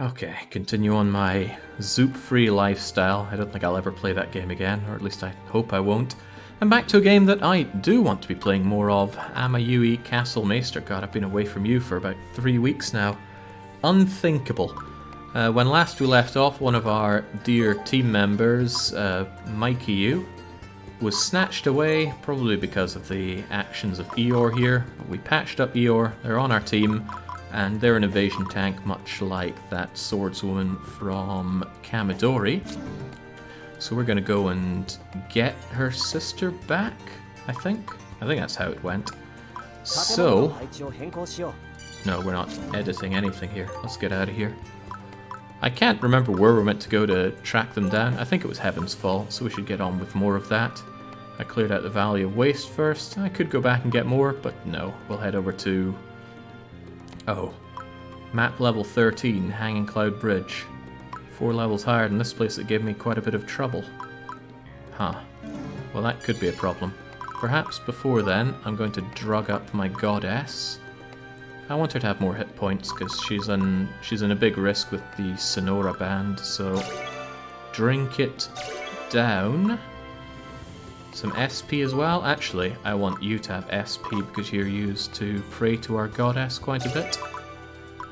Okay, continue on my Zoop-free lifestyle. I don't think I'll ever play that game again, or at least I hope I won't. And back to a game that I do want to be playing more of, Amayui Castle Meister. God, I've been away from you for about 3 weeks now. Unthinkable. When last we left off, one of our dear team members, Meister, was snatched away, probably because of the actions of Eeyore here. We patched up Eeyore, they're on our team, and they're an evasion tank, much like that swordswoman from Kamidori. So we're going to go and get her sister back, I think. I think that's how it went. So... no, we're not editing anything here. Let's get out of here. I can't remember where we're meant to go to track them down. I think it was Heaven's Fall, so we should get on with more of that. I cleared out the Valley of Waste first. I could go back and get more, but no. We'll head over to... oh. Map level 13, Hanging Cloud Bridge. 4 levels higher than this place that gave me quite a bit of trouble. Huh. Well, that could be a problem. Perhaps before then, I'm going to drug up my goddess. I want her to have more hit points, because she's in a big risk with the Sonora band, so... drink it down. Some SP as well. Actually, I want you to have SP, because you're used to pray to our goddess quite a bit.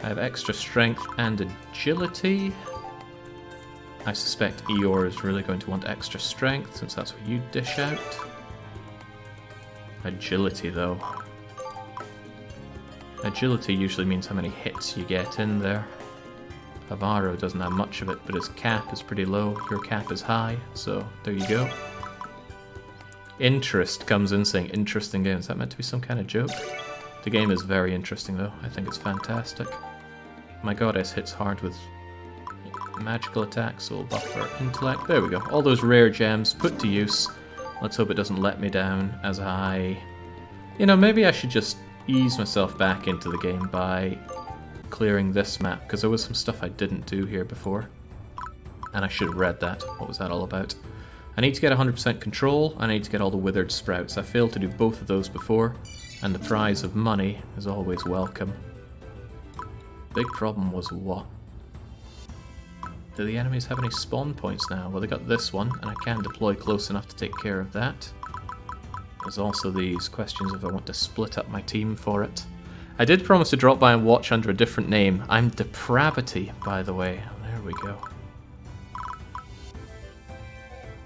I have extra strength and agility. I suspect Eeyore is really going to want extra strength, since that's what you dish out. Agility, though. Agility usually means how many hits you get in there. Avaro doesn't have much of it, but his cap is pretty low. Your cap is high, so there you go. Interest comes in saying interesting game. Is that meant to be some kind of joke? The game is very interesting, though. I think it's fantastic. My goddess hits hard with magical attacks, so we'll buff her intellect. There we go. All those rare gems put to use. Let's hope it doesn't let me down as I... you know, maybe I should just ease myself back into the game by clearing this map, because there was some stuff I didn't do here before. And I should have read that. What was that all about? I need to get 100% control, I need to get all the withered sprouts. I failed to do both of those before, and the prize of money is always welcome. Big problem was what? Do the enemies have any spawn points now? Well, they got this one, and I can deploy close enough to take care of that. There's also these questions if I want to split up my team for it. I did promise to drop by and watch under a different name. I'm Depravity, by the way. There we go.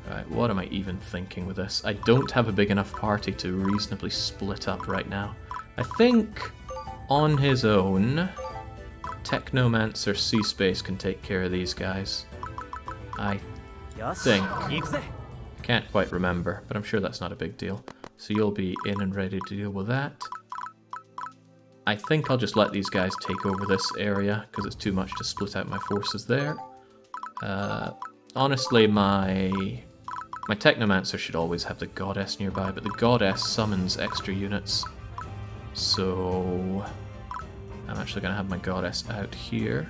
Right, what am I even thinking with this? I don't have a big enough party to reasonably split up right now. I think, on his own, Technomancer C-Space can take care of these guys. I think. Can't quite remember, but I'm sure that's not a big deal. So you'll be in and ready to deal with that. I think I'll just let these guys take over this area, because it's too much to split out my forces there. Honestly, my Technomancer should always have the Goddess nearby, but the Goddess summons extra units. So I'm actually going to have my Goddess out here.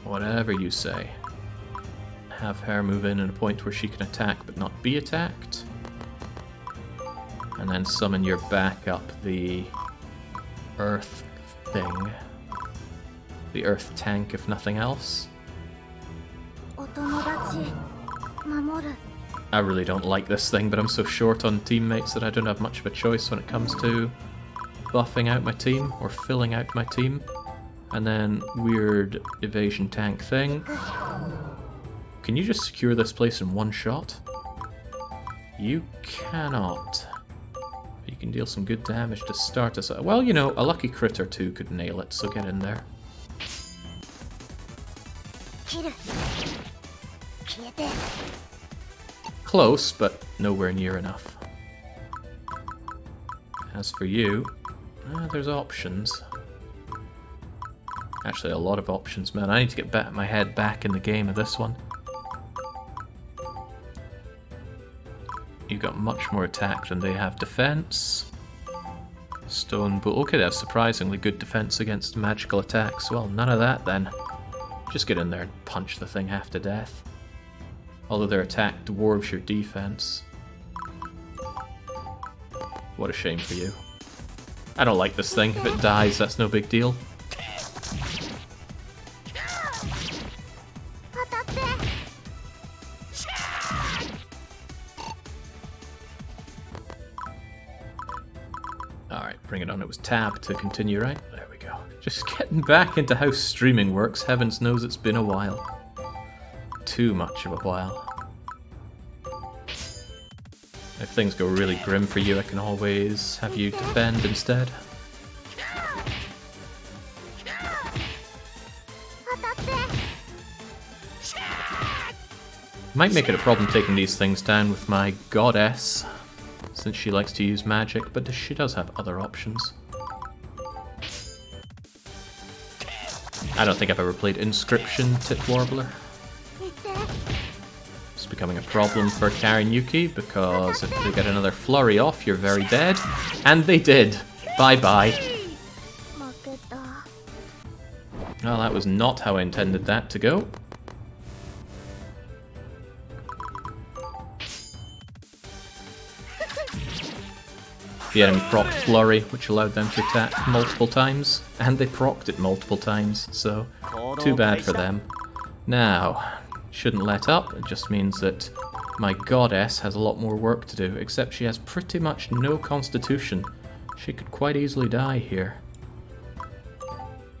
Whatever you say. Have her move in at a point where she can attack but not be attacked. And then summon your backup, the Earth thing. The Earth tank, if nothing else. I really don't like this thing, but I'm so short on teammates that I don't have much of a choice when it comes to buffing out my team or filling out my team. And then weird evasion tank thing. Can you just secure this place in one shot? You cannot. You can deal some good damage to start us out. Well, you know, a lucky crit or two could nail it, so get in there. Close, but nowhere near enough. As for you, there's options. Actually, a lot of options, man. I need to get my head back in the game of this one. You've got much more attack than they have defense. Stone Bull. Okay, they have surprisingly good defense against magical attacks. Well, none of that then. Just get in there and punch the thing half to death. Although their attack dwarves your defense. What a shame for you. I don't like this thing. If it dies, that's no big deal. Hang on, it was tab to continue, right? There we go. Just getting back into how streaming works. Heavens knows it's been a while. Too much of a while. If things go really grim for you, I can always have you defend instead. Might make it a problem taking these things down with my goddess, since she likes to use magic, but she does have other options. I don't think I've ever played Inscription Tit Warbler. It's becoming a problem for Karen Yuki, because if they get another flurry off, you're very dead. And they did. Bye-bye. Well, that was not how I intended that to go. The enemy procced Flurry, which allowed them to attack multiple times, and they procced it multiple times, so too bad for them. Now, shouldn't let up, it just means that my goddess has a lot more work to do, except she has pretty much no constitution. She could quite easily die here.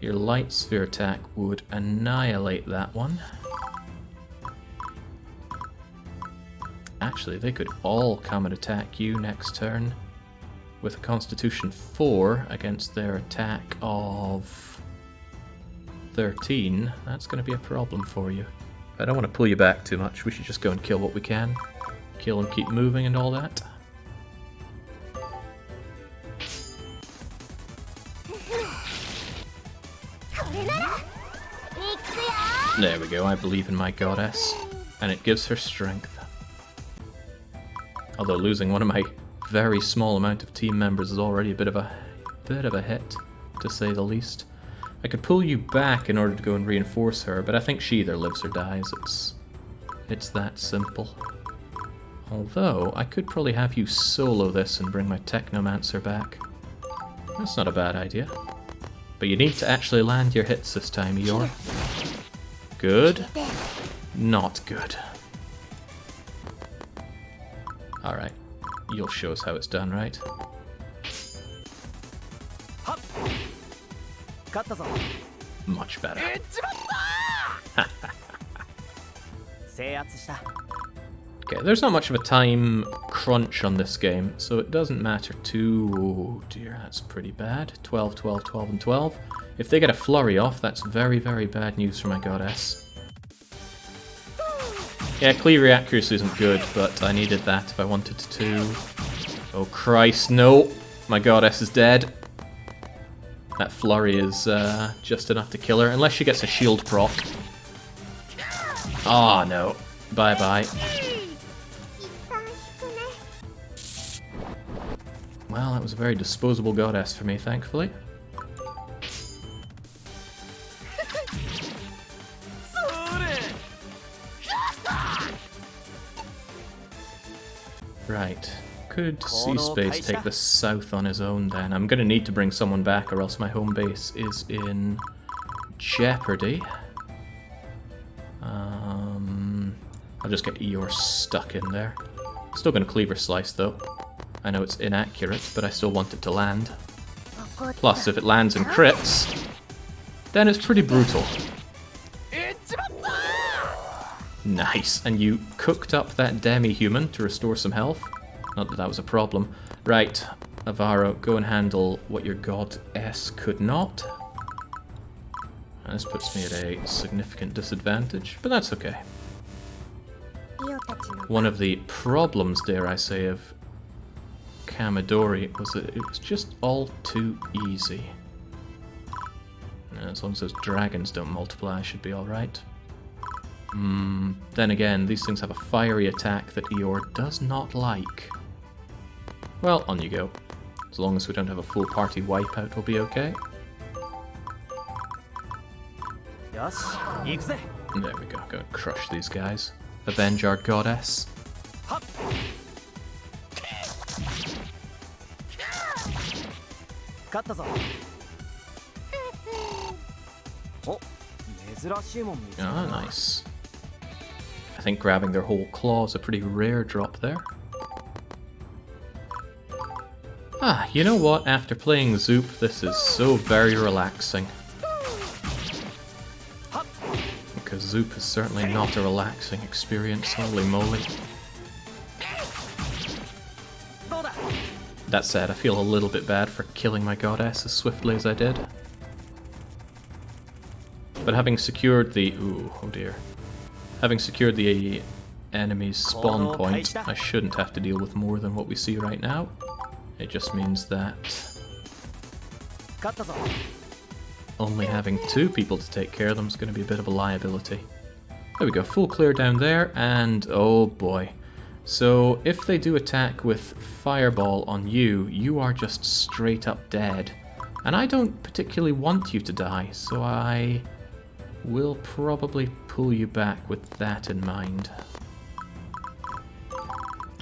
Your light sphere attack would annihilate that one. Actually, they could all come and attack you next turn. With a Constitution 4 against their attack of 13, that's going to be a problem for you. I don't want to pull you back too much, we should just go and kill what we can. Kill and keep moving and all that. There we go, I believe in my goddess. And it gives her strength. Although losing one of my very small amount of team members is already a bit of a hit, to say the least. I could pull you back in order to go and reinforce her, but I think she either lives or dies. It's that simple. Although, I could probably have you solo this and bring my Technomancer back. That's not a bad idea. But you need to actually land your hits this time, Eeyore. Good. Not good. Alright. You'll show us how it's done, right? Much better. Okay, there's not much of a time crunch on this game, so it doesn't matter too... Oh dear, that's pretty bad. 12, 12, 12, and 12. If they get a flurry off, that's very, very bad news for my goddess. Yeah, cleaver accuracy isn't good, but I needed that if I wanted to. Oh Christ, no! My goddess is dead. That flurry is just enough to kill her, unless she gets a shield proc. Oh no. Bye-bye. Well, that was a very disposable goddess for me, thankfully. Right. Could C-Space take the south on his own then? I'm gonna need to bring someone back or else my home base is in jeopardy. I'll just get Eeyore stuck in there. Still gonna Cleaver Slice though. I know it's inaccurate, but I still want it to land. Plus, if it lands and crits, then it's pretty brutal. Nice, and you cooked up that demi-human to restore some health. Not that that was a problem. Right, Avaro, go and handle what your goddess could not. And this puts me at a significant disadvantage, but that's okay. One of the problems, dare I say, of Kamidori was that it was just all too easy. As long as those dragons don't multiply, I should be alright. Then again, these things have a fiery attack that Eeyore does not like. Well, on you go. As long as we don't have a full party wipeout, we'll be okay. There we go, go and crush these guys. Avenge our goddess. Ah, nice. I think grabbing their whole claw is a pretty rare drop there. Ah, you know what? After playing Zoop, this is so very relaxing. Because Zoop is certainly not a relaxing experience, holy moly. That said, I feel a little bit bad for killing my goddess as swiftly as I did. But having secured the... ooh, oh dear. Having secured the enemy's spawn point, I shouldn't have to deal with more than what we see right now. It just means that only having 2 people to take care of them is going to be a bit of a liability. There we go, full clear down there, and oh boy. So if they do attack with Fireball on you, you are just straight up dead. And I don't particularly want you to die, so I will probably pull you back with that in mind.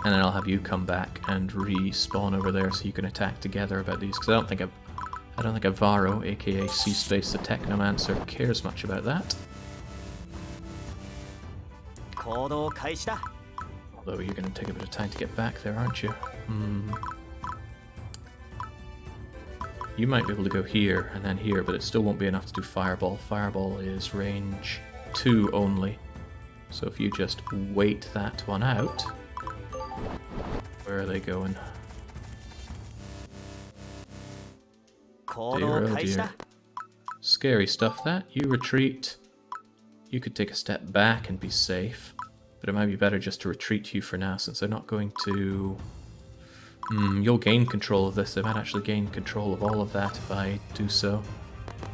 And then I'll have you come back and respawn over there so you can attack together about these, because I don't think Avaro, aka C-Space the Technomancer, cares much about that. Although you're going to take a bit of time to get back there, aren't you? You might be able to go here and then here, but it still won't be enough to do Fireball. Fireball is range 2 only. So if you just wait that one out... Where are they going? Dear, oh dear. Scary stuff that. You retreat. You could take a step back and be safe. But it might be better just to retreat you for now, since they're not going to... you'll gain control of this. They might actually gain control of all of that if I do so.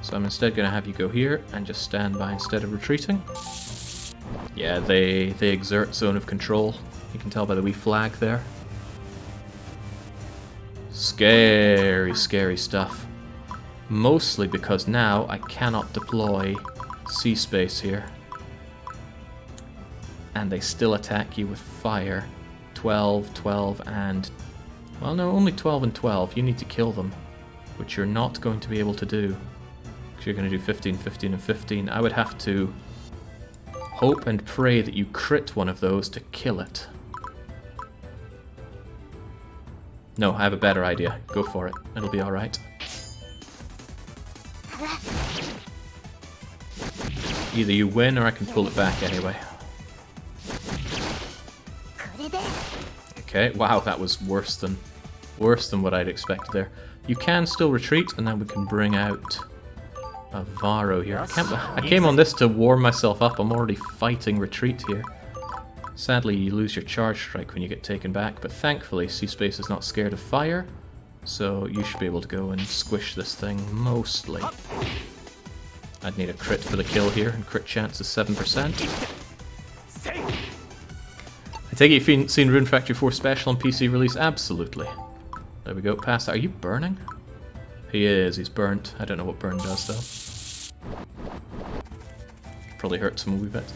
So I'm instead going to have you go here and just stand by instead of retreating. Yeah, they exert zone of control. You can tell by the wee flag there. Scary, scary stuff. Mostly because now I cannot deploy C-Space here. And they still attack you with fire. 12, 12, and... well, no, only 12 and 12. You need to kill them. Which you're not going to be able to do. Because you're going to do 15, 15, and 15. I would have to hope and pray that you crit one of those to kill it. No, I have a better idea. Go for it. It'll be alright. Either you win or I can pull it back anyway. Okay, wow, that was worse than what I'd expected there. You can still retreat, and then we can bring out Avaro here. I came on this to warm myself up. I'm already fighting retreat here. Sadly, you lose your charge strike when you get taken back, but thankfully C-Space is not scared of fire, so you should be able to go and squish this thing mostly. I'd need a crit for the kill here, and crit chance is 7%. I take it you've seen Rune Factory 4 Special on PC release? Absolutely. There we go, past that. Are you burning? He is, he's burnt. I don't know what burn does though. Probably hurts him a wee bit.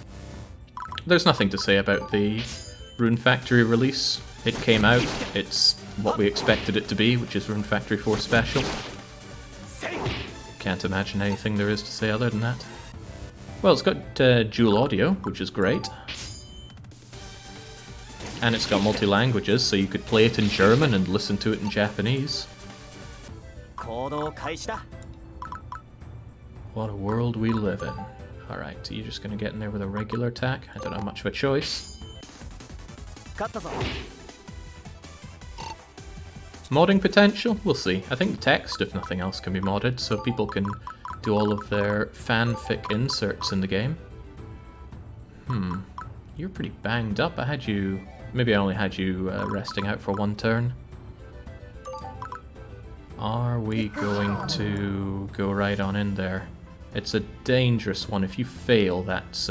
There's nothing to say about the Rune Factory release. It came out, it's what we expected it to be, which is Rune Factory 4 Special. Can't imagine anything there is to say other than that. Well, it's got dual audio, which is great. And it's got multi-languages, so you could play it in German and listen to it in Japanese. What a world we live in. Alright, so you're just going to get in there with a regular attack. I don't have much of a choice. Modding potential? We'll see. I think the text, if nothing else, can be modded, so people can do all of their fanfic inserts in the game. You're pretty banged up. I had you... maybe I only had you resting out for 1 turn. Are we going to go right on in there? It's a dangerous one. If you fail, that's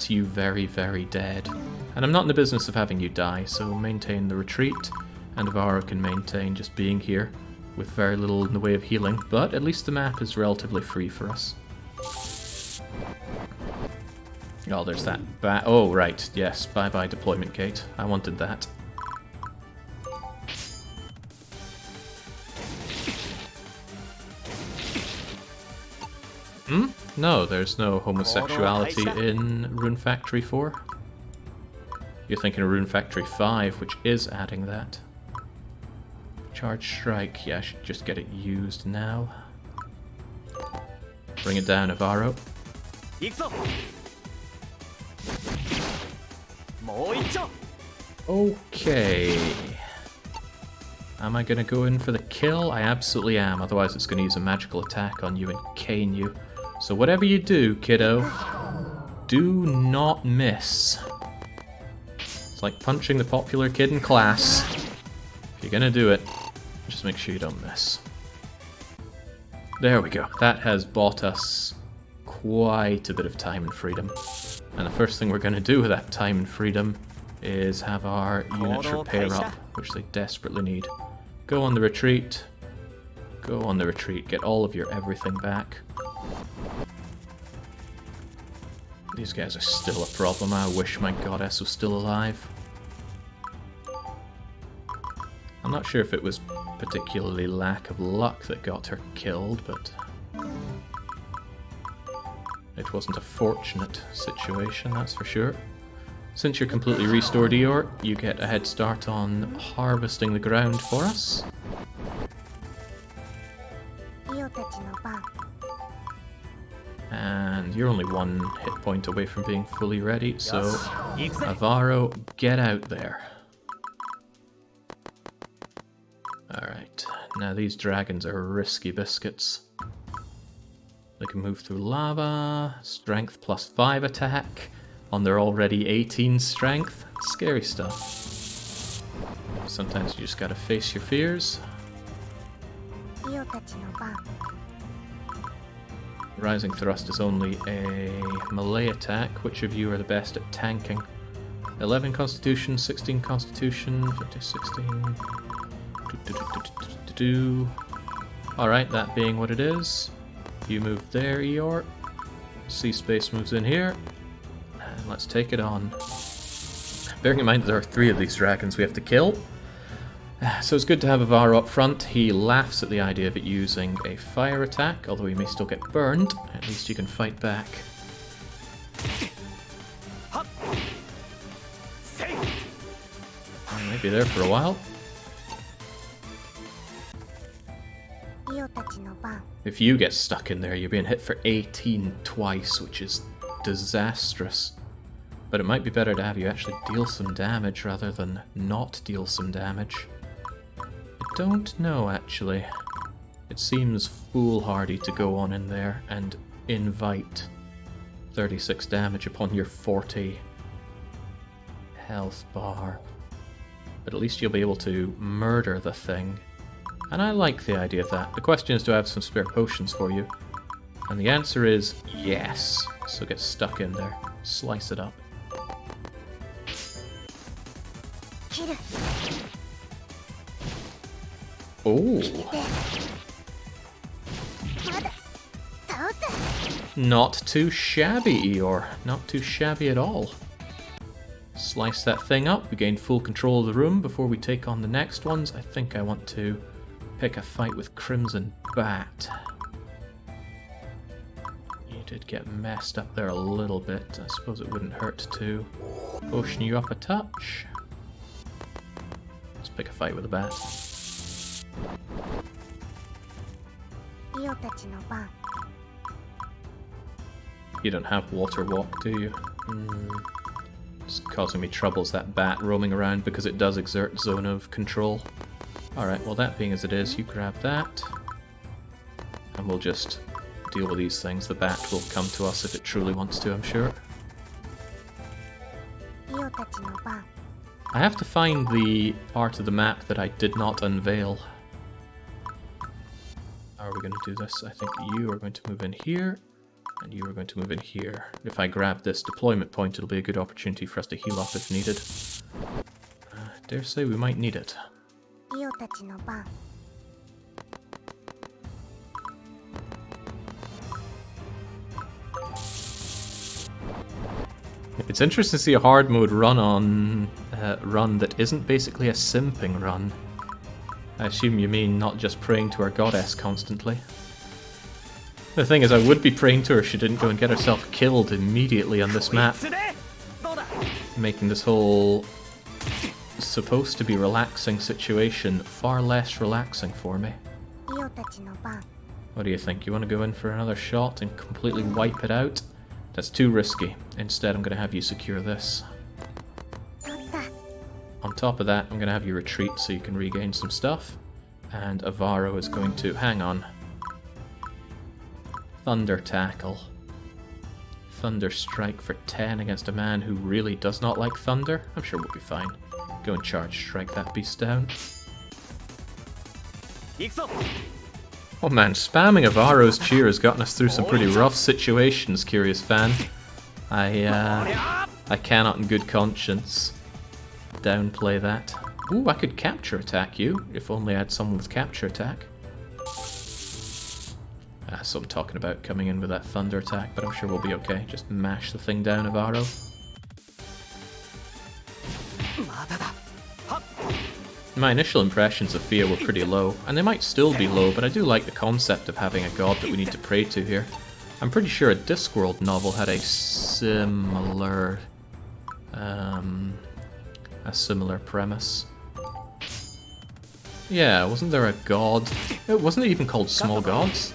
you very, very dead. And I'm not in the business of having you die, so maintain the retreat. And Avaro can maintain just being here with very little in the way of healing, but at least the map is relatively free for us. Oh, there's that oh, right, yes, bye-bye deployment gate. I wanted that. No, there's no homosexuality in Rune Factory 4. You're thinking of Rune Factory 5, which is adding that. Charge strike. Yeah, I should just get it used now. Bring it down, Avaro. Okay. Am I going to go in for the kill? I absolutely am, otherwise it's going to use a magical attack on you and cane you. So whatever you do, kiddo, do not miss. It's like punching the popular kid in class. If you're going to do it, just make sure you don't miss. There we go. That has bought us quite a bit of time and freedom. And the first thing we're going to do with that time and freedom is have our units repair up, which they desperately need. Go on the retreat. Go on the retreat. Get all of your everything back. These guys are still a problem. I wish my goddess was still alive. I'm not sure if it was particularly lack of luck that got her killed, but it wasn't a fortunate situation, that's for sure. Since you're completely restored, Eeyore, you get a head start on harvesting the ground for us. And you're only one hit point away from being fully ready, so Avaro, get out there. Alright, now these dragons are risky biscuits. They can move through lava, strength +5 attack, on their already 18 strength. Scary stuff. Sometimes you just gotta face your fears. Rising Thrust is only a melee attack. Which of you are the best at tanking? 11 Constitution, 16 Constitution, 16... Alright, that being what it is. You move there, Eeyore. Sea Space moves in here. And let's take it on. Bearing in mind that there are 3 of these dragons we have to kill. So it's good to have Avaro up front. He laughs at the idea of it using a fire attack, although he may still get burned. At least you can fight back. I might be there for a while. If you get stuck in there, you're being hit for 18 twice, which is disastrous. But it might be better to have you actually deal some damage rather than not deal some damage. I don't know, actually. It seems foolhardy to go on in there and invite 36 damage upon your 40 health bar. But at least you'll be able to murder the thing. And I like the idea of that. The question is, do I have some spare potions for you? And the answer is yes. So get stuck in there. Slice it up. Oh. Not too shabby, Eeyore. Not too shabby at all. Slice that thing up. We gain full control of the room before we take on the next ones. I think I want to pick a fight with Crimson Bat. You did get messed up there a little bit. I suppose it wouldn't hurt to potion you up a touch. Let's pick a fight with a bat. You don't have Water Walk, do you? It's causing me troubles, that bat roaming around, because it does exert zone of control. Alright, well that being as it is, you grab that. And we'll just deal with these things. The bat will come to us if it truly wants to, I'm sure. I have to find the part of the map that I did not unveil. How are we going to do this? I think you are going to move in here, and you are going to move in here. If I grab this deployment point, it'll be a good opportunity for us to heal up if needed. I dare say we might need it. It's interesting to see a hard mode run that isn't basically a simping run. I assume you mean not just praying to our goddess constantly. The thing is, I would be praying to her if she didn't go and get herself killed immediately on this map, making this whole supposed to be relaxing situation far less relaxing for me. What do you think? You want to go in for another shot and completely wipe it out? That's too risky. Instead, I'm going to have you secure this. On top of that, I'm going to have you retreat so you can regain some stuff. And Avaro is going to... hang on. Thunder Tackle. Thunder Strike for 10 against a man who really does not like thunder. I'm sure we'll be fine. Go and charge strike that beast down. Oh man, spamming Avaro's cheer has gotten us through some pretty rough situations, Curious Fan. I cannot in good conscience downplay that. Ooh, I could capture attack you, if only I had someone with capture attack. That's what I'm talking about, coming in with that thunder attack, but I'm sure we'll be okay. Just mash the thing down, Avaro. My initial impressions of Fia were pretty low, and they might still be low, but I do like the concept of having a god that we need to pray to here. I'm pretty sure a Discworld novel had a similar premise. Yeah, wasn't there a god? It wasn't even called Small Gods.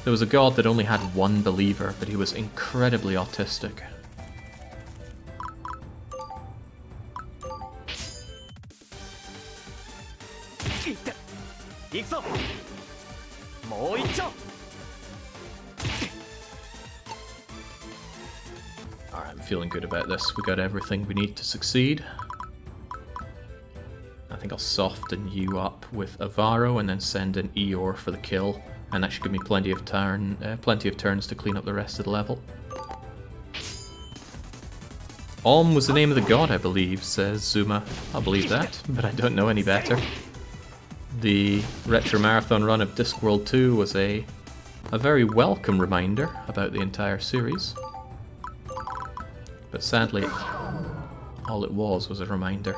There was a god that only had one believer, but he was incredibly autistic. Alright, I'm feeling good about this. We got everything we need to succeed. I think I'll soften you up with Avaro and then send in Eeyore for the kill. And that should give me plenty of turns to clean up the rest of the level. Om was the name of the god, I believe, says Zuma. I'll believe that, but I don't know any better. The Retro Marathon run of Discworld 2 was a very welcome reminder about the entire series. But sadly, all it was a reminder.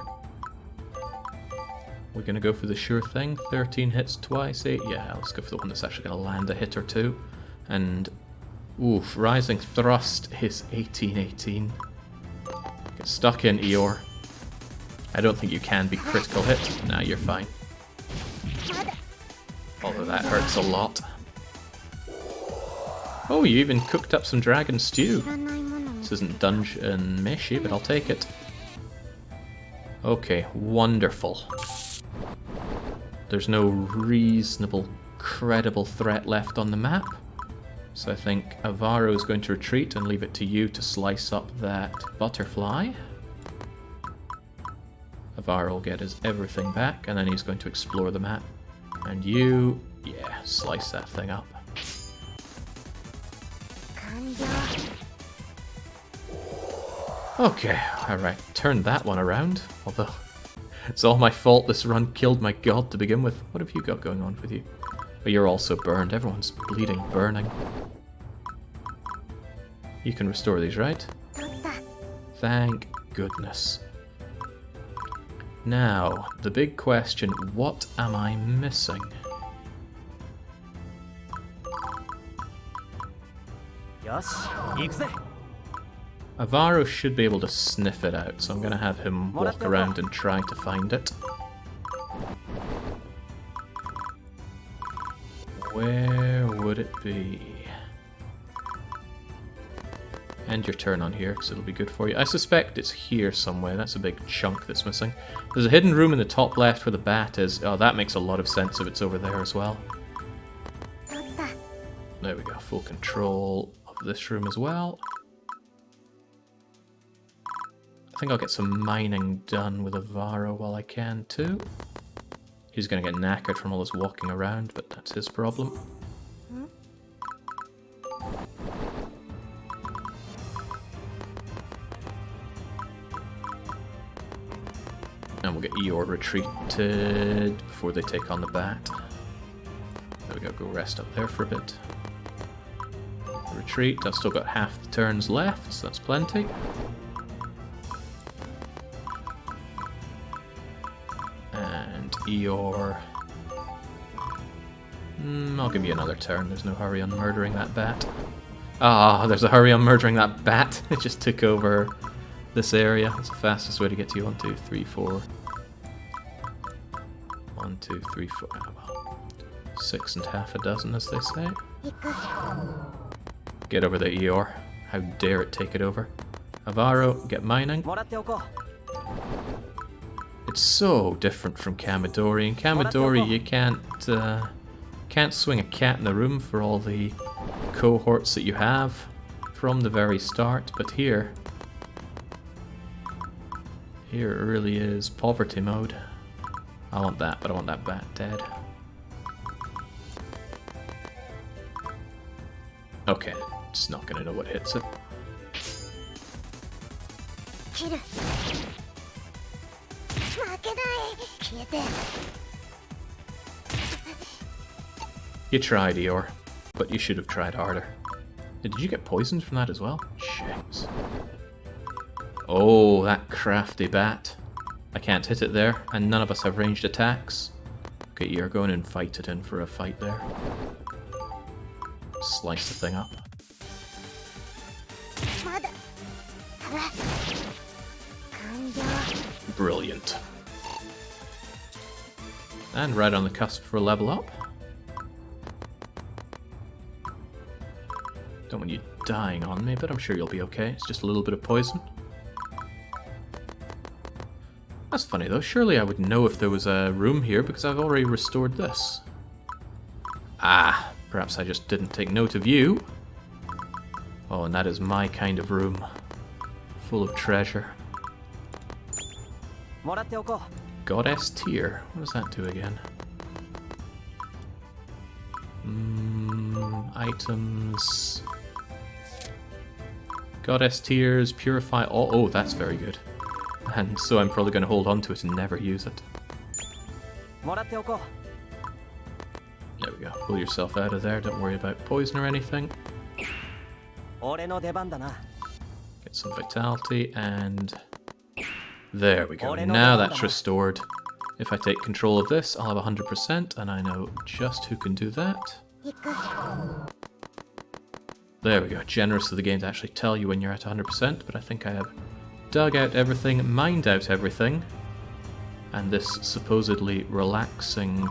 We're going to go for the sure thing. 13 hits twice, 8. Yeah, let's go for the one that's actually going to land a hit or two. And, oof, Rising Thrust is 18-18. Get stuck in, Eeyore. I don't think you can be critical hit. Nah, you're fine. Although that hurts a lot. Oh, you even cooked up some dragon stew. This isn't Dungeon Meshi, but I'll take it. Okay, wonderful. There's no reasonable, credible threat left on the map. So I think Avaro is going to retreat and leave it to you to slice up that butterfly. Avaro will get his everything back, and then he's going to explore the map. And you, yeah, slice that thing up. Okay, alright, turn that one around. Although, it's all my fault this run killed my god to begin with. What have you got going on with you? But you're also burned. Everyone's bleeding, burning. You can restore these, right? Thank goodness. Now, the big question, what am I missing? Avaro should be able to sniff it out, so I'm going to have him walk around and try to find it. Where would it be? End your turn on here, because it'll be good for you. I suspect it's here somewhere. That's a big chunk that's missing. There's a hidden room in the top left where the bat is. Oh, that makes a lot of sense if it's over there as well. There we go, full control of this room as well. I think I'll get some mining done with Avaro while I can too. He's going to get knackered from all this walking around, but that's his problem. And we'll get Eeyore retreated before they take on the bat. There we go, go rest up there for a bit. Retreat, I've still got half the turns left, so that's plenty. And Eeyore... I'll give you another turn, there's no hurry on murdering that bat. Ah, there's a hurry on murdering that bat. It just took over this area. That's the fastest way to get to you. 1, 2, 3, 4, 1, 2, 3, 4. Well, 6 and half a dozen, as they say. Get over there, Eeyore. How dare it take it over. Avaro, get mining. It's so different from Kamidori. In Kamidori, you can't swing a cat in the room for all the cohorts that you have from the very start, but here it really is poverty mode. I want that, but I want that bat dead. Okay, it's not gonna know what hits it. You tried, Eeyore, but you should have tried harder. Did you get poisoned from that as well? Shames. Oh, that crafty bat. I can't hit it there, and none of us have ranged attacks. Okay, you're going and fight it in for a fight there. Slice the thing up. Brilliant. And right on the cusp for a level up. Don't want you dying on me, but I'm sure you'll be okay. It's just a little bit of poison. That's funny though, surely I would know if there was a room here because I've already restored this. Ah, perhaps I just didn't take note of you. Oh, and that is my kind of room. Full of treasure. Goddess tier. What does that do again? Items. Goddess tiers, purify all. Oh, that's very good. And so I'm probably going to hold on to it and never use it. There we go. Pull yourself out of there. Don't worry about poison or anything. Get some vitality and... There we go. Now that's restored. If I take control of this, I'll have 100%, and I know just who can do that. There we go. Generous of the game to actually tell you when you're at 100%, but I think I have dug out everything, mined out everything, and this supposedly relaxing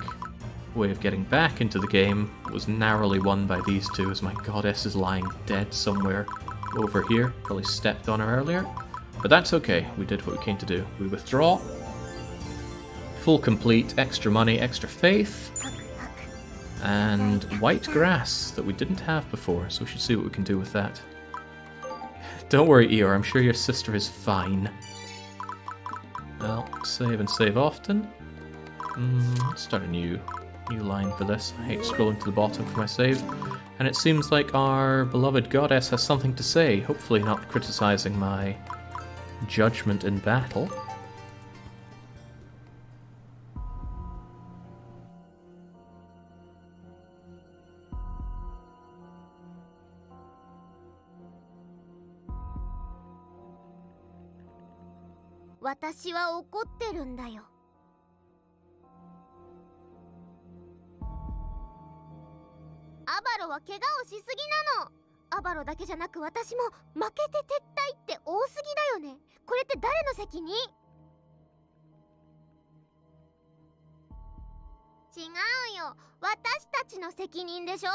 way of getting back into the game was narrowly won by these two, as my goddess is lying dead somewhere over here. Probably stepped on her earlier. But that's okay, we did what we came to do. We withdraw. Full complete, extra money, extra faith. And white grass that we didn't have before, so we should see what we can do with that. Don't worry, Eeyore, I'm sure your sister is fine. Well, save and save often. Let's start a new line for this. I hate scrolling to the bottom for my save. And it seems like our beloved goddess has something to say, hopefully not criticizing my judgment in battle. "私は怒ってるんだよ。アバロは怪我をしすぎなの。アバロだけじゃなく私も負けて撤退って多すぎだよね。これって誰の責任？違うよ。私たちの責任でしょ。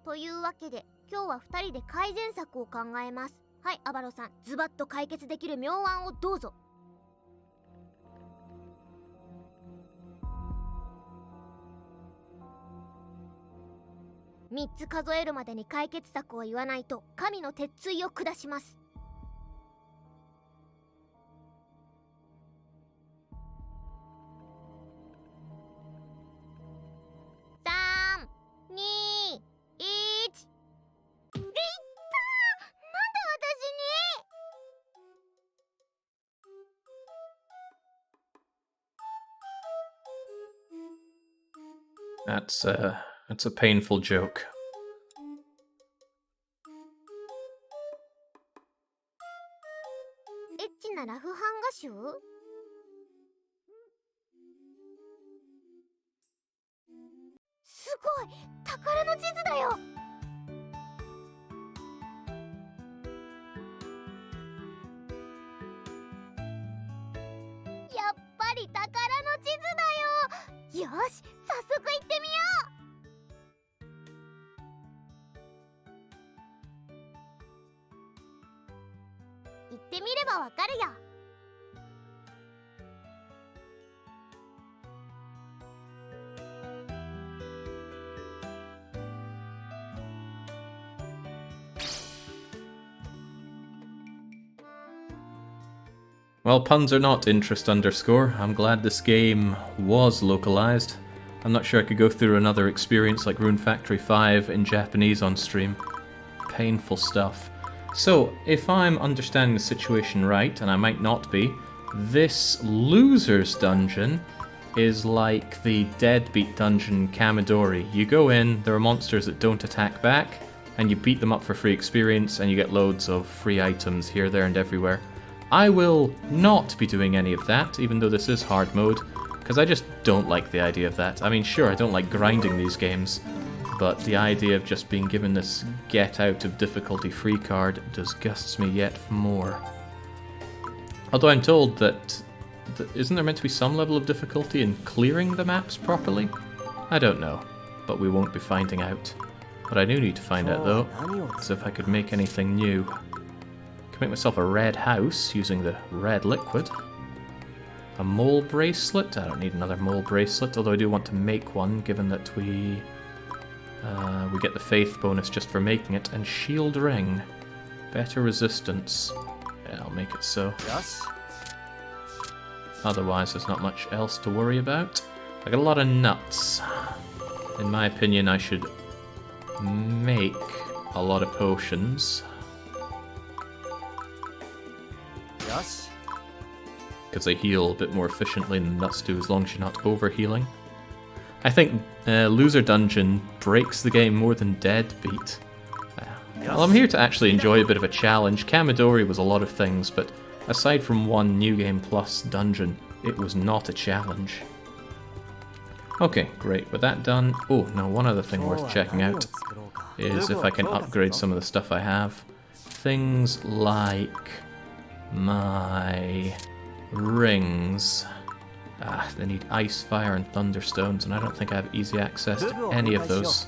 というわけで今日は2人で改善策を考えます。はい、アバロさん、ズバッと解決できる妙案をどうぞ。3つ数えるまでに解決策を言わないと神の鉄槌を下します。3、2、1。いったー！なんで私に？ That's a painful joke. エッチなラフ版画集？すごい！宝の地図だよ！やり宝の地図だよ。よし、早速行ってみよう。行ってみればわかるよ。Well, puns are not interest underscore. I'm glad this game was localized. I'm not sure I could go through another experience like Rune Factory 5 in Japanese on stream. Painful stuff. So, if I'm understanding the situation right, and I might not be, this loser's dungeon is like the deadbeat dungeon Kamidori. You go in, there are monsters that don't attack back, and you beat them up for free experience, and you get loads of free items here, there, and everywhere. I will not be doing any of that, even though this is hard mode, because I just don't like the idea of that. I mean, sure, I don't like grinding these games, but the idea of just being given this get out of difficulty free card disgusts me yet more. Although I'm told that isn't there meant to be some level of difficulty in clearing the maps properly? I don't know, but we won't be finding out. What I do need to find out though is if I could make anything new. I can make myself a red house using the red liquid. A mole bracelet? I don't need another mole bracelet, although I do want to make one, given that we get the faith bonus just for making it. And shield ring. Better resistance. Yeah, I'll make it so. Yes. Otherwise, there's not much else to worry about. I got a lot of nuts. In my opinion, I should make a lot of potions. Yes. Because they heal a bit more efficiently than nuts do, as long as you're not over-healing. I think Loser Dungeon breaks the game more than Deadbeat. Well, I'm here to actually enjoy a bit of a challenge. Kamidori was a lot of things, but aside from one New Game Plus dungeon, it was not a challenge. Okay, great. With that done... Oh, now one other thing worth checking out is if I can upgrade some of the stuff I have. Things like my rings. They need ice, fire, and thunderstones, and I don't think I have easy access to any of those.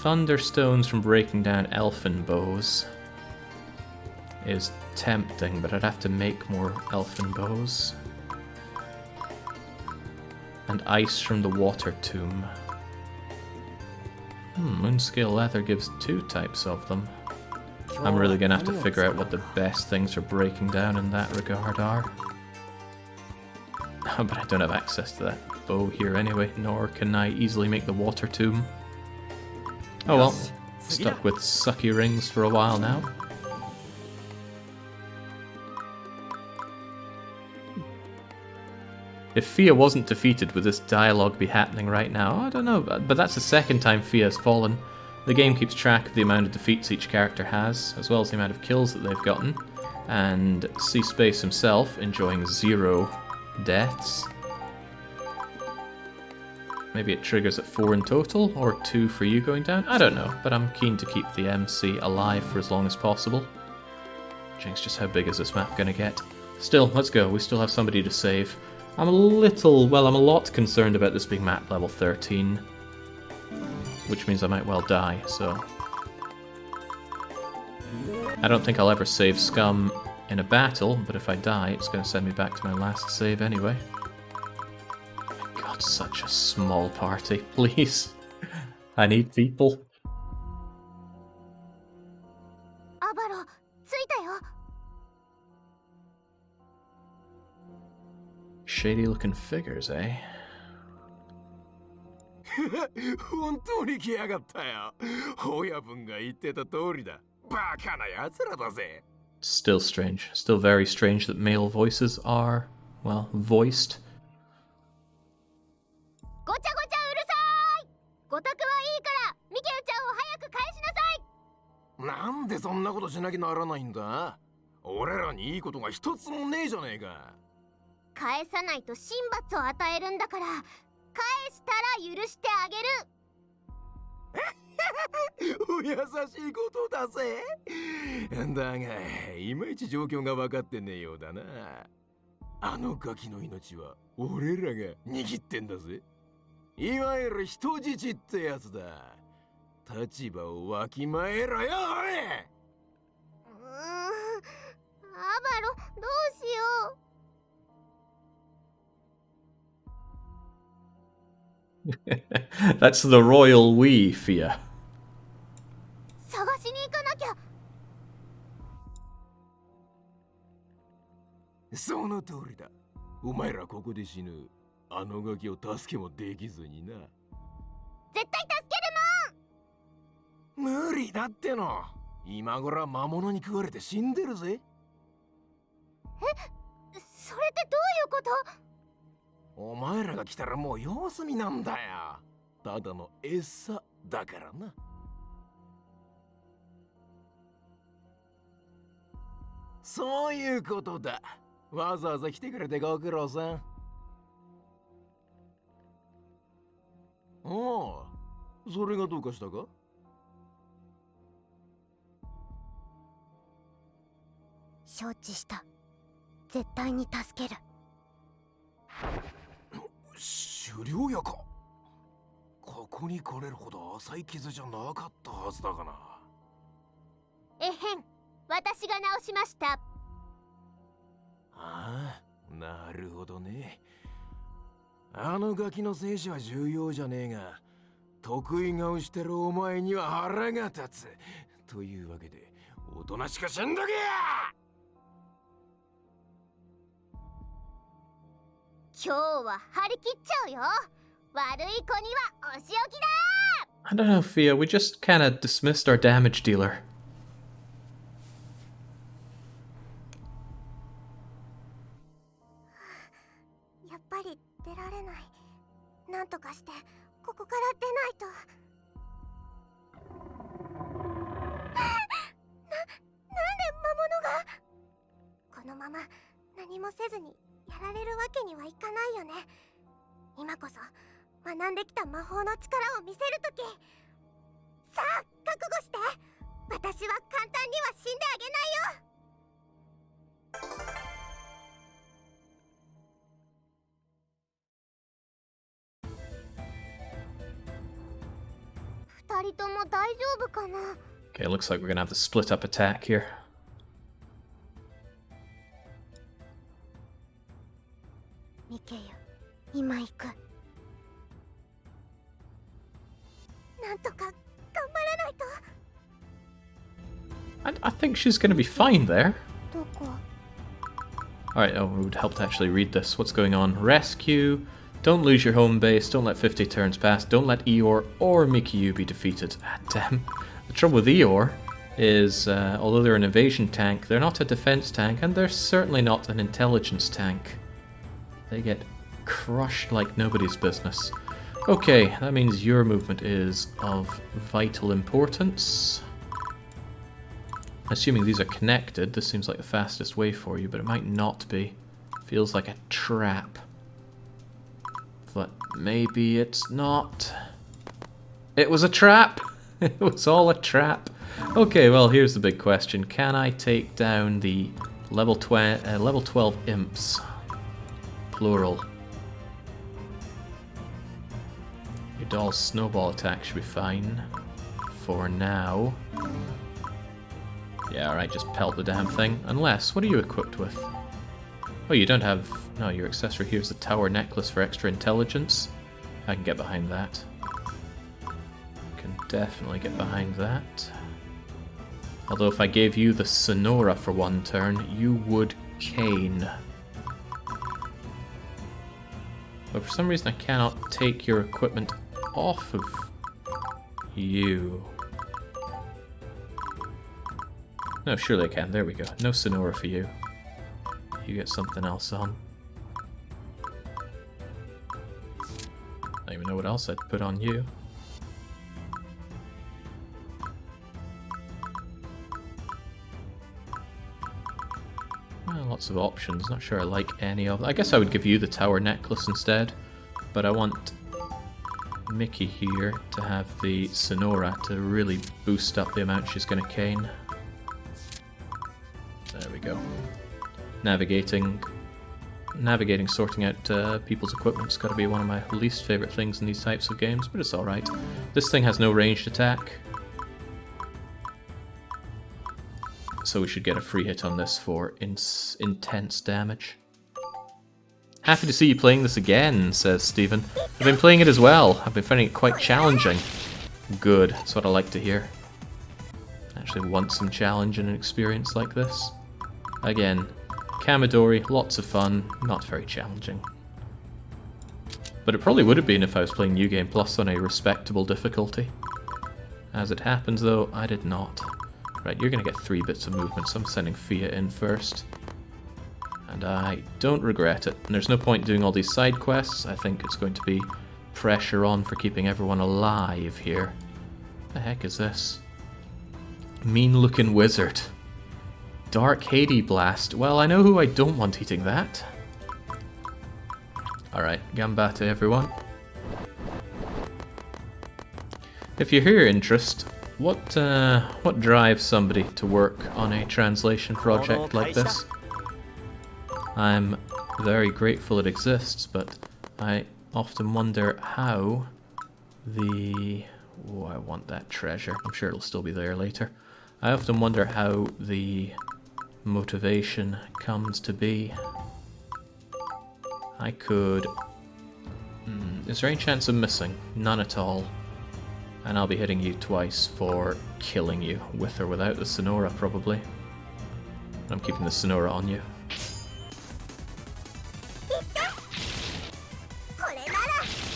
Thunderstones from breaking down elfin bows is tempting, but I'd have to make more elfin bows. And ice from the water tomb. Moonscale leather gives 2 types of them. I'm really gonna have to figure out what the best things for breaking down in that regard are. But I don't have access to that bow here anyway, nor can I easily make the water tomb. Oh well, stuck with sucky rings for a while now. If Fia wasn't defeated, would this dialogue be happening right now? I don't know, but that's the second time Fia has fallen. The game keeps track of the amount of defeats each character has, as well as the amount of kills that they've gotten. And C-Space himself enjoying 0 deaths. Maybe it triggers at 4 in total, or 2 for you going down? I don't know, but I'm keen to keep the MC alive for as long as possible. Jinx, just how big is this map gonna get? Still, let's go, we still have somebody to save. I'm a lot concerned about this being map level 13. Which means I might well die, so... I don't think I'll ever save Scum in a battle, but if I die, it's going to send me back to my last save anyway. Oh my god, such a small party, please. I need people. Abaro, 着いたよ。 Shady looking figures, eh? 本当に来やがったよ。親分が言ってた通りだ。バカな奴らだぜ。 Still strange. Still very strange that male voices are, well, voiced. ごちゃごちゃうるさい。ごたくはいいから、ミケルちゃんを早く返しなさい。なんでそんなことしなきゃならないんだ。俺らにいいことが一つもねえじゃねえか。返さないと神罰を与えるんだから、返したら許してあげる。お優しいことだぜ。だが、いまいち状況が分かってねえようだな。あのガキの命は俺らが握ってんだぜ。いわゆる人質ってやつだ。立場をわきまえろよ、おい。アバロ、どうしよう。 That's the royal we, Fia. 探しに行かなきゃ。その通りだ。お前らここで死ぬ。あのガキを助けもできずにな。絶対助ける無理だっての。今頃は魔物に食われて死んでるぜ。もん。それってどういうこと？お前らが来たらもう様子見なんだよ。ただの餌だからな。そういうことだ。わざわざ来てくれてご苦労さん。おう、それがどうかしたか？承知した。絶対に助ける。狩猟屋か。ここに来れるほど浅い傷じゃなかったはずだがな。えへん、私が直しました。ああ、なるほどね。あのガキの生死は重要じゃねえが、得意顔してるお前には腹が立つ。というわけで、おとなしく死んどけや。今日は張り切っちゃうよ。悪い子にはお仕置きだ。 I don't know, Fia. We just kind of dismissed our damage dealer. やっぱり出られない。なんとかしてここから出ないと。なんで魔物が。このまま何もせずにやられるわけにはいかないよね。今こそ学んできた魔法の力を見せるとき。さあ覚悟して。私は簡単には死んであげないよ。二人とも大丈夫かな。 Okay, looks like we're gonna have to split up attack here. ミケユ、今行く。なんとか頑張らないと。I think she's gonna be fine there. どこ？ Alright, oh, it would help to actually read this. What's going on? Rescue. Don't lose your home base. Don't let 50 turns pass. Don't let Eeyore or Mikiyu be defeated. Ah, damn. The trouble with Eeyore is, although they're an invasion tank, they're not a defense tank, and they're certainly not an intelligence tank. They get crushed like nobody's business. Okay, that means your movement is of vital importance. Assuming these are connected, this seems like the fastest way for you, but it might not be. Feels like a trap. But maybe it's not. It was a trap! It was all a trap. Okay, well, here's the big question. Can I take down the level 12 imps? Plural. Your doll's snowball attack should be fine. For now. Yeah, alright, just pelt the damn thing. Unless, what are you equipped with? Oh, you don't have... No, your accessory here is the tower necklace for extra intelligence. I can get behind that. Can definitely get behind that. Although if I gave you the Sonora for one turn, you would cane. But for some reason I cannot take your equipment off of you. No, surely I can. There we go. No Sonora for you. You get something else on. I don't even know what else I'd put on you. Well, lots of options. Not sure I like any of them. I guess I would give you the tower necklace instead. But I want Mickey here to have the Sonora to really boost up the amount she's going to cane. There we go. Navigating, sorting out people's equipment's got to be one of my least favourite things in these types of games, but it's alright. This thing has no ranged attack, so we should get a free hit on this for intense damage. Happy to see you playing this again, says Stephen. I've been playing it as well. I've been finding it quite challenging. Good, that's what I like to hear. I actually want some challenge in an experience like this. Again, Kamidori, lots of fun, not very challenging. But it probably would have been if I was playing New Game Plus on a respectable difficulty. As it happens though, I did not. Right, you're going to get 3 bits of movement, so I'm sending Fia in first. And I don't regret it. And there's no point doing all these side quests. I think it's going to be pressure on for keeping everyone alive here. The heck is this? Mean looking wizard. Dark Hades Blast. Well, I know who I don't want eating that. Alright, Gambate everyone. If you hear interest, what drives somebody to work on a translation project like this? I'm very grateful it exists, but I often wonder how the... Oh, I want that treasure. I'm sure it'll still be there later. I often wonder how the motivation comes to be. I could... is there any chance of missing? None at all. And I'll be hitting you twice for killing you, with or without the Sonora, probably. I'm keeping the Sonora on you.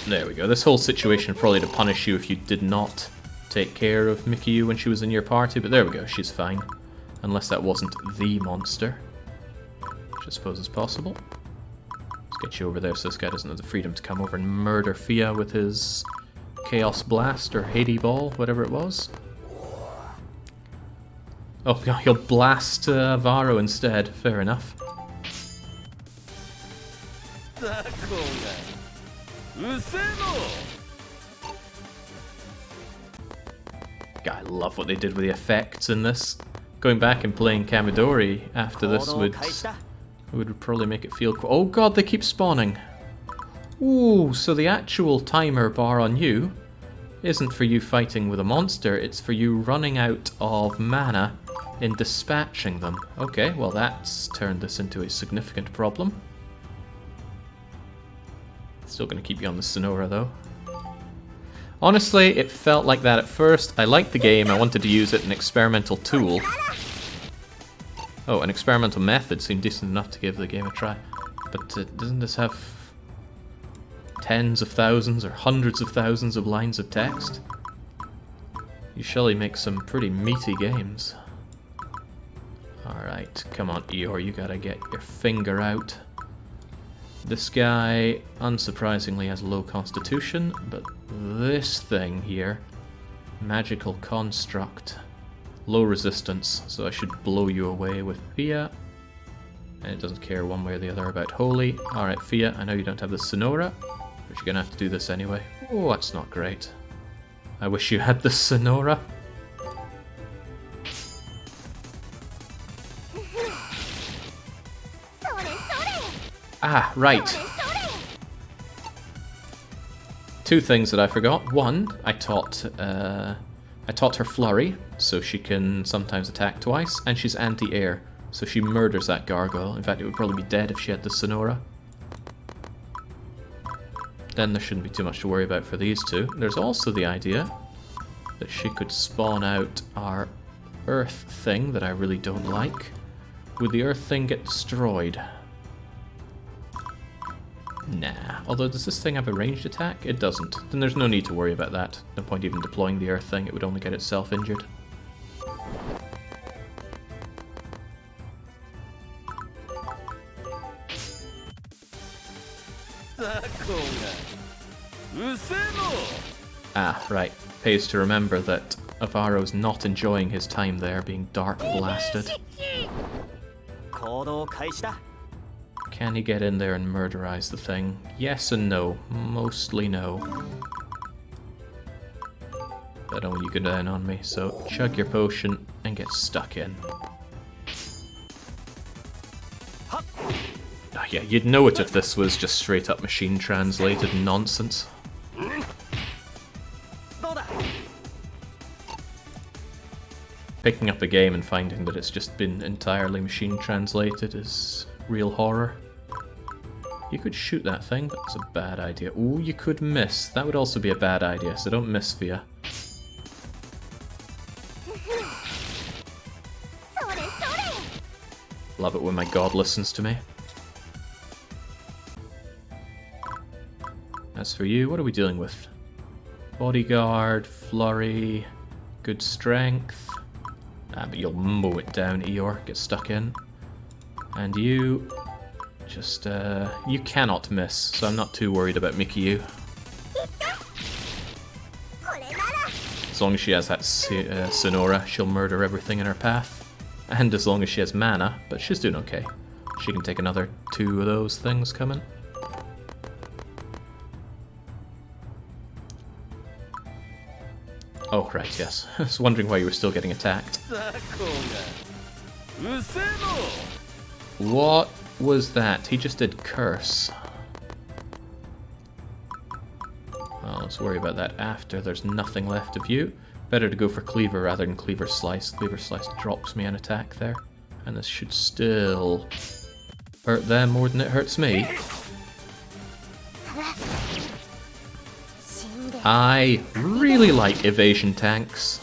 There we go. This whole situation probably to punish you if you did not take care of Mikiyu when she was in your party, but there we go, she's fine. Unless that wasn't the monster, which I suppose is possible. Let's get you over there so this guy doesn't have the freedom to come over and murder Fia with his Chaos Blast or Hades Ball, whatever it was. Oh, he'll blast Varo instead, fair enough. God, I love what they did with the effects in this. Going back and playing Kamidori after this would probably make it feel cool. Oh god, they keep spawning. Ooh, so the actual timer bar on you isn't for you fighting with a monster, it's for you running out of mana in dispatching them. Okay, well that's turned this into a significant problem. Still going to keep you on the Sonora though. Honestly, it felt like that at first. I liked the game, I wanted to use it as an experimental tool. Oh, an experimental method seemed decent enough to give the game a try. But doesn't this have tens of thousands or hundreds of thousands of lines of text? You surely make some pretty meaty games. Alright, come on Eeyore, you gotta get your finger out. This guy, unsurprisingly, has low constitution, but this thing here, magical construct, low resistance, so I should blow you away with Fia. And it doesn't care one way or the other about Holy. Alright, Fia, I know you don't have the Sonora, but you're gonna have to do this anyway. Oh, that's not great. I wish you had the Sonora. Ah, right. 2 things that I forgot. One, I taught her Flurry, so she can sometimes attack twice, and she's anti-air, so she murders that gargoyle. In fact, it would probably be dead if she had the Sonora. Then there shouldn't be too much to worry about for these two. There's also the idea that she could spawn out our Earth thing that I really don't like. Would the Earth thing get destroyed? Nah. Although, does this thing have a ranged attack? It doesn't. Then there's no need to worry about that. No point even deploying the Earth thing, it would only get itself injured. Ah, right. Pays to remember that Avaro's not enjoying his time there being dark blasted. Can he get in there and murderize the thing? Yes and no. Mostly no. I don't want you to go down on me, so chug your potion and get stuck in. Oh yeah, you'd know it if this was just straight up machine translated nonsense. Picking up a game and finding that it's just been entirely machine translated is real horror. You could shoot that thing, but it's a bad idea. Ooh, you could miss. That would also be a bad idea, so don't miss, Via. Love it when my god listens to me. As for you, what are we dealing with? Bodyguard, flurry, good strength. Ah, but you'll mow it down, Eeyore. Get stuck in. And you... just, you cannot miss, so I'm not too worried about Mikiyu. As long as she has that Sonora, she'll murder everything in her path. And as long as she has mana, but she's doing okay. She can take another 2 of those things coming. Oh, right, yes. I was wondering why you were still getting attacked. What was that? He just did curse. Well, let's worry about that after. There's nothing left of you. Better to go for Cleaver rather than Cleaver Slice. Cleaver Slice drops me an attack there. And this should still hurt them more than it hurts me. I really like evasion tanks.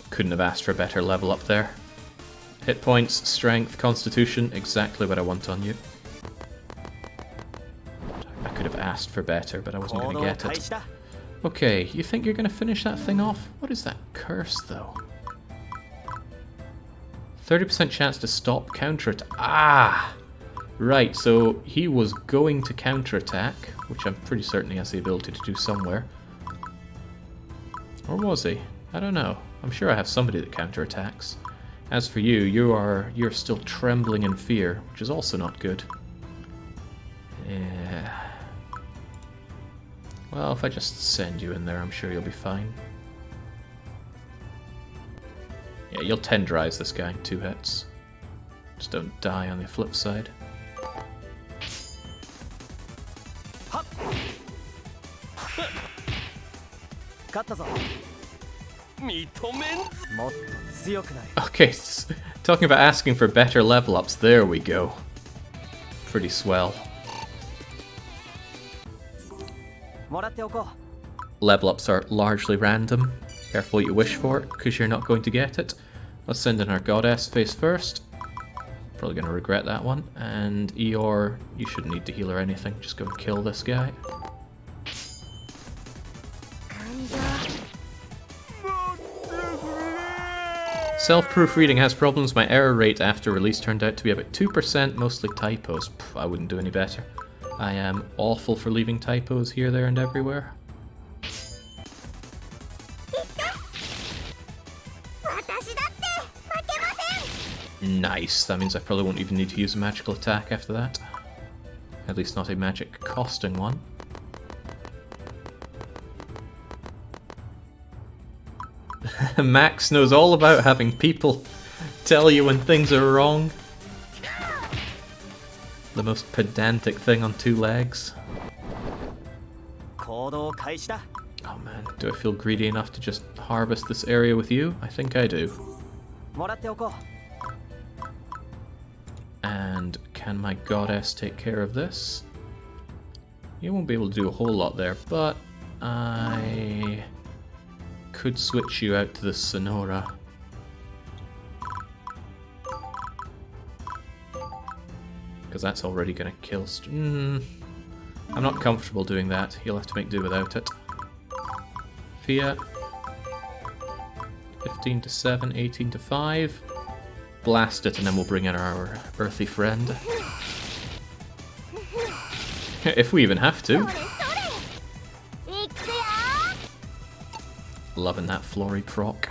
Couldn't have asked for a better level up there. Hit points, strength, constitution, exactly what I want on you. I could have asked for better, but I wasn't going to get it. Okay, you think you're going to finish that thing off? What is that curse, though? 30% chance to stop counterattack. Ah! Right, so he was going to counterattack, which I'm pretty certain he has the ability to do somewhere. Or was he? I don't know. I'm sure I have somebody that counterattacks. As for you, you're still trembling in fear, which is also not good. Yeah. Well, if I just send you in there, I'm sure you'll be fine. Yeah, you'll tenderize this guy in 2 hits. Just don't die on the flip side. Okay, talking about asking for better level ups, there we go. Pretty swell. Level ups are largely random. Careful what you wish for, because you're not going to get it. Let's send in our goddess face first. Probably going to regret that one. And Eeyore, you shouldn't need to heal or anything. Just go and kill this guy. Self-proofreading has problems. My error rate after release turned out to be about 2%, mostly typos. Pff, I wouldn't do any better. I am awful for leaving typos here, there, and everywhere. Nice. That means I probably won't even need to use a magical attack after that. At least not a magic costing one. Max knows all about having people tell you when things are wrong. The most pedantic thing on 2 legs. Oh man, do I feel greedy enough to just harvest this area with you? I think I do. And can my goddess take care of this? You won't be able to do a whole lot there, but I could switch you out to the Sonora. Because that's already going to kill... I'm not comfortable doing that. You'll have to make do without it. Fia. 15 to 7, 18 to 5. Blast it and then we'll bring in our earthy friend. If we even have to. Loving that Flurry proc.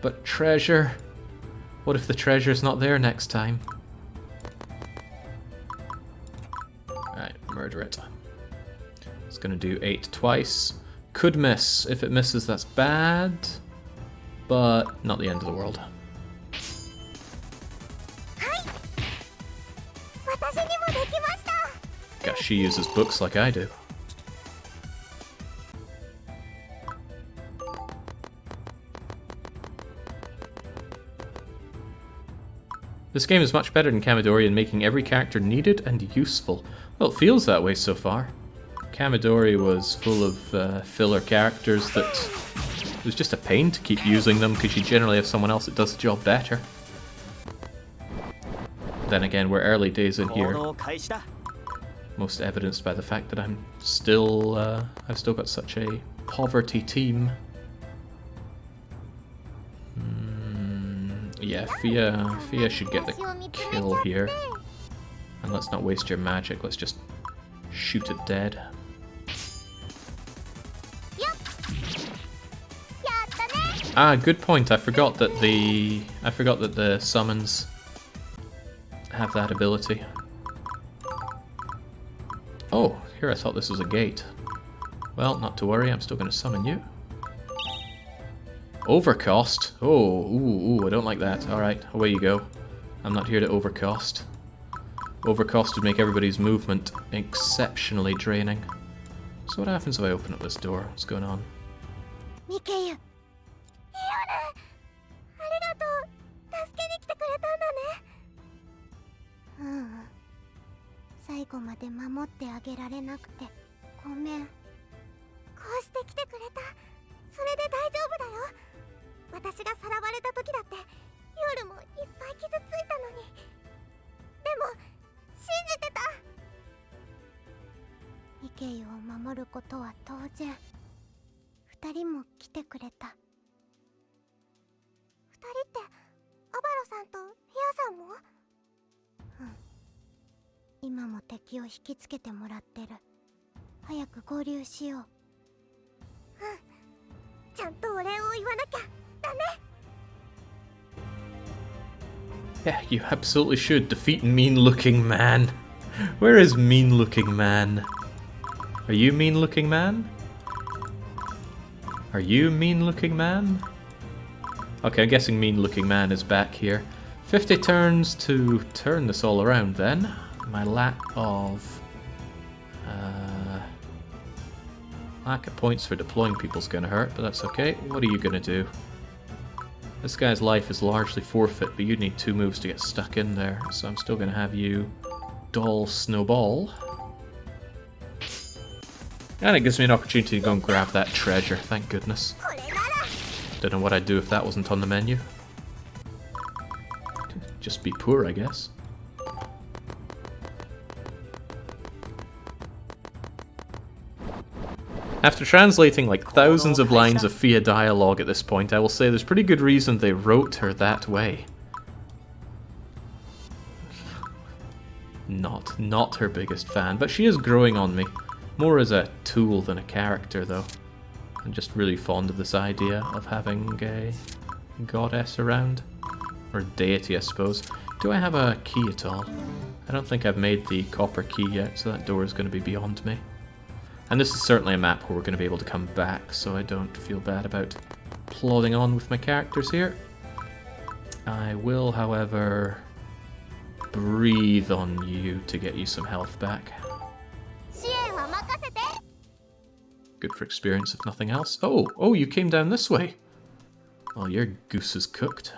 But treasure. What if the treasure's not there next time? murder it. It's going to do 8 twice. Could miss. If it misses, that's bad. But not the end of the world. Guess she uses books like I do. This game is much better than Kamidori in making every character needed and useful. Well, it feels that way so far. Kamidori was full of filler characters that it was just a pain to keep using them because you generally have someone else that does the job better. Then again, we're early days in here. Most evidenced by the fact that I've still got such a poverty team. Yeah, Fia should get the kill here. And let's not waste your magic, let's just shoot it dead. Ah, good point. I forgot that the summons have that ability. Oh, here I thought this was a gate. Well, not to worry, I'm still going to summon you. Overcost? Oh, ooh, I don't like that. Alright, away you go. I'm not here to overcost. Overcost would make everybody's movement exceptionally draining. So what happens if I open up this door? What's going on? Mikeyu. 最後まで守ってあげられなくてごめん。こうして来てくれた。それで大丈夫だよ。私がさらわれた時だって夜もいっぱい傷ついたのに。でも信じてた。ミケイを守ることは当然。二人も来てくれた。二人ってアバロさんとフィアさんも？うん。今も敵を引きつけてもらってる。早く合流しよう。うん。ちゃんとお礼を言わなきゃだね。Yeah, you absolutely should defeat mean-looking man. Where is mean-looking man? Are you mean-looking man? Are you mean-looking man? Okay, I'm guessing mean-looking man is back here. 50 turns to turn this all around then. My lack of points for deploying people's gonna hurt, but that's okay. What are you gonna do? This guy's life is largely forfeit, but you need 2 moves to get stuck in there, so I'm still gonna have you doll snowball. And it gives me an opportunity to go and grab that treasure, thank goodness. Don't know what I'd do if that wasn't on the menu. Just be poor, I guess. After translating like thousands of lines of Fia dialogue at this point, I will say there's pretty good reason they wrote her that way. Not her biggest fan, but she is growing on me. More as a tool than a character, though. I'm just really fond of this idea of having a goddess around. Or deity, I suppose. Do I have a key at all? I don't think I've made the copper key yet, so that door is going to be beyond me. And this is certainly a map where we're going to be able to come back, so I don't feel bad about plodding on with my characters here. I will, however, breathe on you to get you some health back. Good for experience, if nothing else. Oh, you came down this way. Well, your goose is cooked.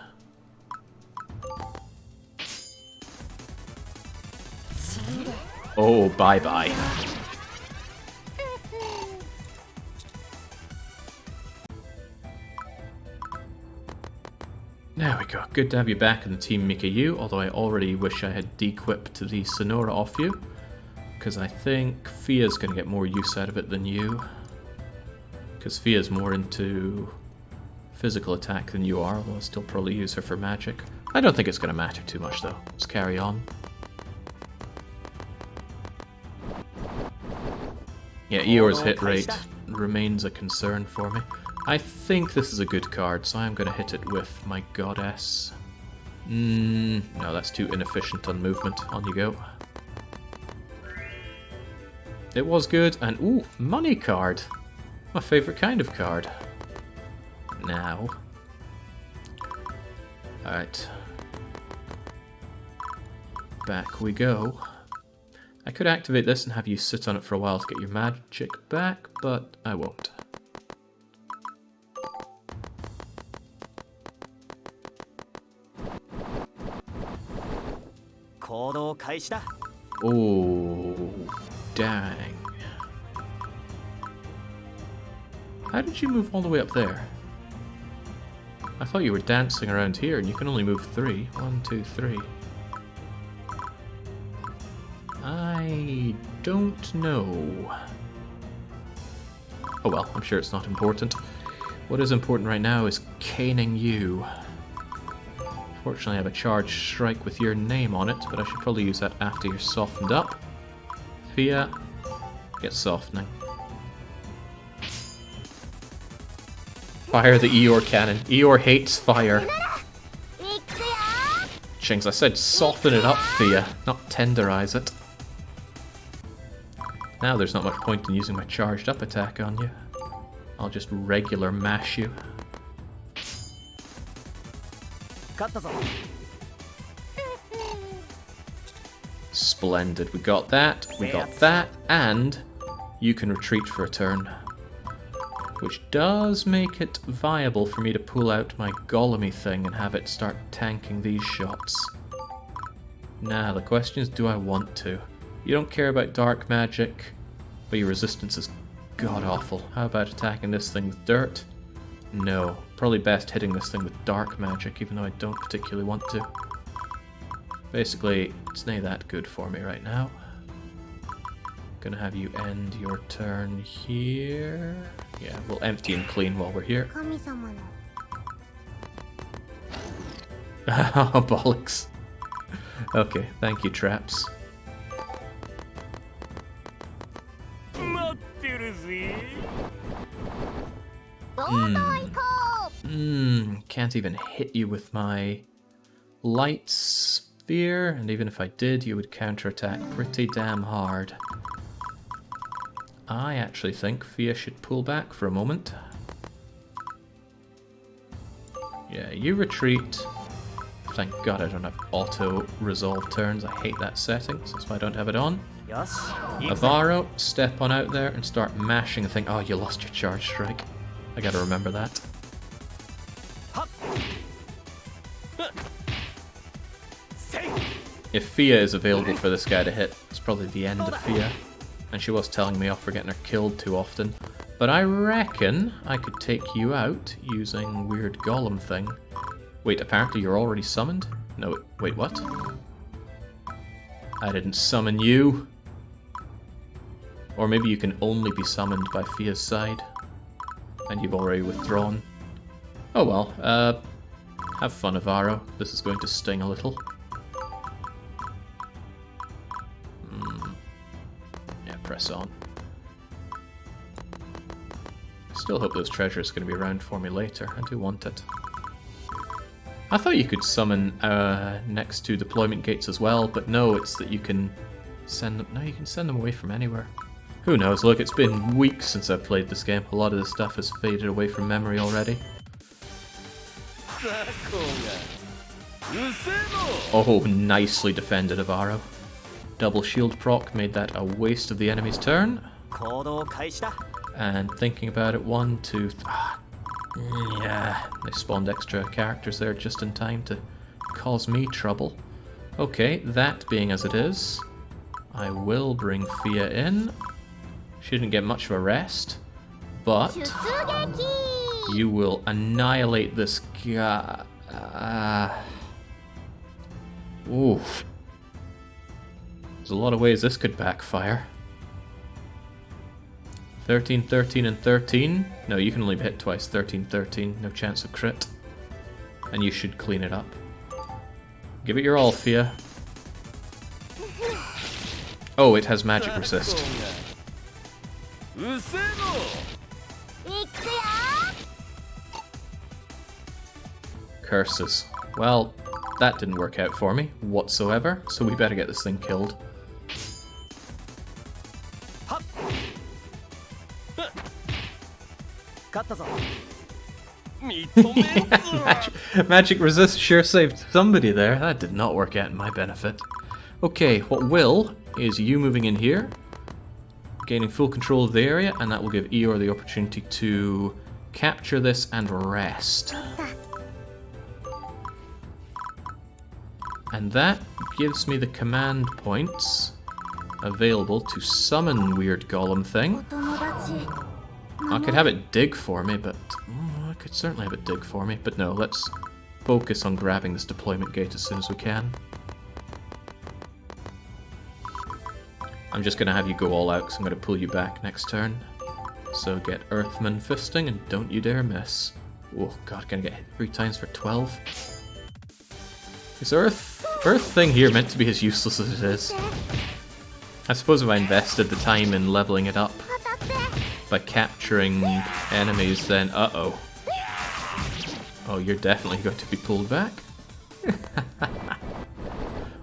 Oh, bye-bye. There we go. Good to have you back in the team, Mikeyu, although I already wish I had dequipped the Sonora off you, because I think Fia's going to get more use out of it than you. Because Fia's more into physical attack than you are, although I'll still probably use her for magic. I don't think it's going to matter too much, though. Let's carry on. Yeah, Eeyore's hit rate remains a concern for me. I think this is a good card, so I'm going to hit it with my goddess. No, that's too inefficient on movement. On you go. it was good. And ooh, money card. My favourite kind of card. Now. Alright. Back we go. I could activate this and have you sit on it for a while to get your magic back, but I won't. Oh, dang. How did you move all the way up there? I thought you were dancing around here and you can only move 3. 1, 2, 3. I don't know. Oh well, I'm sure it's not important. What is important right now is caning you. Fortunately, I have a charged strike with your name on it, but I should probably use that after you're softened up. Fia, get softening. Fire the Eeyore cannon. Eeyore hates fire. Chings, I said soften it up, Fia, not tenderize it. Now there's not much point in using my charged up attack on you. I'll just regular mash you. Splendid, we got that, and you can retreat for a turn. Which does make it viable for me to pull out my Golemy thing and have it start tanking these shots. Now, the question is, do I want to? You don't care about dark magic, but your resistance is god-awful. How about attacking this thing with dirt? No. Probably best hitting this thing with dark magic, even though I don't particularly want to. Basically, it's not that good for me right now. Gonna have you end your turn here. Yeah, we'll empty and clean while we're here. Oh, bollocks. Okay, thank you, traps. Can't even hit you with my light sphere, and even if I did, you would counterattack pretty damn hard. I actually think Fia should pull back for a moment. Yeah, you retreat. Thank God I don't have auto-resolve turns. I hate that setting, so that's why I don't have it on. Avaro, step on out there and start mashing the thing. Oh, you lost your charge strike. I gotta remember that. If Fia is available for this guy to hit, it's probably the end of Fia. And she was telling me off for getting her killed too often. But I reckon I could take you out using weird golem thing. Wait, apparently you're already summoned? No, wait, what? I didn't summon you. Or maybe you can only be summoned by Fia's side. And you've already withdrawn. Oh well, have fun, Avaro. This is going to sting a little. Yeah, press on. Still hope those treasures are going to be around for me later. I do want it. I thought you could summon next to deployment gates as well, but no, it's that you can send them. No, you can send them away from anywhere. Who knows? Look, it's been weeks since I've played this game. A lot of this stuff has faded away from memory already. Oh, nicely defended, Avaro. Double shield proc made that a waste of the enemy's turn. And thinking about it, 1, 2, 3. Yeah, they spawned extra characters there just in time to cause me trouble. Okay, that being as it is, I will bring Fia in. She didn't get much of a rest, but you will annihilate this guy. Oof. There's a lot of ways this could backfire. 13, 13, and 13. No, you can only hit twice. 13, 13. No chance of crit. And you should clean it up. Give it your all, Fia. Oh, it has magic resist. Curses. Well, that didn't work out for me whatsoever, so we better get this thing killed. Magic resist sure saved somebody there. That did not work out in my benefit. Okay, what will is you moving in here, gaining full control of the area, and that will give Eeyore the opportunity to capture this and rest. And that gives me the command points available to summon weird golem thing. I could have it dig for me, but I could certainly have it dig for me. But no, let's focus on grabbing this deployment gate as soon as we can. I'm just going to have you go all out because I'm going to pull you back next turn. So get Earthman Fisting and don't you dare miss. Oh god, gonna get hit 3 times for 12. Is Earth thing here meant to be as useless as it is? I suppose if I invested the time in leveling it up by capturing enemies, then uh-oh. Oh, you're definitely going to be pulled back.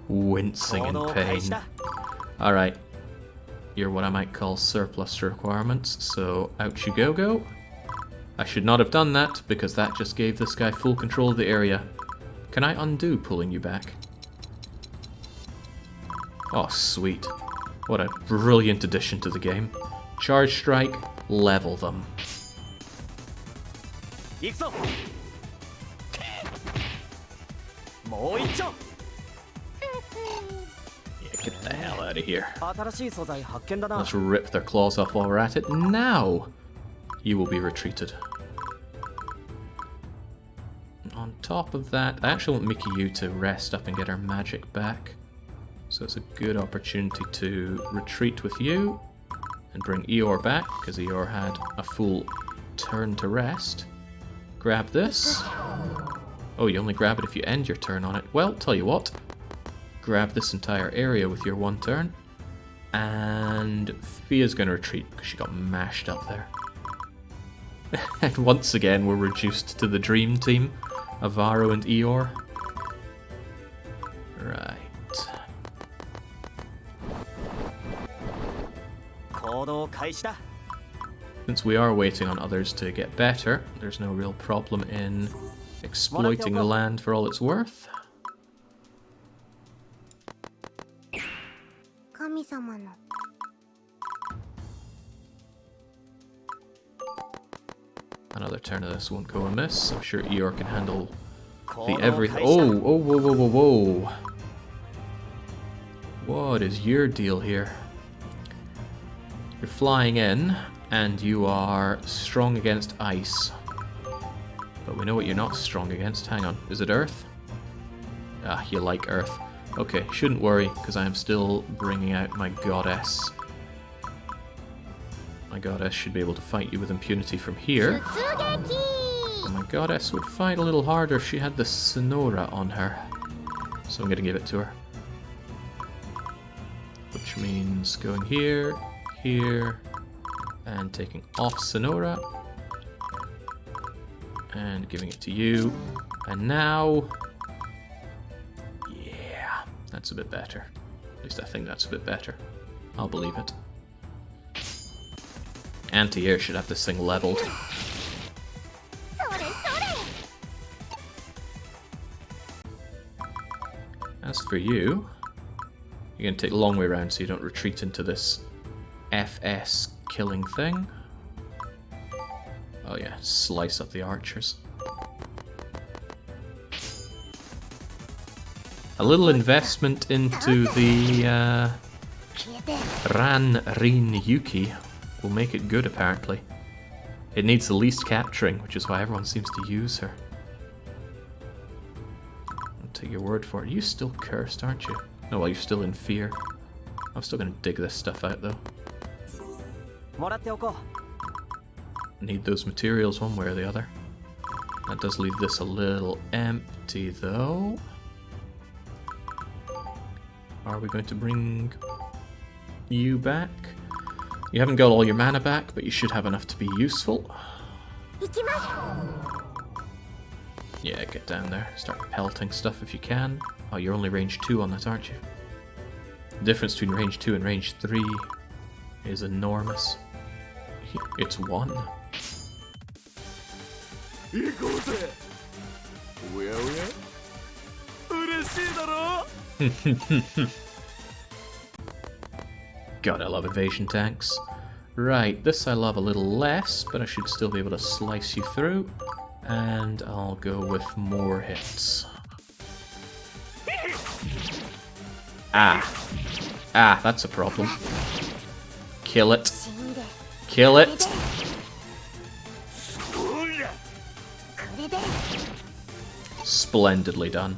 Wincing in pain. Alright. You're what I might call surplus to requirements, so out you go. I should not have done that, because that just gave this guy full control of the area. Can I undo pulling you back? Oh, sweet. What a brilliant addition to the game. Charge Strike, level them. Get the hell out of here. Let's rip their claws off while we're at it. Now, you will be retreated. On top of that, I actually want Mikiyu to rest up and get her magic back. So it's a good opportunity to retreat with you and bring Eeyore back, because Eeyore had a full turn to rest. Grab this. Oh, you only grab it if you end your turn on it. Well, tell you what. Grab this entire area with your 1 turn. And Fia's going to retreat because she got mashed up there. And once again, we're reduced to the dream team of Varo and Eeyore. Right. Since we are waiting on others to get better, there's no real problem in exploiting the land for all it's worth. Another turn of this won't go amiss. I'm sure Eeyore can handle the everything. Oh, whoa. What is your deal here? You're flying in, and you are strong against ice. But we know what you're not strong against. Hang on, is it earth? Ah, you like earth. Okay, shouldn't worry, because I am still bringing out my goddess. My goddess should be able to fight you with impunity from here. And my goddess would fight a little harder if she had the Sonora on her. So I'm going to give it to her. Which means going here, here, and taking off Sonora. And giving it to you. And now... yeah, that's a bit better. At least I think that's a bit better. I'll believe it. Anti-air should have this thing leveled. As for you, you're going to take the long way around so you don't retreat into this FS killing thing. Oh yeah, slice up the archers. A little investment into the Ran Rin Yuki will make it good, apparently. It needs the least capturing, which is why everyone seems to use her. I'll take your word for it. You're still cursed, aren't you? Oh, well, you're still in fear. I'm still going to dig this stuff out, though. Need those materials one way or the other. That does leave this a little empty, though. Are we going to bring you back? You haven't got all your mana back, but you should have enough to be useful. Yeah, get down there. Start pelting stuff if you can. Oh, you're only range 2 on that, aren't you? The difference between range 2 and range 3 is enormous. It's 1. 行こうぜ。おやおや、嬉しいだろ。 God, I love evasion tanks. Right, this I love a little less, but I should still be able to slice you through. And I'll go with more hits. Ah. Ah, that's a problem. Kill it. Kill it. Splendidly done.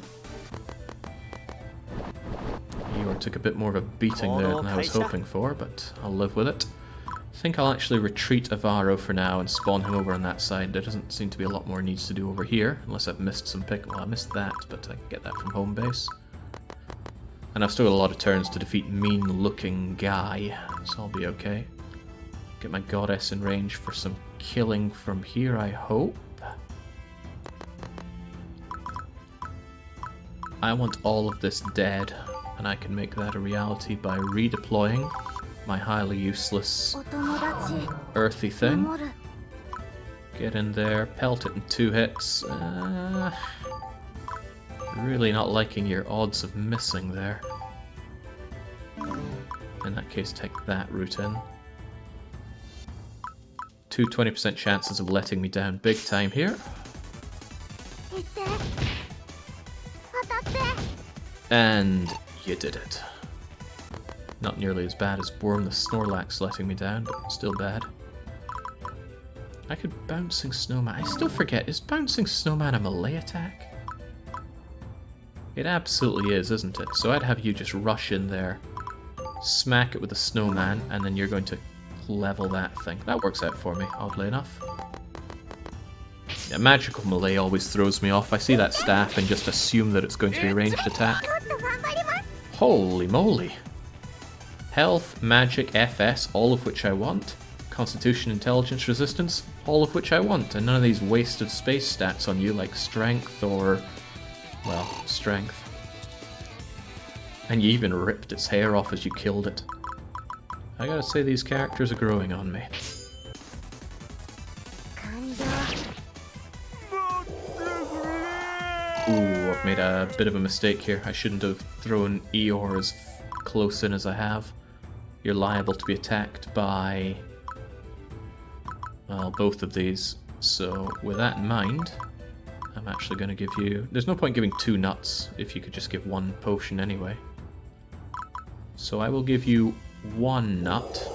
Eeyore took a bit more of a beating there than I was hoping for, but I'll live with it. I think I'll actually retreat Avaro for now and spawn him over on that side. There doesn't seem to be a lot more needs to do over here, unless I've missed some pick. Well, I missed that, but I can get that from home base. And I've still got a lot of turns to defeat mean-looking guy, so I'll be okay. Get my goddess in range for some killing from here, I hope. I want all of this dead, and I can make that a reality by redeploying my highly useless earthy thing. Get in there, pelt it in 2 hits. Really not liking your odds of missing there. In that case, take that route in. 2 20% chances of letting me down big time here. And you did it. Not nearly as bad as Worm the Snorlax letting me down, but still bad. I could Bouncing Snowman. I still forget, is Bouncing Snowman a melee attack? It absolutely is, isn't it? So I'd have you just rush in there, smack it with a snowman, and then you're going to level that thing. That works out for me, oddly enough. Yeah, magical melee always throws me off. I see that staff and just assume that it's going to be a ranged attack. Holy moly! Health, magic, FS, all of which I want. Constitution, intelligence, resistance, all of which I want. And none of these wasted space stats on you like strength or... well, strength. And you even ripped its hair off as you killed it. I gotta say, these characters are growing on me. Ooh, I've made a bit of a mistake here. I shouldn't have thrown Eeyore as close in as I have. You're liable to be attacked by... well, both of these. So, with that in mind, I'm actually going to give you... there's no point giving 2 nuts if you could just give 1 potion anyway. So I will give you 1 nut,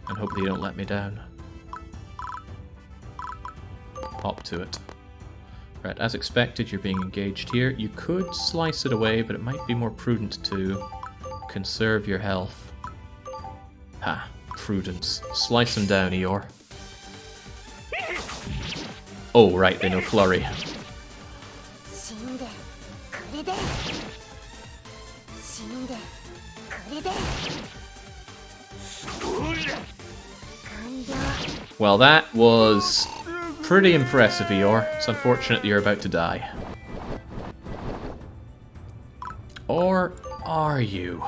and hope that you don't let me down. Hop to it. Right, as expected, you're being engaged here. You could slice it away, but it might be more prudent to conserve your health. Ha, prudence. Slice them down, Eeyore. Oh, right, they know Flurry. Well, that was pretty impressive, Eeyore. It's unfortunate that you're about to die. Or are you?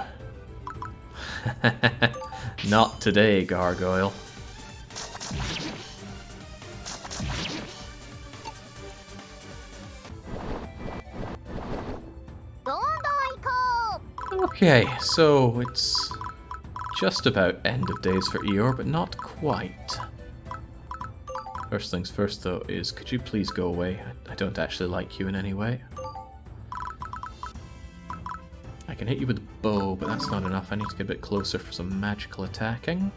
Not today, Gargoyle. Okay, so it's just about end of days for Eeyore, but not quite. First things first, though, is could you please go away? I don't actually like you in any way. I can hit you with a bow, but that's not enough. I need to get a bit closer for some magical attacking.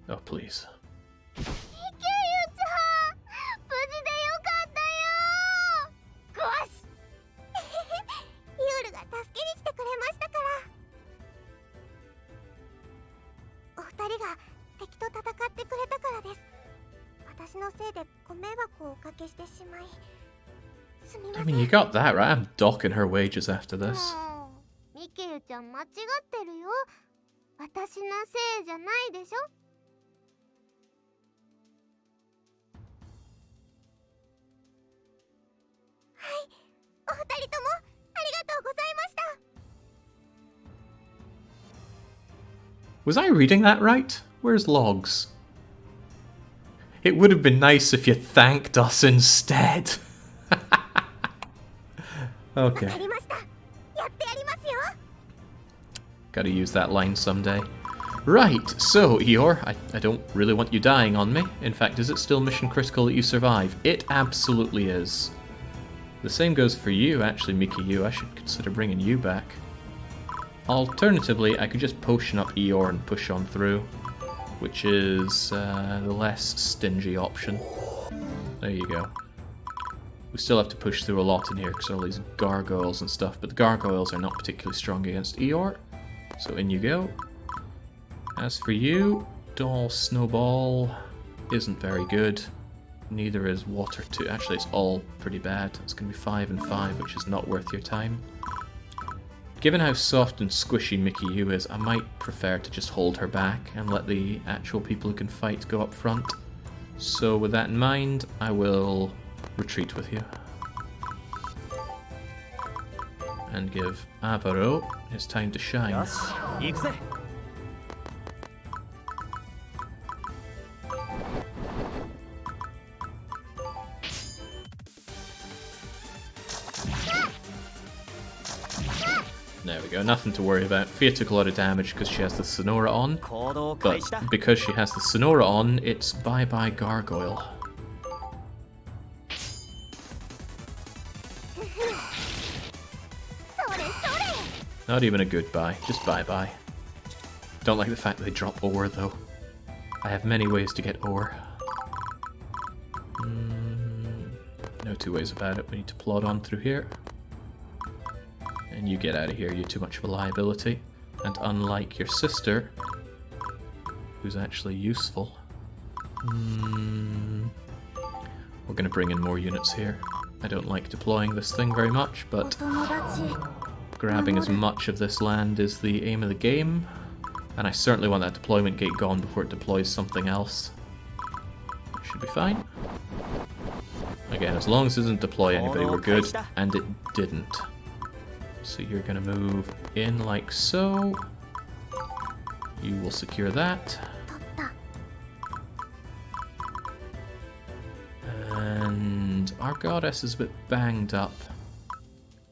Oh, please. I mean, you got that right. I'm docking her wages after this. Was I reading that right? Where's logs? It would have been nice if you thanked us instead. Okay. わかりました。やってやりますよ。 Gotta use that line someday. Right, so Eeyore, I don't really want you dying on me. In fact, is it still mission critical that you survive? It absolutely is. The same goes for you, actually, Mikiyu. I should consider bringing you back. Alternatively, I could just potion up Eeyore and push on through, which is the less stingy option. There you go. We still have to push through a lot in here because all these gargoyles and stuff, but the gargoyles are not particularly strong against Eeyore. So in you go. As for you, Doll Snowball isn't very good. Neither is Water 2. Actually, it's all pretty bad. It's going to be 5 and 5, which is not worth your time. Given how soft and squishy Mikiyu is, I might prefer to just hold her back and let the actual people who can fight go up front. So with that in mind, I will retreat with you. And give Avaro his time to shine. There we go, nothing to worry about. Fia took a lot of damage because she has the Sonora on, but because she has the Sonora on, it's bye-bye Gargoyle. Not even a goodbye, just bye-bye. Don't like the fact that they drop ore, though. I have many ways to get ore. No two ways about it, we need to plod on through here. And you get out of here, you're too much of a liability. And unlike your sister, who's actually useful, we're going to bring in more units here. I don't like deploying this thing very much, but grabbing as much of this land is the aim of the game. And I certainly want that deployment gate gone before it deploys something else. It should be fine. Again, as long as it doesn't deploy anybody, we're good. And it didn't. So you're going to move in like so. You will secure that. And our goddess is a bit banged up.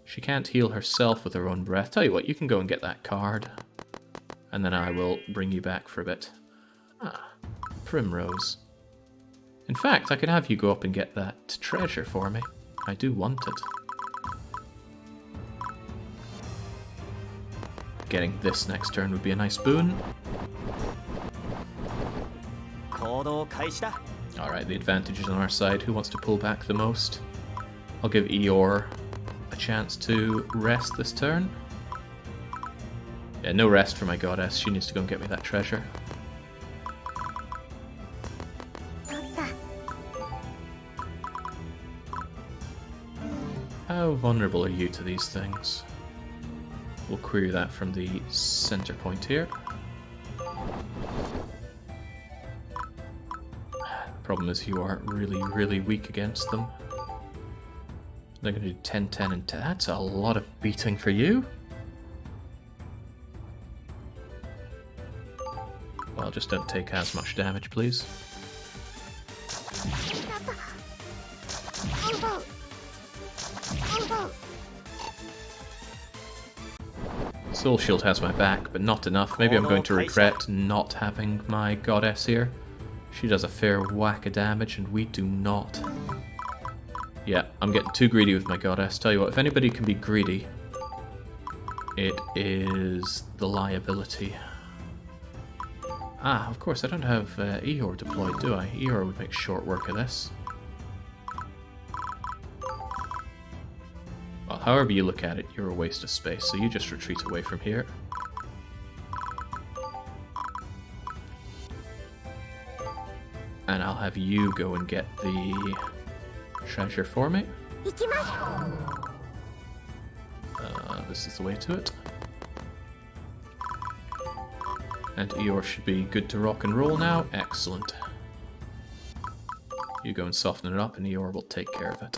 She can't heal herself with her own breath. Tell you what, you can go and get that card. And then I will bring you back for a bit. Ah, Primrose. In fact, I could have you go up and get that treasure for me. I do want it. Getting this next turn would be a nice boon. Alright, the advantage is on our side. Who wants to pull back the most? I'll give Eeyore a chance to rest this turn. Yeah, no rest for my goddess. She needs to go and get me that treasure. How vulnerable are you to these things? We'll query that from the center point here. The problem is you are really, really weak against them. They're going to do 10, 10, and 10. That's a lot of beating for you. Well, just don't take as much damage, please. Soul Shield has my back, but not enough. Maybe I'm going to regret not having my goddess here. She does a fair whack of damage, and we do not. Yeah, I'm getting too greedy with my goddess. Tell you what, if anybody can be greedy, it is the liability. Ah, of course, I don't have Eeyore deployed, do I? Eeyore would make short work of this. Well, however you look at it, you're a waste of space, so you just retreat away from here. And I'll have you go and get the treasure for me. This is the way to it. And Eeyore should be good to rock and roll now. Excellent. You go and soften it up, and Eeyore will take care of it.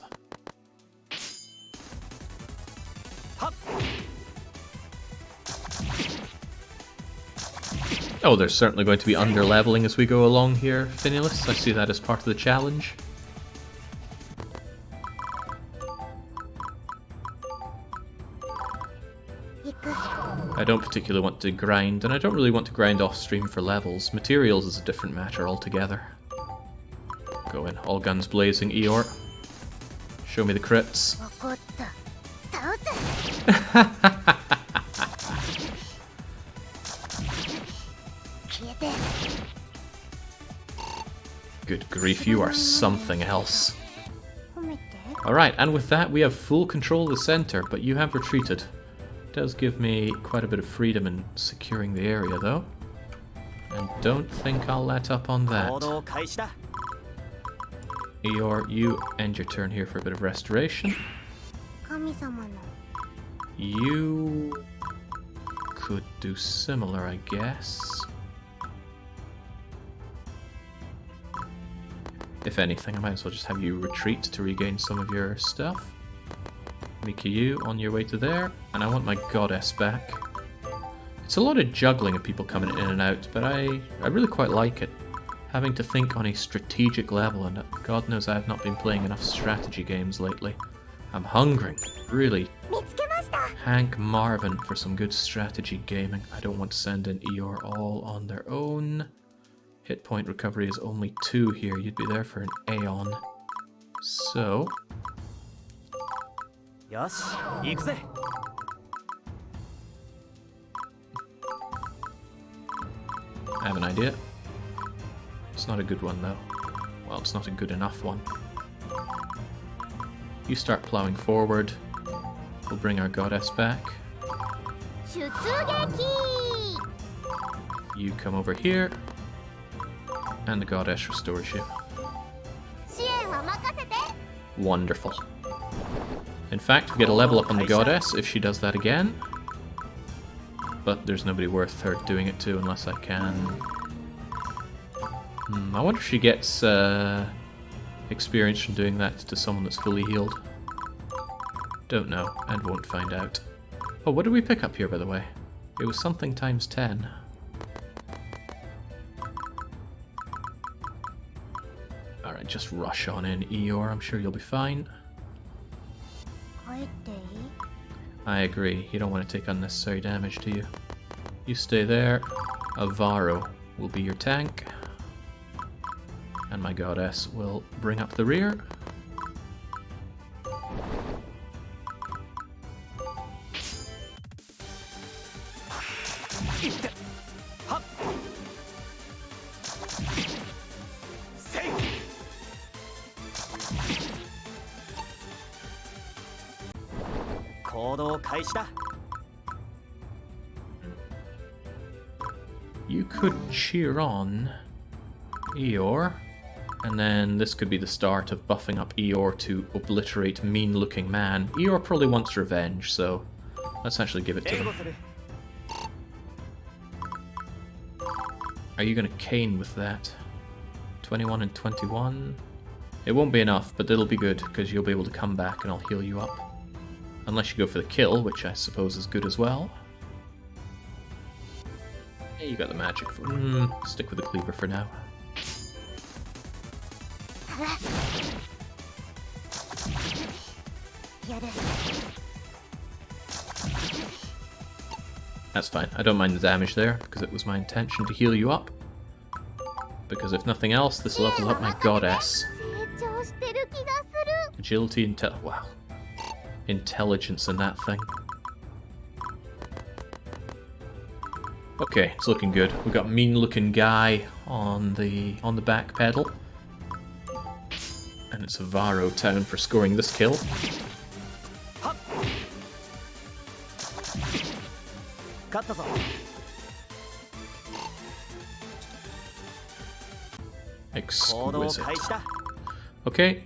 Oh, there's certainly going to be under-leveling as we go along here, Finulus. I see that as part of the challenge. I don't particularly want to grind, and I don't really want to grind off-stream for levels. Materials is a different matter altogether. Go in, all guns blazing, Eeyore. Show me the crits. Good grief, you are something else. Alright, and with that we have full control of the center, but you have retreated. Does give me quite a bit of freedom in securing the area, though. And don't think I'll let up on that. Eeyore, you end your turn here for a bit of restoration. You could do similar, I guess. If anything, I might as well just have you retreat to regain some of your stuff. Mikyu, on your way to there, and I want my goddess back. It's a lot of juggling of people coming in and out, but I really quite like it. Having to think on a strategic level, and God knows I have not been playing enough strategy games lately. I'm hungering, really. Hank Marvin for some good strategy gaming. I don't want to send in Eeyore all on their own. Hit point recovery is only 2 here. You'd be there for an Aeon. So... I have an idea. It's not a good one, though. Well, it's not a good enough one. You start plowing forward. We'll bring our goddess back. You come over here. And the goddess restores you. Wonderful. In fact, we get a level up on the goddess if she does that again. But there's nobody worth her doing it to unless I can... I wonder if she gets experience from doing that to someone that's fully healed. Don't know, and won't find out. Oh, what did we pick up here, by the way? It was something times 10. Alright, just rush on in, Eeyore. I'm sure you'll be fine. I agree. You don't want to take unnecessary damage, do you? You stay there. Avaro will be your tank. And my goddess will bring up the rear. You could cheer on Eeyore, and then this could be the start of buffing up Eeyore to obliterate mean-looking man. Eeyore probably wants revenge, so let's actually give it to him. Are you going to cane with that? 21 and 21? It won't be enough, but it'll be good, because you'll be able to come back and I'll heal you up. Unless you go for the kill, which I suppose is good as well. Yeah, you got the magic for... stick with the cleaver for now. That's fine. I don't mind the damage there, because it was my intention to heal you up. Because if nothing else, this levels up my goddess. Agility, wow. Intelligence in that thing. Okay, it's looking good. We've got mean-looking guy on the back pedal. And it's Avaro Town for scoring this kill. Exquisite. Okay,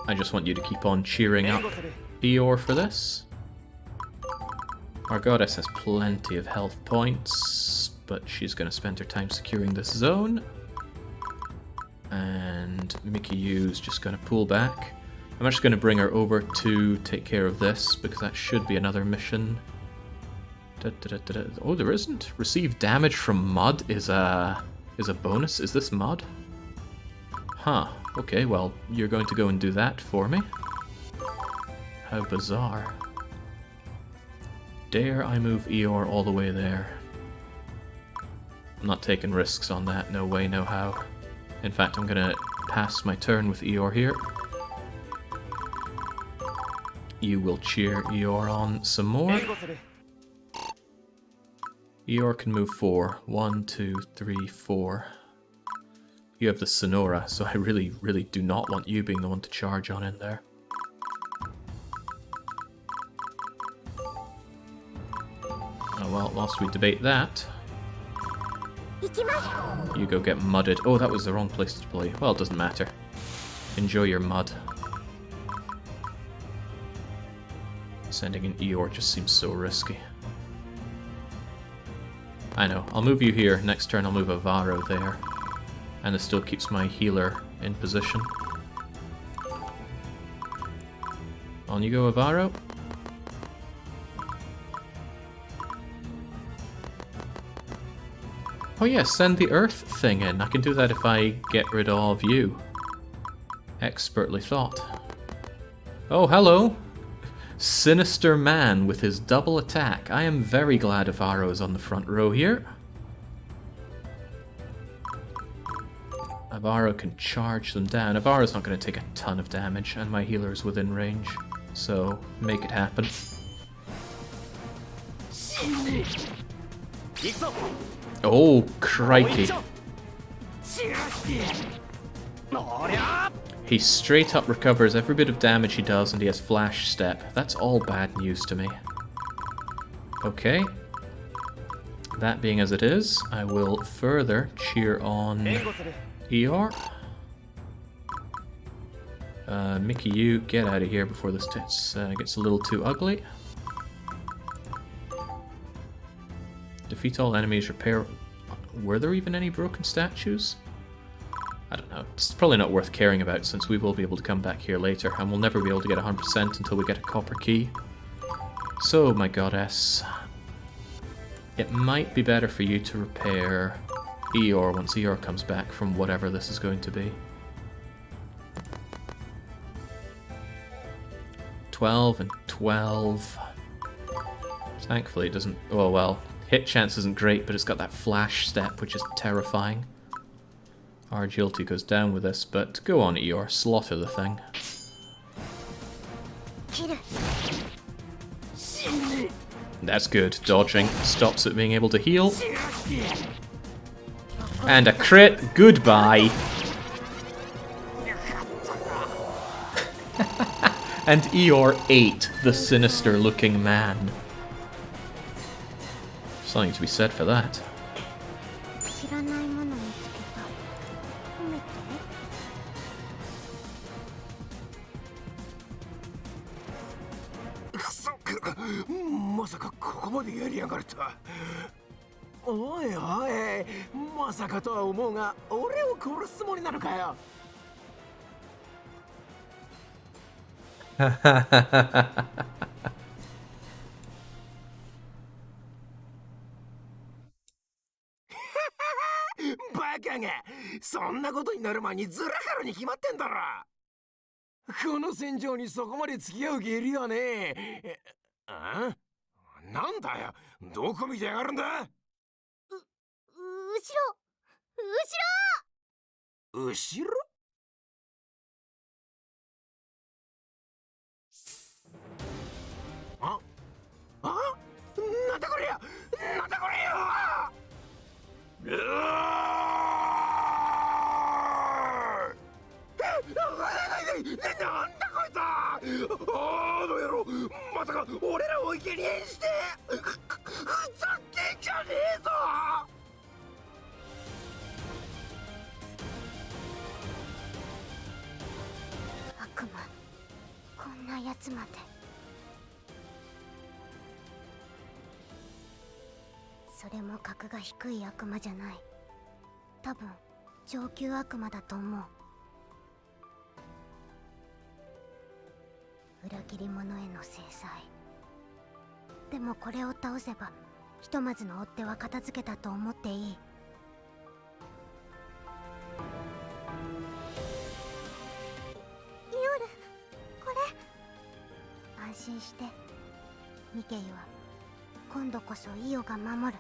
I just want you to keep on cheering up Eeyore for this. Our goddess has plenty of health points, but she's going to spend her time securing this zone. And Mikiu's just going to pull back. I'm actually going to bring her over to take care of this, because that should be another mission. Oh, there isn't. Receive damage from mud is a bonus. Is this mud? Huh. Okay, well, you're going to go and do that for me. How bizarre. Dare I move Eeyore all the way there? I'm not taking risks on that. No way, no how. In fact, I'm gonna pass my turn with Eeyore here. You will cheer Eeyore on some more. Eeyore can move 4. 1, 2, 3, 4. You have the Sonora, so I really, really do not want you being the one to charge on in there. Oh well, whilst we debate that, you go get mudded. Oh, that was the wrong place to play. Well, it doesn't matter. Enjoy your mud. Sending an Eeyore just seems so risky. I know. I'll move you here. Next turn I'll move Avaro there. And it still keeps my healer in position. On you go, Avaro. Oh yeah, send the earth thing in. I can do that if I get rid of you. Expertly thought. Oh, hello! Sinister Man with his double attack. I am very glad Avaro is on the front row here. Avaro can charge them down. Avaro's not going to take a ton of damage, and my healer is within range. So, make it happen. Oh, crikey. He straight up recovers every bit of damage he does, and he has Flash Step. That's all bad news to me. Okay. That being as it is, I will further cheer on Eeyore. Mickey, you get out of here before this gets a little too ugly. Defeat all enemies, repair... Were there even any broken statues? I don't know. It's probably not worth caring about since we will be able to come back here later, and we'll never be able to get 100% until we get a copper key. So, my goddess, it might be better for you to repair Eeyore once Eeyore comes back from whatever this is going to be. 12 and 12. Thankfully it doesn't... Oh well, hit chance isn't great, but it's got that Flash Step, which is terrifying. Our agility goes down with this, but go on Eeyore, slaughter the thing. That's good. Dodging stops it being able to heal. And a crit. Goodbye. And Eeyore ate the sinister-looking man. Something to be said for that.おいおい、まさかとは思うが、俺を殺すつもりなのかよ。バカが、そんなことになる前にずらかるに決まってんだろ。この戦場にそこまで付き合う義理はねえ。あ？なんだよ、どこ見てやがるんだ。後ろ？あ？なんだこりゃ！なんだこれよ！なんだこいつ！あの野郎、まさか俺らを生贄にしてふざけんじゃねえぞ！悪魔、こんなやつまで。それも格が低い悪魔じゃない。多分上級悪魔だと思う。裏切り者への制裁。でもこれを倒せばひとまずの追っ手は片付けたと思っていい。夜、これ。安心して。ミケイは今度こそイオが守る。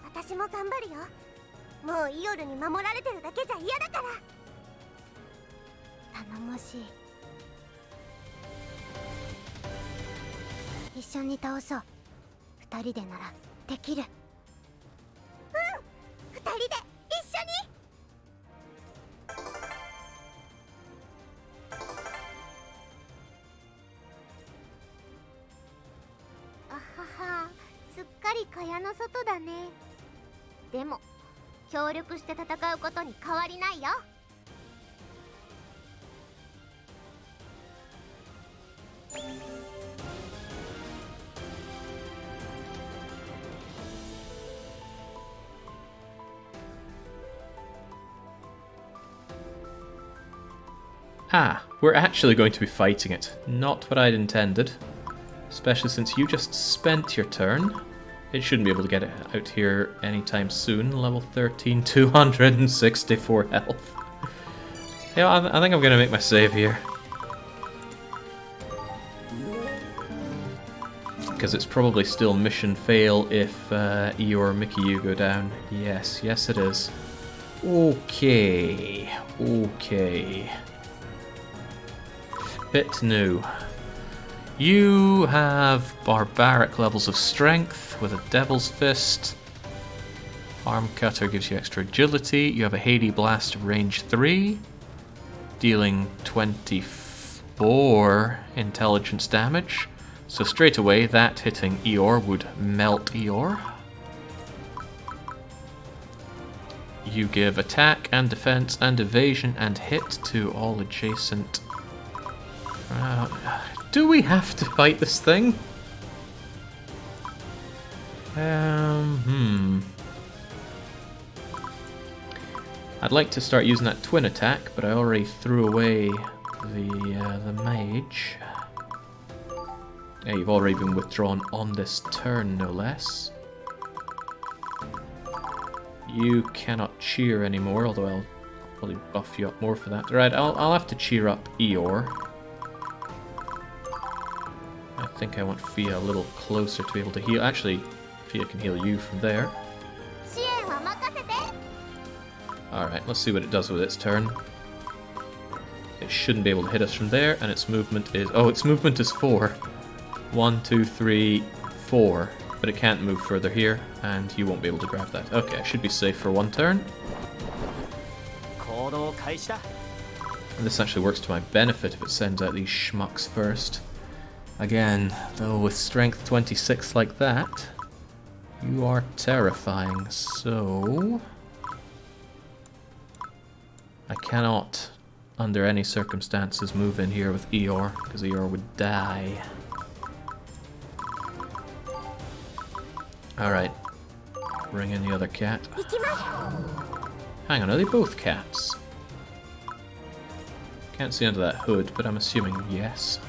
私も頑張るよ。もうイオルに守られてるだけじゃ嫌だから。頼もしい。一緒に倒そう。二人でならできる。二人で一緒に。あはは、すっかり蚊帳の外だね。でも協力して戦うことに変わりないよ。Ah, we're actually going to be fighting it. Not what I'd intended. Especially since you just spent your turn. It shouldn't be able to get it out here anytime soon. Level 13, 264 health. Yeah, I think I'm going to make my save here. Because it's probably still mission fail if Eeyore or Mickey go down. Yes, yes it is. Okay, okay. Bit new. You have barbaric levels of strength with a Devil's Fist. Arm Cutter gives you extra agility. You have a Hades Blast of range 3, dealing 24 intelligence damage. So straight away, that hitting Eeyore would melt Eeyore. You give attack and defense and evasion and hit to all adjacent... do we have to fight this thing? I'd like to start using that twin attack, but I already threw away the mage. Yeah, you've already been withdrawn on this turn, no less. You cannot cheer anymore, although I'll probably buff you up more for that. Right, I'll have to cheer up Eeyore. I think I want Fia a little closer to be able to heal. Actually, Fia can heal you from there. Alright, let's see what it does with its turn. It shouldn't be able to hit us from there, and its movement is... oh, its movement is 4. 1, 2, 3, 4. But it can't move further here, and you won't be able to grab that. Okay, I should be safe for one turn. And this actually works to my benefit if it sends out these schmucks first. Again, though, with strength 26 like that, you are terrifying, so... I cannot, under any circumstances, move in here with Eeyore, because Eeyore would die. Alright. Bring in the other cat. Hang on, are they both cats? Can't see under that hood, but I'm assuming yes.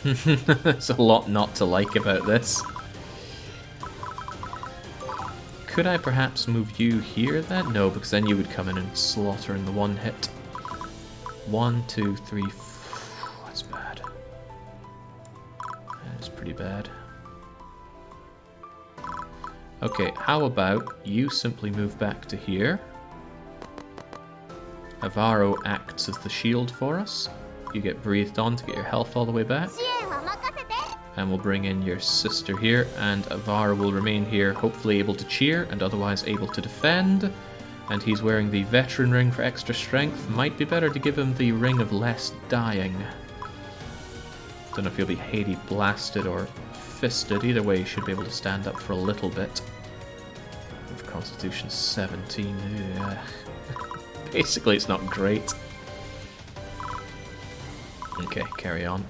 There's a lot not to like about this. Could I perhaps move you here then? No, because then you would come in and slaughter in the one hit. 1, 2, 3, 4. That's bad. That's pretty bad. Okay, how about you simply move back to here. Avaro acts as the shield for us. You get breathed on to get your health all the way back. And we'll bring in your sister here, and Avaro will remain here, hopefully able to cheer and otherwise able to defend. And he's wearing the veteran ring for extra strength. Might be better to give him the ring of less dying. Don't know if he'll be Hades blasted or fisted. Either way, he should be able to stand up for a little bit. With Constitution 17. Ugh. Basically, it's not great. Okay, carry on.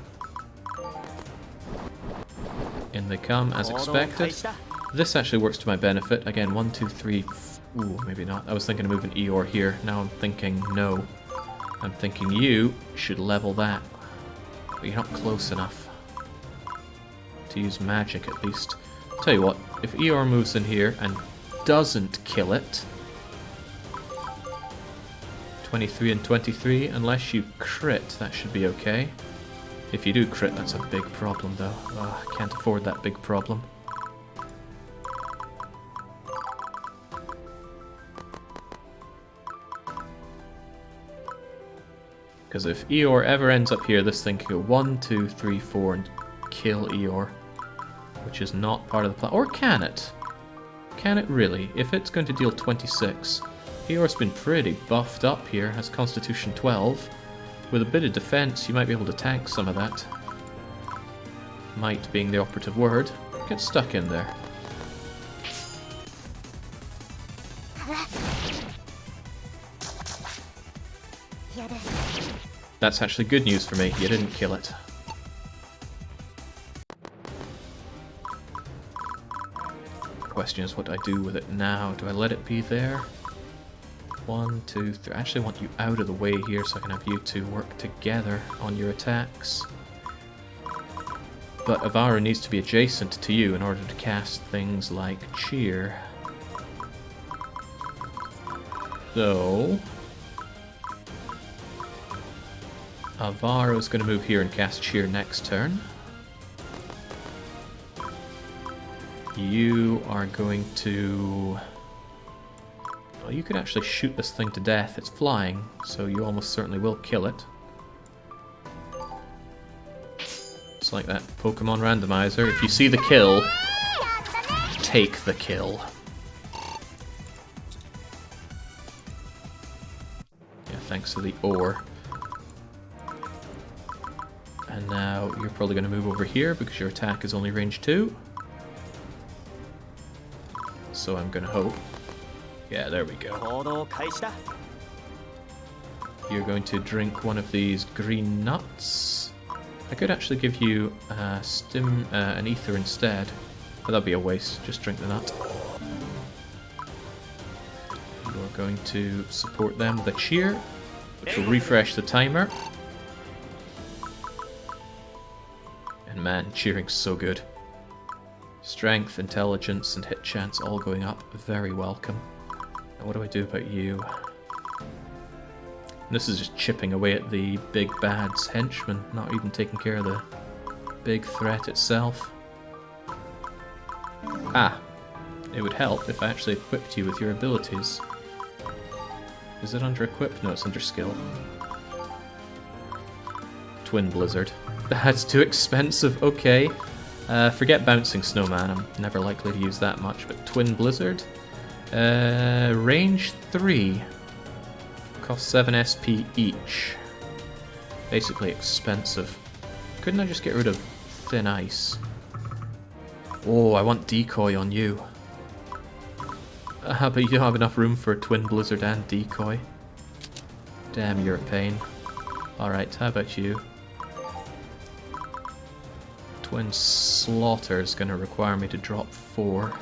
In they come, as expected. This actually works to my benefit. Again, 1, 2, 3, Ooh, maybe not. I was thinking of moving Eeyore here. Now I'm thinking no. I'm thinking you should level that. But you're not close enough to use magic, at least. Tell you what, if Eeyore moves in here and doesn't kill it... 23 and 23, unless you crit, that should be okay. If you do crit, that's a big problem, though. I can't afford that big problem. Because if Eeyore ever ends up here, this thing can go 1, 2, 3, 4 and kill Eeyore. Which is not part of the plan. Or can it? Can it really? If it's going to deal 26... Eeyore's been pretty buffed up here, has Constitution 12. With a bit of defense, you might be able to tank some of that. Might being the operative word. Get stuck in there. That's actually good news for me. You didn't kill it. Question is, what do I do with it now? Do I let it be there? 1, 2, 3. I actually want you out of the way here so I can have you two work together on your attacks. But Avaru needs to be adjacent to you in order to cast things like Cheer. So... Avaru's going to move here and cast Cheer next turn. You are going to... Well, you could actually shoot this thing to death. It's flying, so you almost certainly will kill it. It's like that Pokemon randomizer. If you see the kill, take the kill. Yeah, thanks to the ore. And now you're probably going to move over here because your attack is only range 2. So I'm going to hope. Yeah, there we go. You're going to drink one of these green nuts. I could actually give you an ether instead, but that'd be a waste. Just drink the nut. You're going to support them with a cheer, which will refresh the timer. And man, cheering's so good. Strength, intelligence, and hit chance all going up. Very welcome. Now what do I do about you? And this is just chipping away at the big bad's henchman, not even taking care of the big threat itself. Ah! It would help if I actually equipped you with your abilities. Is it under equip? No, it's under skill. Twin Blizzard. That's too expensive, okay. Forget Bouncing Snowman, I'm never likely to use that much, but Twin Blizzard? Range 3. Cost 7 SP each. Basically expensive. Couldn't I just get rid of Thin Ice? Oh, I want Decoy on you. But you don't have enough room for Twin Blizzard and Decoy. Damn, you're a pain. Alright, how about you? Twin Slaughter is going to require me to drop 4.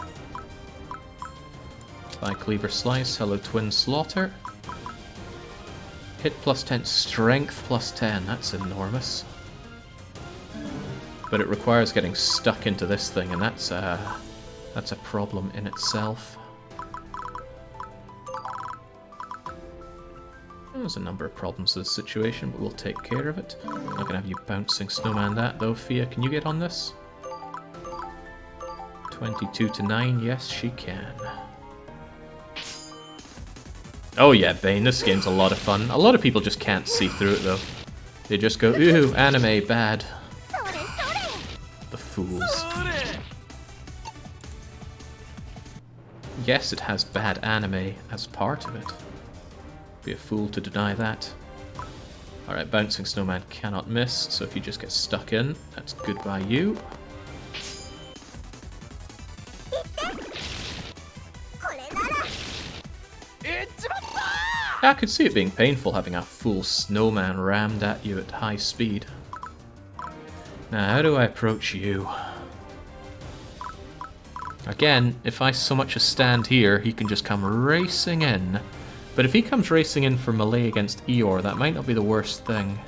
By Cleaver Slice, hello Twin Slaughter. Hit plus 10, Strength plus 10, that's enormous. But it requires getting stuck into this thing, and that's a problem in itself. There's a number of problems with this situation, but we'll take care of it. I'm not going to have you Bouncing Snowman that, though. Fia, can you get on this? 22 to 9, yes, she can. Oh yeah, Bane, this game's a lot of fun. A lot of people just can't see through it, though. They just go, ooh, anime, bad. The fools. Yes, it has bad anime as part of it. Be a fool to deny that. Alright, Bouncing Snowman cannot miss, so if you just get stuck in, that's goodbye you. I could see it being painful having a full snowman rammed at you at high speed. Now, how do I approach you? Again, if I so much as stand here, he can just come racing in. But if he comes racing in for melee against Eeyore, that might not be the worst thing.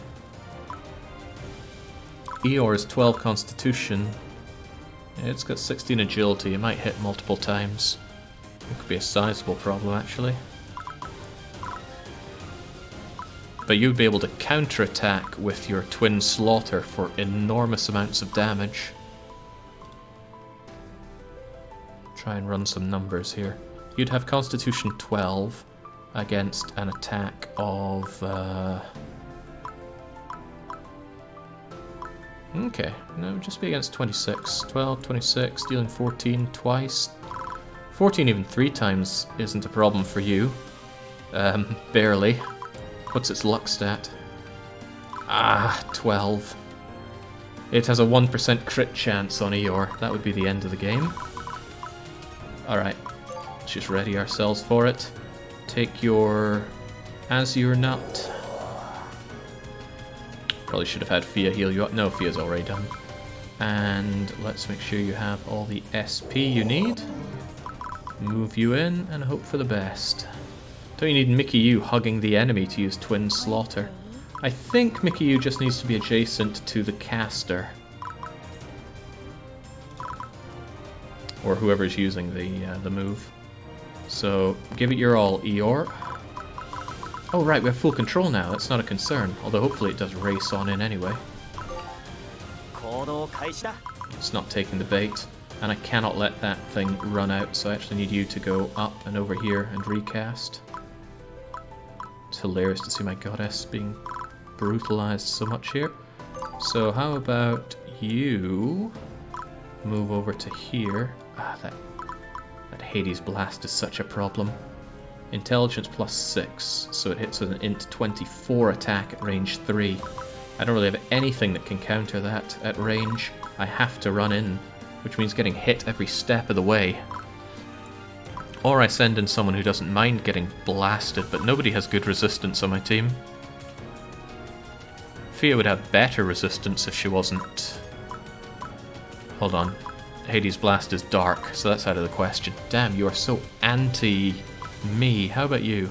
Eeyore is 12 constitution. It's got 16 agility, it might hit multiple times. It could be a sizable problem, actually. But you'd be able to counterattack with your Twin Slaughter for enormous amounts of damage. Try and run some numbers here. You'd have Constitution 12 against an attack of... Okay, no, just be against 26. 12, 26, dealing 14 twice. 14 even 3 times isn't a problem for you. Barely. What's its luck stat? 12. It has a 1% crit chance on Eeyore. That would be the end of the game. Alright, let's just ready ourselves for it. Take your Azure Nut. Probably should have had Fia heal you up. No, Fia's already done. And let's make sure you have all the SP you need. Move you in and hope for the best. Don't you need Mickey U hugging the enemy to use Twin Slaughter? I think Mickey U just needs to be adjacent to the caster. Or whoever's using the move. So, give it your all, Eeyore. Oh right, we have full control now, that's not a concern. Although hopefully it does race on in anyway. It's not taking the bait. And I cannot let that thing run out, so I actually need you to go up and over here and recast. It's hilarious to see my goddess being brutalized so much here. So how about you move over to here. That Hades Blast is such a problem. Intelligence plus 6, so it hits with an int 24 attack at range 3. I don't really have anything that can counter that at range. I have to run in, which means getting hit every step of the way. Or I send in someone who doesn't mind getting blasted, but nobody has good resistance on my team. Fia would have better resistance if she wasn't... Hold on. Hades Blast is dark, so that's out of the question. Damn, you are so anti-me. How about you?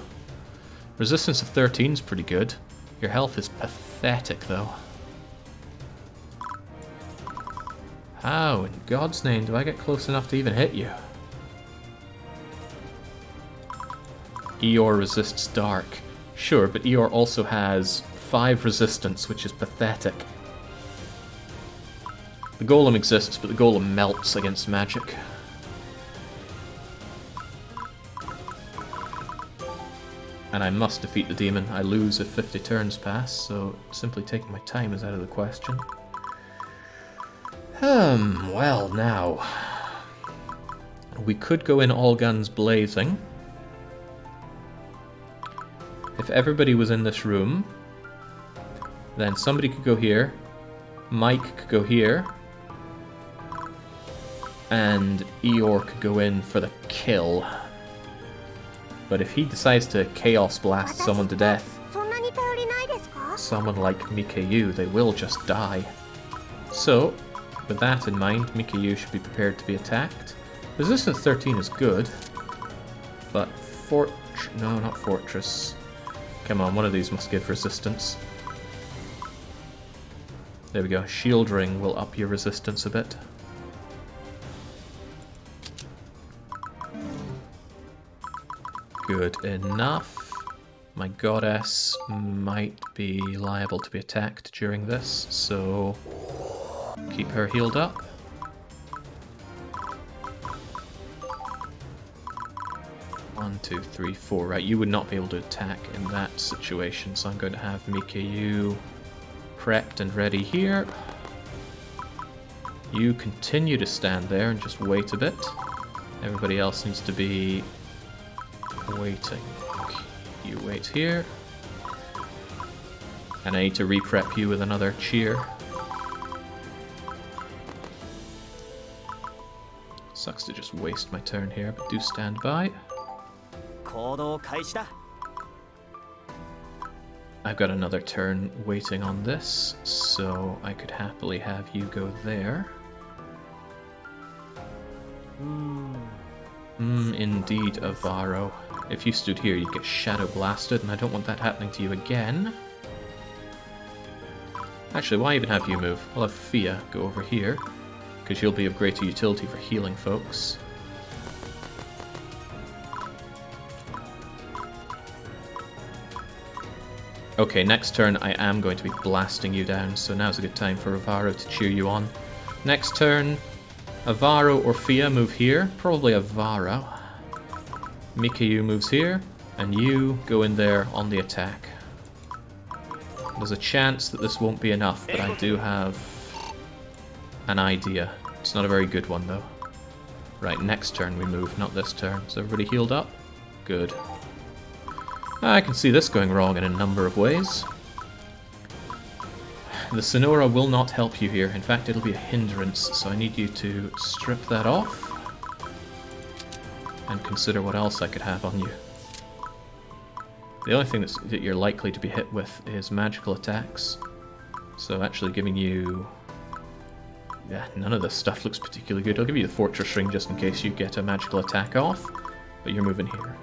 Resistance of 13 is pretty good. Your health is pathetic, though. How in God's name do I get close enough to even hit you? Eeyore resists dark. Sure, but Eeyore also has 5 resistance, which is pathetic. The golem exists, but the golem melts against magic. And I must defeat the demon. I lose if 50 turns pass, so simply taking my time is out of the question. Well now. We could go in all guns blazing. If everybody was in this room, then somebody could go here, Mike could go here, and Eeyore could go in for the kill. But if he decides to Chaos Blast someone to death, someone like Mikayu, they will just die. So, with that in mind, Mikayu should be prepared to be attacked. Resistance 13 is good, but no, not Fortress. Come on, one of these must give resistance. There we go, Shield Ring will up your resistance a bit. Good enough. My goddess might be liable to be attacked during this, so keep her healed up. One, two, three, four. Right, you would not be able to attack in that situation, so I'm going to have Mikayu prepped and ready here. You continue to stand there and just wait a bit. Everybody else needs to be waiting. You wait here. And I need to re-prep you with another cheer. Sucks to just waste my turn here, but do stand by. I've got another turn waiting on this, so I could happily have you go there. Indeed, Avaro. If you stood here, you'd get shadow blasted, and I don't want that happening to you again. Actually, why even have you move? We'll have Fia go over here, because you'll be of greater utility for healing folks. Okay, next turn I am going to be blasting you down, so now's a good time for Avaro to cheer you on. Next turn, Avaro or Fia move here, probably Avaro. Mikayu moves here, and you go in there on the attack. There's a chance that this won't be enough, but I do have an idea. It's not a very good one, though. Right, next turn we move, not this turn. Is everybody healed up? Good. I can see this going wrong in a number of ways. The Sonora will not help you here. In fact, it'll be a hindrance, so I need you to strip that off and consider what else I could have on you. The only thing that you're likely to be hit with is magical attacks. So actually giving you... yeah, none of this stuff looks particularly good. I'll give you the Fortress Ring just in case you get a magical attack off, but you're moving here.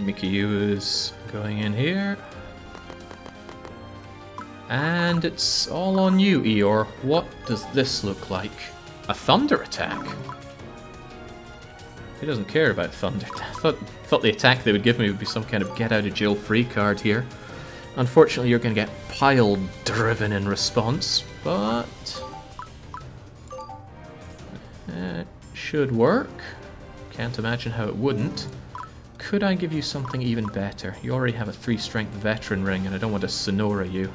Mikayu is going in here. And it's all on you, Eeyore. What does this look like? A thunder attack? He doesn't care about thunder. I thought the attack they would give me would be some kind of get-out-of-jail-free card here. Unfortunately, you're going to get pile-driven in response, but... it should work. Can't imagine how it wouldn't. Could I give you something even better? You already have a 3-strength veteran ring, and I don't want to Sonora you.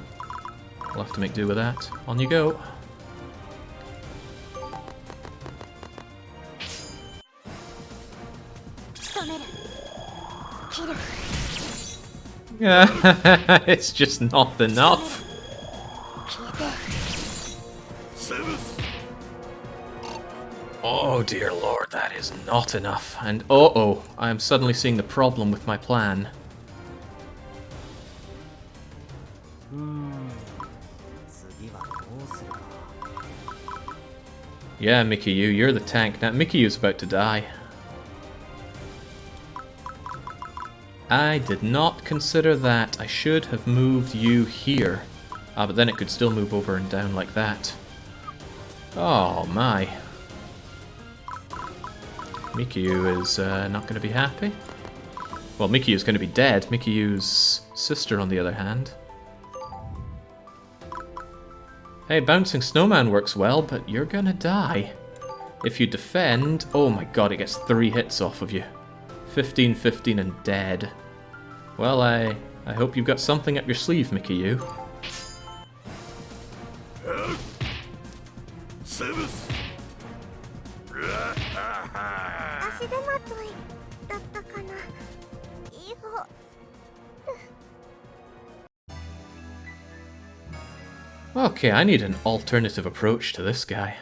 We'll have to make do with that. On you go. It's just not enough. Oh dear lord, that is not enough. And uh-oh, I am suddenly seeing the problem with my plan. Yeah, Mikayu, you're the tank. Now, Mikayu's about to die. I did not consider that. I should have moved you here. Ah, but then it could still move over and down like that. Oh, my. Mikayu is not going to be happy. Well, Mikayu's going to be dead. Mikayu's sister, on the other hand. Hey, Bouncing Snowman works well, but you're going to die. If you defend... oh my god, it gets 3 hits off of you. 15, 15, and dead. Well, I hope you've got something up your sleeve, Mikayu. Okay, I need an alternative approach to this guy.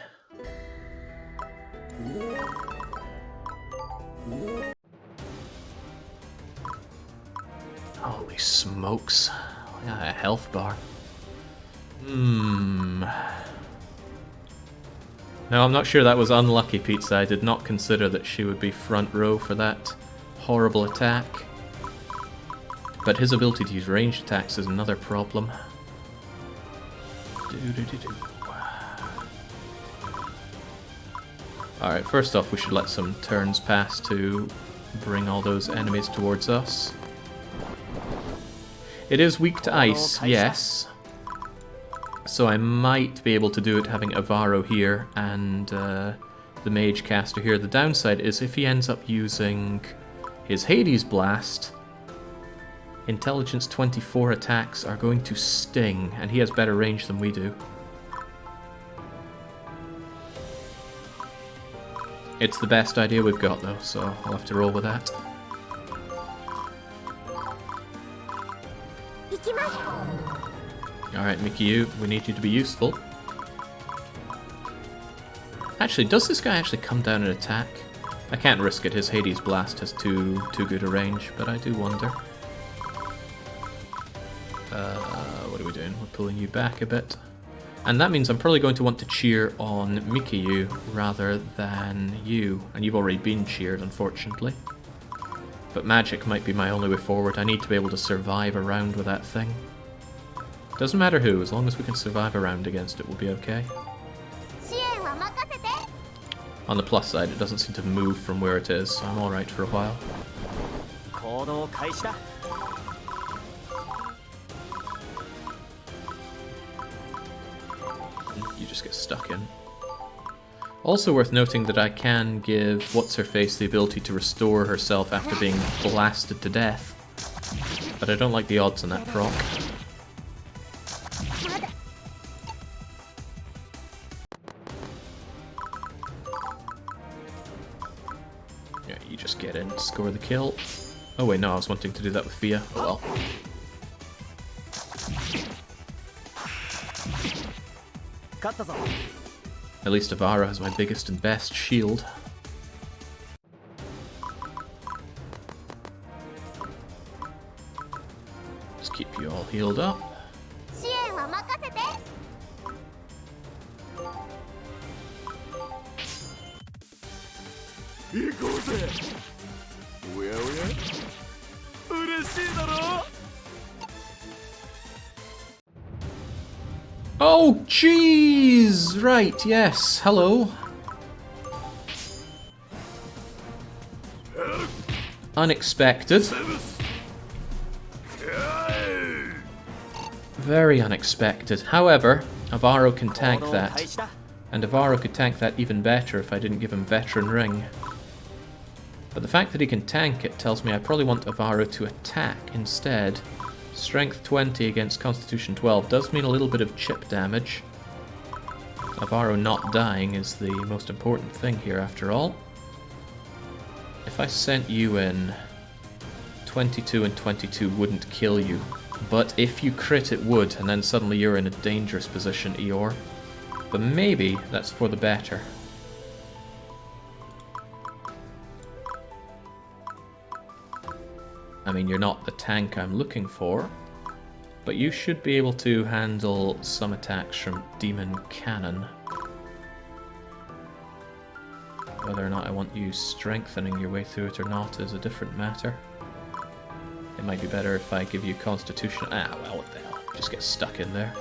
Holy smokes. Yeah, a health bar. No, I'm not sure that was unlucky, Pizza. I did not consider that she would be front row for that horrible attack. But his ability to use ranged attacks is another problem. Alright, first off we should let some turns pass to bring all those enemies towards us. It is weak to ice, yes. So I might be able to do it having Avaro here and the Mage Caster here. The downside is if he ends up using his Hades Blast, Intelligence 24 attacks are going to sting, and he has better range than we do. It's the best idea we've got though, so I'll have to roll with that. Alright, Mikayu, we need you to be useful. Actually, does this guy actually come down and attack? I can't risk it, his Hades Blast has too good a range, but I do wonder. pulling you back a bit. And that means I'm probably going to want to cheer on Mikiyu rather than you. And you've already been cheered, unfortunately. But magic might be my only way forward. I need to be able to survive a round with that thing. Doesn't matter who, as long as we can survive a round against it, we'll be okay. On the plus side, it doesn't seem to move from where it is, so I'm alright for a while. You just get stuck in. Also worth noting that I can give What's-Her-Face the ability to restore herself after being blasted to death. But I don't like the odds on that proc. Yeah, you just get in, score the kill. Oh wait, no, I was wanting to do that with Fia. Oh well. At least Avara has my biggest and best shield. Just keep you all healed up. Oh, jeez! Right, yes, hello. Unexpected. Very unexpected. However, Avaro can tank that. And Avaro could tank that even better if I didn't give him Veteran Ring. But the fact that he can tank it tells me I probably want Avaro to attack instead. Strength 20 against Constitution 12 does mean a little bit of chip damage. Avaro not dying is the most important thing here after all. If I sent you in, 22 and 22 wouldn't kill you. But if you crit it would, and then suddenly you're in a dangerous position, Eeyore. But maybe that's for the better. I mean, you're not the tank I'm looking for, but you should be able to handle some attacks from Demon Cannon. Whether or not I want you strengthening your way through it or not is a different matter. It might be better if I give you Constitution. Ah, well, what the hell. Just get stuck in there.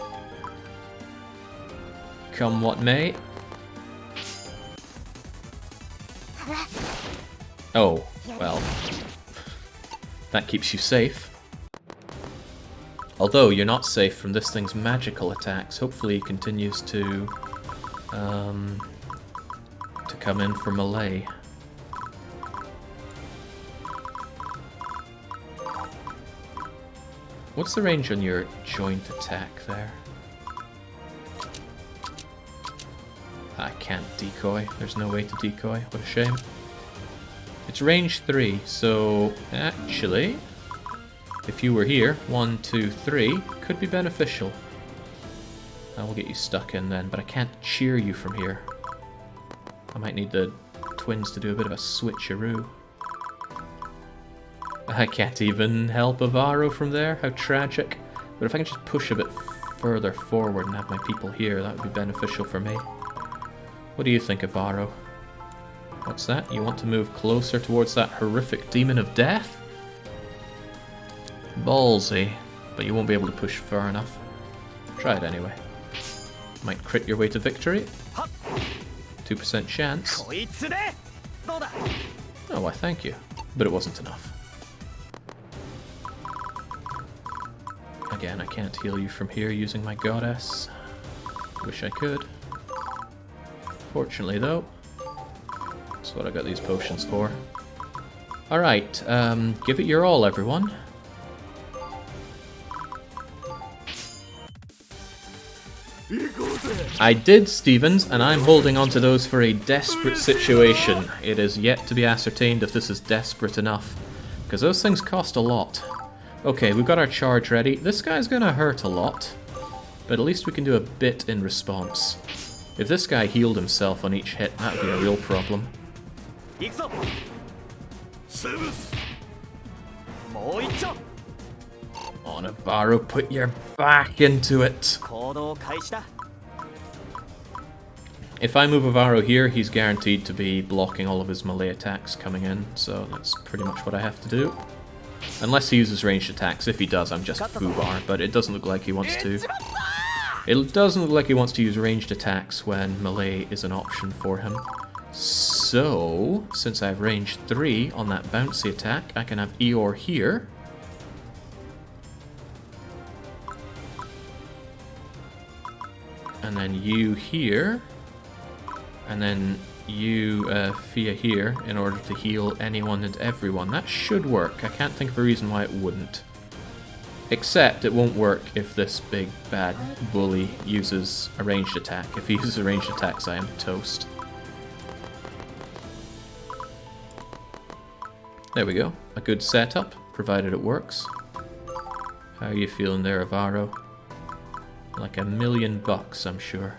Come what may. Oh, well. That keeps you safe. Although you're not safe from this thing's magical attacks. Hopefully he continues to come in for melee. What's the range on your joint attack there? I can't decoy. There's no way to decoy. What a shame. It's range 3, so actually, if you were here, 1, 2, 3, could be beneficial. I will get you stuck in then, but I can't cheer you from here. I might need the twins to do a bit of a switcheroo. I can't even help Avaro from there, how tragic. But if I can just push a bit further forward and have my people here, that would be beneficial for me. What do you think, Avaro? What's that? You want to move closer towards that horrific demon of death? Ballsy, but you won't be able to push far enough. Try it anyway. Might crit your way to victory. 2% chance. Oh, why thank you. But it wasn't enough. Again, I can't heal you from here using my goddess. Wish I could. Fortunately though, that's what I got these potions for. Alright, give it your all, everyone. I did, Stevens, and I'm holding on to those for a desperate situation. It is yet to be ascertained if this is desperate enough, because those things cost a lot. Okay, we've got our charge ready. This guy's gonna hurt a lot, but at least we can do a bit in response. If this guy healed himself on each hit, that would be a real problem. On Avaro, put your back into it. 行動開始だ。 If I move Avaro here, he's guaranteed to be blocking all of his melee attacks coming in, so that's pretty much what I have to do. Unless he uses ranged attacks. If he does, I'm just foobar, but it doesn't look like he wants to. It doesn't look like he wants to use ranged attacks when melee is an option for him. So, since I have range 3 on that bouncy attack, I can have Eeyore here. And then you here. And then you, Fia here, in order to heal anyone and everyone. That should work. I can't think of a reason why it wouldn't. Except it won't work if this big bad bully uses a ranged attack. If he uses a ranged attack, I am toast. There we go. A good setup, provided it works. How are you feeling there, Avaro? Like $1,000,000, I'm sure.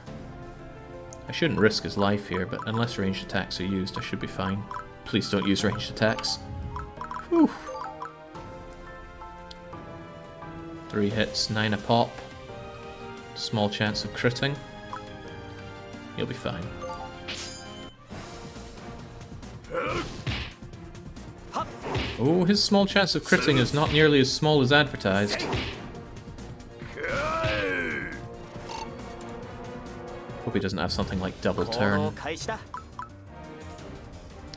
I shouldn't risk his life here, but unless ranged attacks are used, I should be fine. Please don't use ranged attacks. Whew. 3 hits, 9 a pop. Small chance of critting. You'll be fine. Oh, his small chance of critting is not nearly as small as advertised. Hope he doesn't have something like double 行動 turn. 開始だ。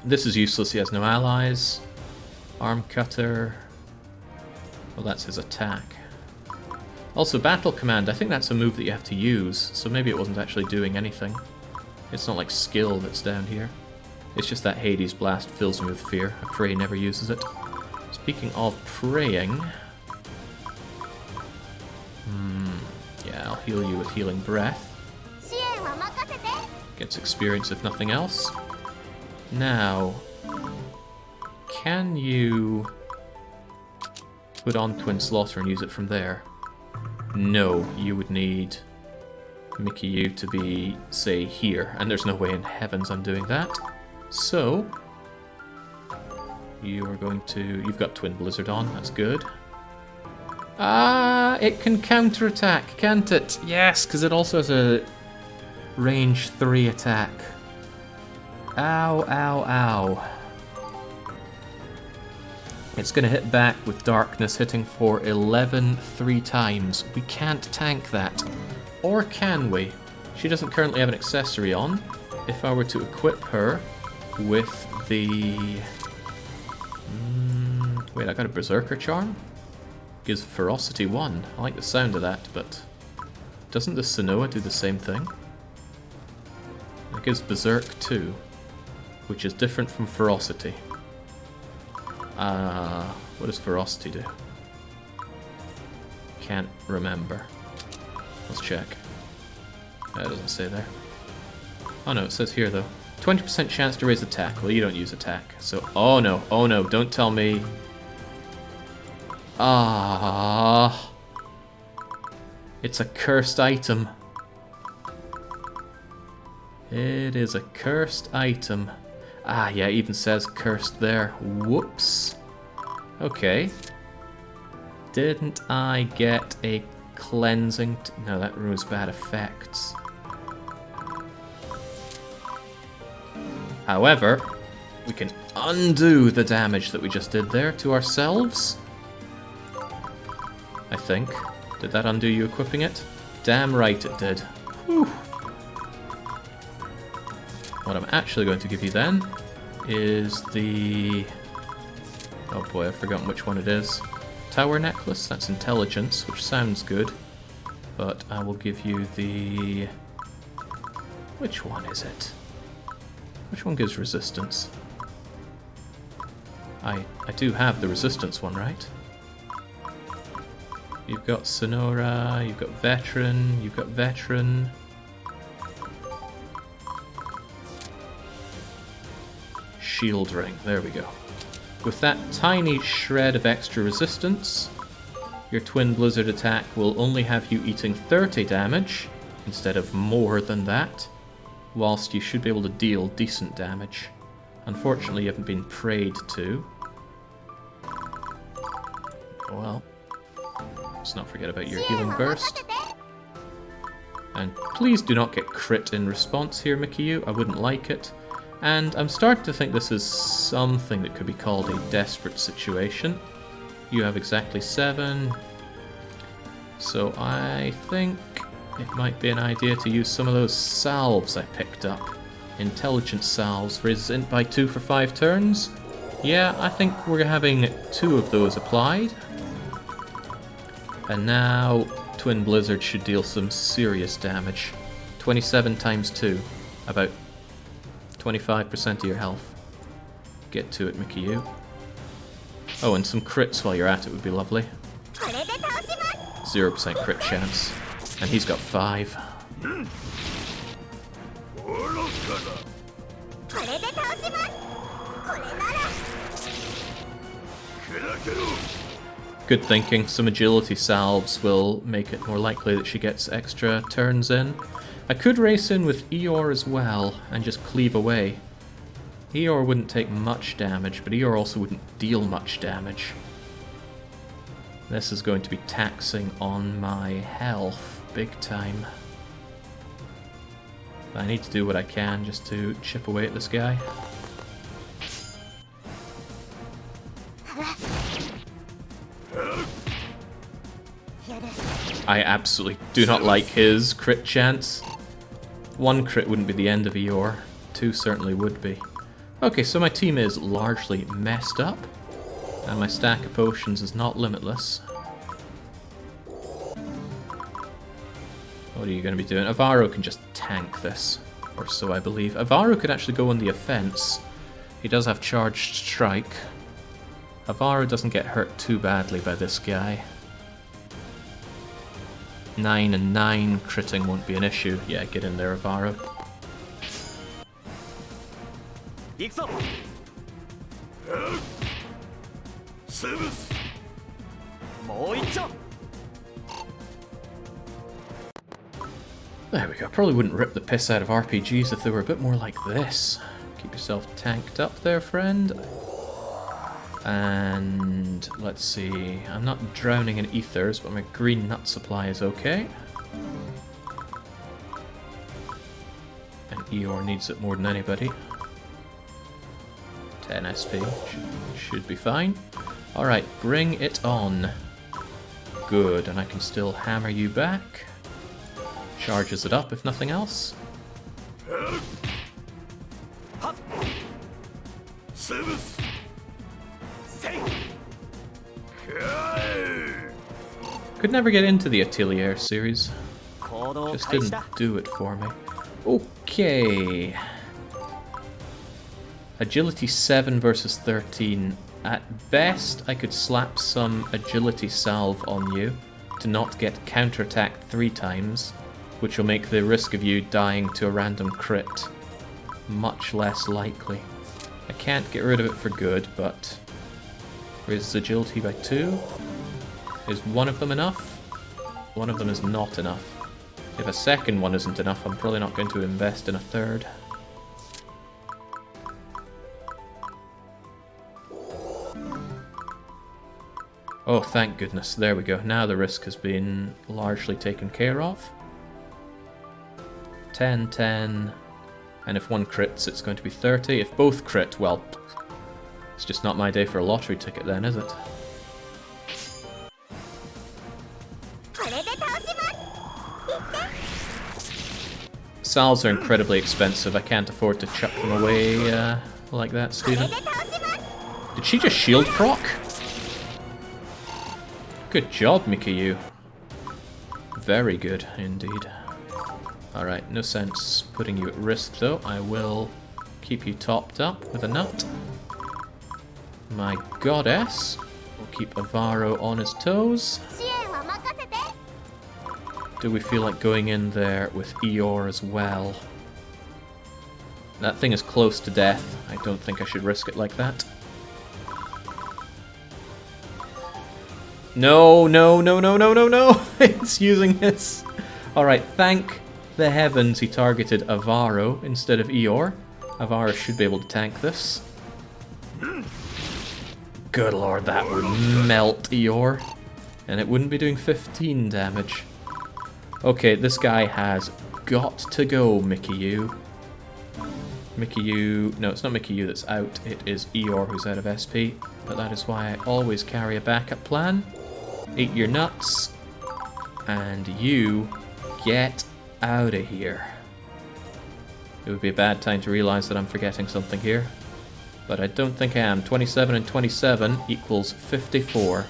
This is useless, he has no allies. Arm cutter. Well, that's his attack. Also, battle command, I think that's a move that you have to use, so maybe it wasn't actually doing anything. It's not like skill that's down here. It's just that Hades blast fills me with fear. I pray he never uses it. Speaking of praying... yeah, I'll heal you with healing breath. 支援は任せて。 Gets experience if nothing else. Now, can you put on Twin Slaughter and use it from there? No, you would need Mickey to be, say, here, and there's no way in heavens I'm doing that. So, you are going to... You've got Twin Blizzard on, that's good. Ah, it can counterattack, can't it? Yes, because it also has a range 3 attack. Ow, ow, ow. It's going to hit back with Darkness, hitting for 11 3 times. We can't tank that. Or can we? She doesn't currently have an accessory on. If I were to equip her with the... wait, I got a Berserker Charm? Gives Ferocity 1. I like the sound of that, but... doesn't the Sonoa do the same thing? It gives Berserk 2, which is different from Ferocity. What does Ferocity do? Can't remember. Let's check. It doesn't say there. Oh no, it says here though. 20% chance to raise attack. Well, you don't use attack. So, oh no, don't tell me. Ah, it's a cursed item. It is a cursed item. Ah, yeah, it even says cursed there. Whoops. Okay. Didn't I get a cleansing? No, that removes bad effects. However, we can undo the damage that we just did there to ourselves. I think. Did that undo you equipping it? Damn right it did. Whew. What I'm actually going to give you then is the... oh boy, I've forgotten which one it is. Tower Necklace, that's Intelligence, which sounds good. But I will give you the... which one is it? Which one gives Resistance? I do have the Resistance one, right? You've got Sonora, you've got Veteran, you've got Veteran... Shield Ring, there we go. With that tiny shred of extra resistance, your Twin Blizzard attack will only have you eating 30 damage, instead of more than that, whilst you should be able to deal decent damage. Unfortunately, you haven't been prayed to. Well, Let's not forget about your healing burst. And please do not get crit in response here, Mikiyu. I wouldn't like it. And I'm starting to think this is something that could be called a desperate situation. You have exactly 7. So I think it might be an idea to use some of those salves I picked up. Intelligence salves, raises int by 2 for 5 turns. Yeah, I think we're having 2 of those applied. And now Twin Blizzard should deal some serious damage. 27 times 2, about 25% of your health. Get to it, Mikiyu. Oh, and some crits while you're at it would be lovely. 0% crit chance. And he's got 5. Good thinking. Some agility salves will make it more likely that she gets extra turns in. I could race in with Eeyore as well and just cleave away. Eeyore wouldn't take much damage, but Eeyore also wouldn't deal much damage. This is going to be taxing on my health big time. I need to do what I can just to chip away at this guy. I absolutely do not like his crit chance. 1 crit wouldn't be the end of Eeyore. 2 certainly would be. Okay, so my team is largely messed up. And my stack of potions is not limitless. What are you going to be doing? Avaro can just tank this. Or so I believe. Avaro could actually go on the offense. He does have charged strike. Avaro doesn't get hurt too badly by this guy. 9 and 9 critting won't be an issue. Yeah, get in there, Avaro. There we go. Probably wouldn't rip the piss out of RPGs if they were a bit more like this. Keep yourself tanked up there, friend. And let's see, I'm not drowning in ethers, but my green nut supply is okay. And Eeyore needs it more than anybody. 10 SP, should be fine. Alright, bring it on. Good, and I can still hammer you back. Charges it up if nothing else. Could never get into the Atelier series. Just didn't do it for me. Okay. Agility 7 versus 13. At best, I could slap some agility salve on you to not get counterattacked 3 times, which will make the risk of you dying to a random crit much less likely. I can't get rid of it for good, but raises agility by 2. Is one of them enough? One of them is not enough. If a second one isn't enough, I'm probably not going to invest in a third. Oh, thank goodness. There we go. Now the risk has been largely taken care of. 10, 10. And if one crits, it's going to be 30. If both crit, well, it's just not my day for a lottery ticket then, is it? Salves are incredibly expensive. I can't afford to chuck them away like that, Stephen. Did she just shield proc? Good job, Mikiyu. Very good indeed. Alright, no sense putting you at risk though. I will keep you topped up with a nut. My goddess will keep Avaro on his toes. Do we feel like going in there with Eeyore as well? That thing is close to death. I don't think I should risk it like that. No, no, no, no, no, no, no! It's using this. Alright, thank the heavens he targeted Avaro instead of Eeyore. Avaro should be able to tank this. Good lord, that would melt Eeyore. And it wouldn't be doing 15 damage. Okay, this guy has got to go, Mickey-U. Mickey-U... No, it's not Mickey-U that's out. It is Eeyore who's out of SP. But that is why I always carry a backup plan. Eat your nuts. And you get out of here. It would be a bad time to realize that I'm forgetting something here. But I don't think I am. 27 and 27 equals 54.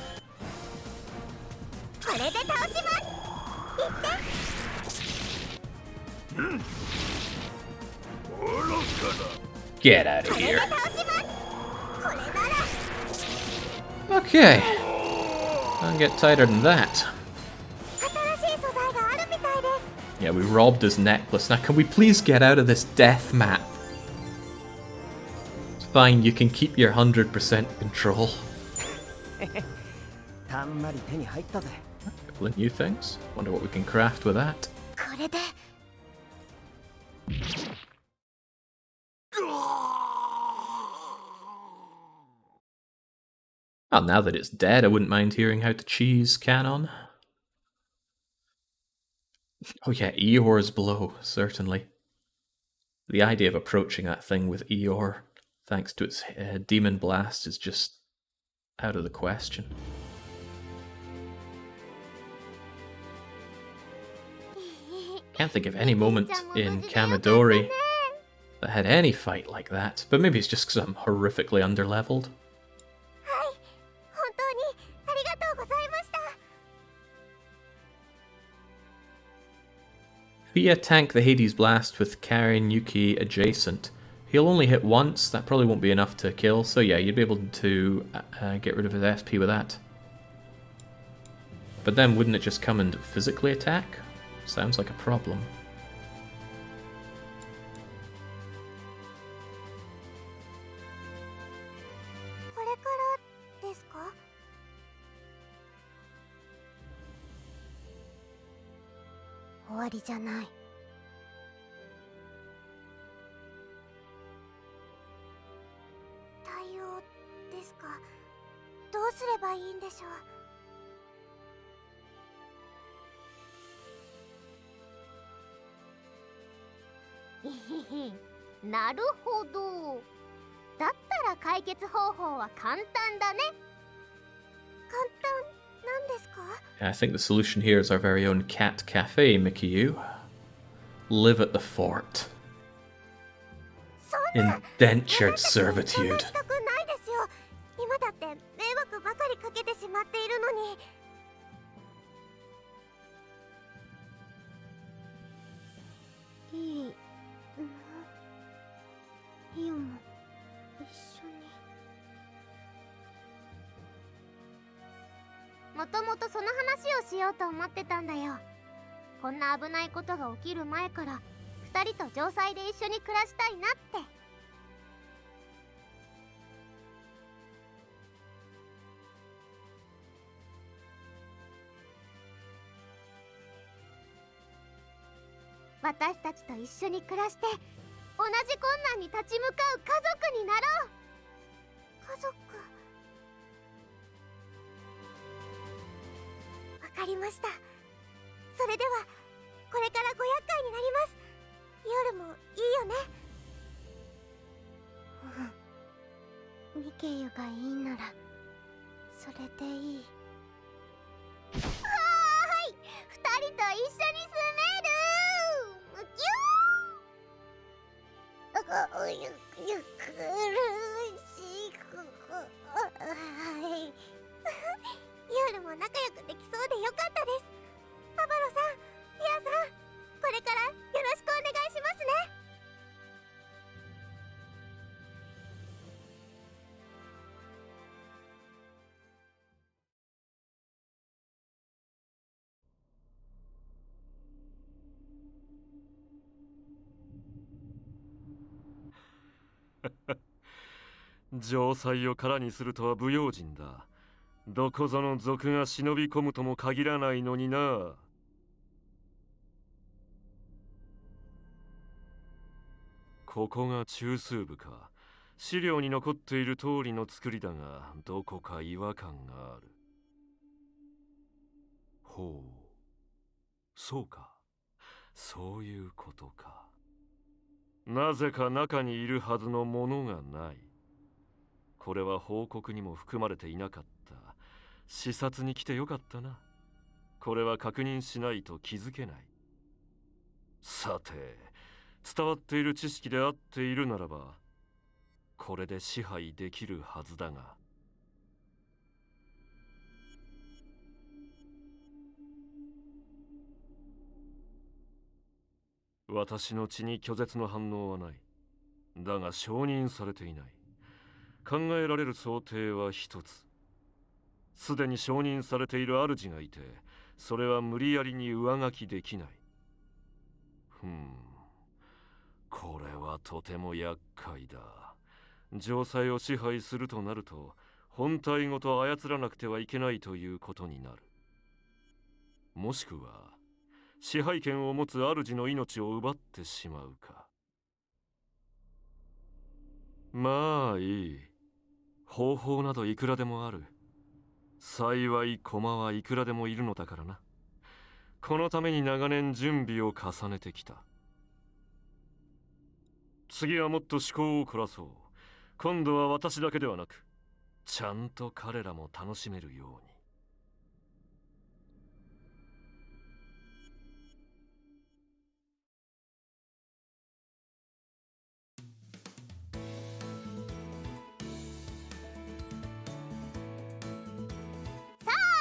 Get out of here. Okay. Don't get tighter than that. Yeah, we robbed his necklace. Now, can we please get out of this death map? It's fine, you can keep your 100% control. Couple of new things. Wonder what we can craft with that. Oh, now that it's dead, I wouldn't mind hearing how to cheese Canon. Oh yeah, Eeyore's blow, certainly. The idea of approaching that thing with Eeyore, thanks to its demon blast, is just out of the question. Can't think of any moment in Kamidori that had any fight like that, but maybe it's just because I'm horrifically underleveled. Via tank the Hades Blast with Karen Yuki adjacent. He'll only hit once, that probably won't be enough to kill, so yeah, you'd be able to get rid of his SP with that. But then wouldn't it just come and physically attack? Sounds like a problem. I think the solution here is our very own cat cafe, Mickey-U. Live at the fort. Indentured servitude.城塞を空にするとは不用心だ。どこぞの賊が忍び込むとも限らないのにな。ここが中枢部か。資料に残っている通りの作りだが、どこか違和感がある。ほう、そうか。そういうことか。なぜか中にいるはずのものがない。これは報告にも含まれていなかった。視察に来てよかったな。これは確認しないと気づけない。さて、伝わっている知識で合っているならば、これで支配できるはずだが。私の血に拒絶の反応はない。だが承認されていない。考えられる想定は一つ。すでに承認されている主がいて、それは無理やりに上書きできない。これはとても厄介だ。城塞を支配するとなると、本体ごと操らなくてはいけないということになる。もしくは支配権を持つ主の命を奪ってしまうか。まあいい。方法などいくらでもある。幸い駒はいくらでもいるのだからな。このために長年準備を重ねてきた。次はもっと思考を凝らそう。今度は私だけではなく、ちゃんと彼らも楽しめるように。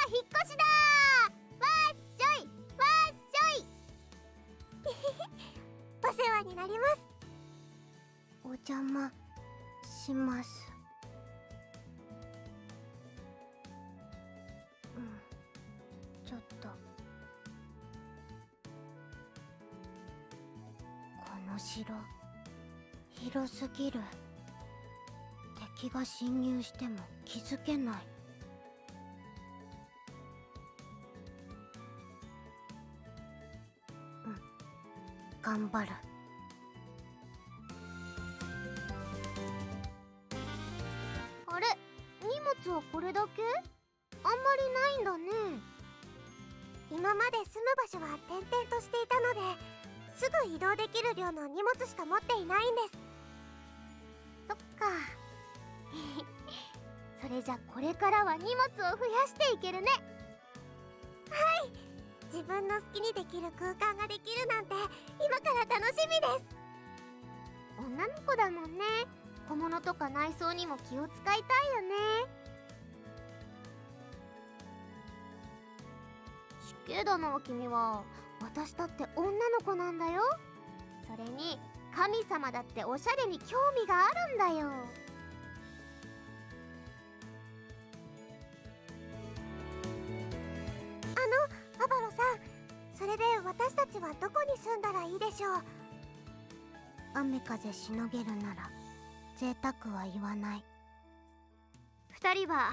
引っ越しだー。わっしょいわっしょいお世話になります。お邪魔します。ちょっとこの城広すぎる。敵が侵入しても気づけない。頑張る。あれ、荷物はこれだけ？あんまりないんだね。今まで住む場所は転々としていたので、すぐ移動できる量の荷物しか持っていないんです。そっかそれじゃこれからは荷物を増やしていけるね。はい、自分の好きにできる空間ができるなんて今から楽しみです。女の子だもんね。小物とか内装にも気を使いたいよね。死刑だな、君は。私だって女の子なんだよ。それに神様だっておしゃれに興味があるんだよ。アバロさん、それで私たちはどこに住んだらいいでしょう？雨風しのげるなら贅沢は言わない。2人は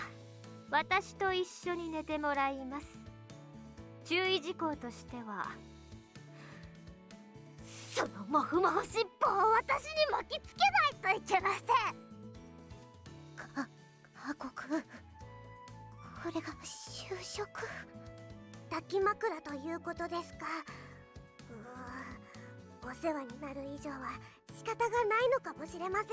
私と一緒に寝てもらいます。注意事項としては、そのモフモフ尻尾を私に巻きつけないといけません。過酷。これが就職。抱き枕ということですか。お世話になる以上は仕方がないのかもしれません。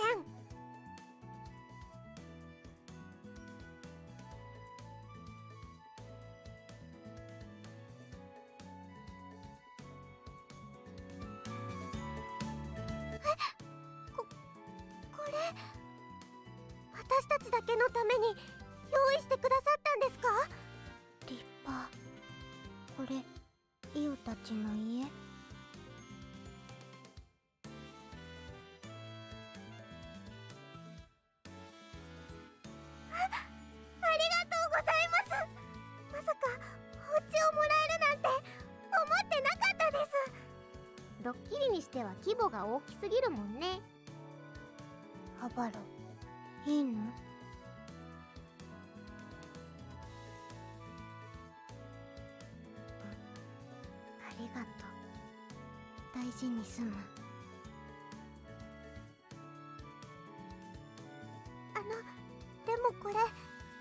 これ私たちだけのために用意してくださったんですか？立派。これイオたちの家？ありがとうございます。まさかお家をもらえるなんて思ってなかったです。ドッキリにしては規模が大きすぎるもんね。アバロ、いいの？ありがとう。大事にすむ。でもこれ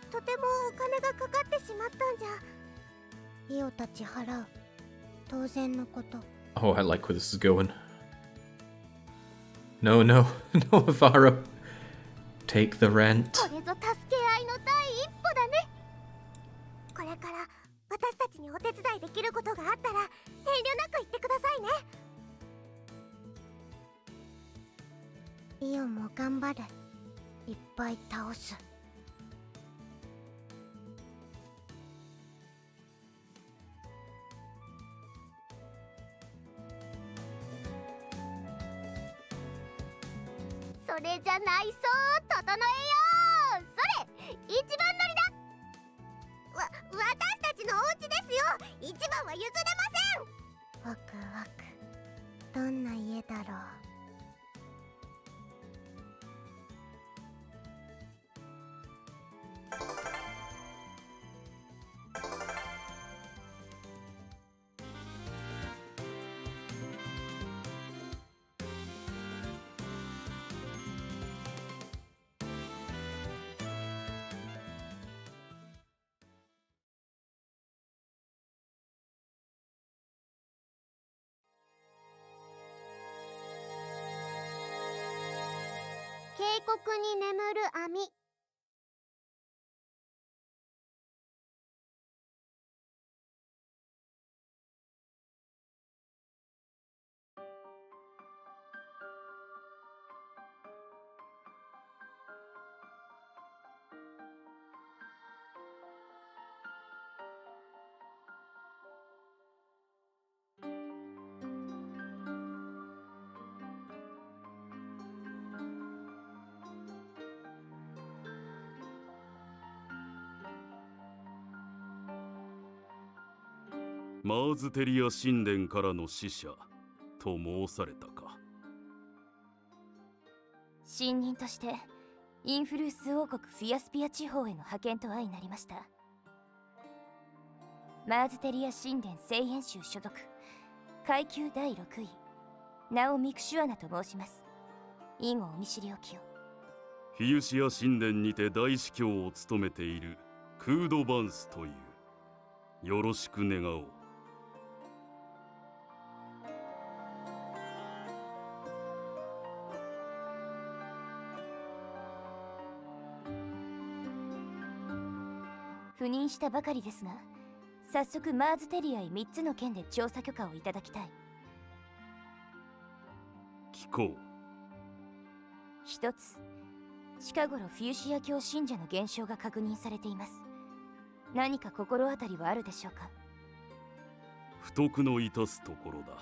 とてもお金がかかってしまったんじゃ。イオたち払う。当然のこと。Oh, I like where this is going. No, no, no, Avaro. Take the rent. これぞ助け合いの第一歩だね。これから私たちにお手伝いできることがあったら遠慮なく言ってくださいね。イオも頑張る。いっぱい倒す。それじゃ内装を整えよう。それ一番乗りだ。私たちのお家ですよ。一番は譲れません。ワクワク。どんな家だろう。渓谷に眠る網。マーズテリア神殿からの使者と申されたか。新任としてインフルース王国フィアスピア地方への派遣と相なりました。マーズテリア神殿聖演宗所属階級第6位ナオ・ミクシュアナと申します。以後お見知りおきを。フィユシア神殿にて大司教を務めているクードバンスという。よろしく願おう。赴任したばかりですが、早速マーズテリアへ3つの件で調査許可をいただきたい。聞こう。一つ、近頃フィユシア教信者の減少が確認されています。何か心当たりはあるでしょうか。不徳の致すところだ。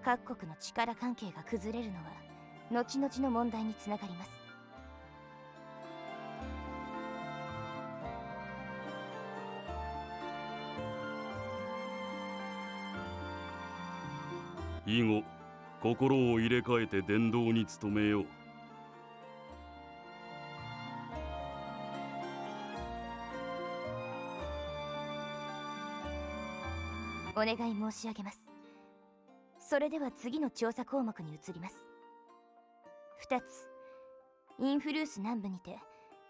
各国の力関係が崩れるのは後々の問題につながります。以後心を入れ替えて伝道に努めよう。お願い申し上げます。それでは次の調査項目に移ります。2つ、インフルース南部にて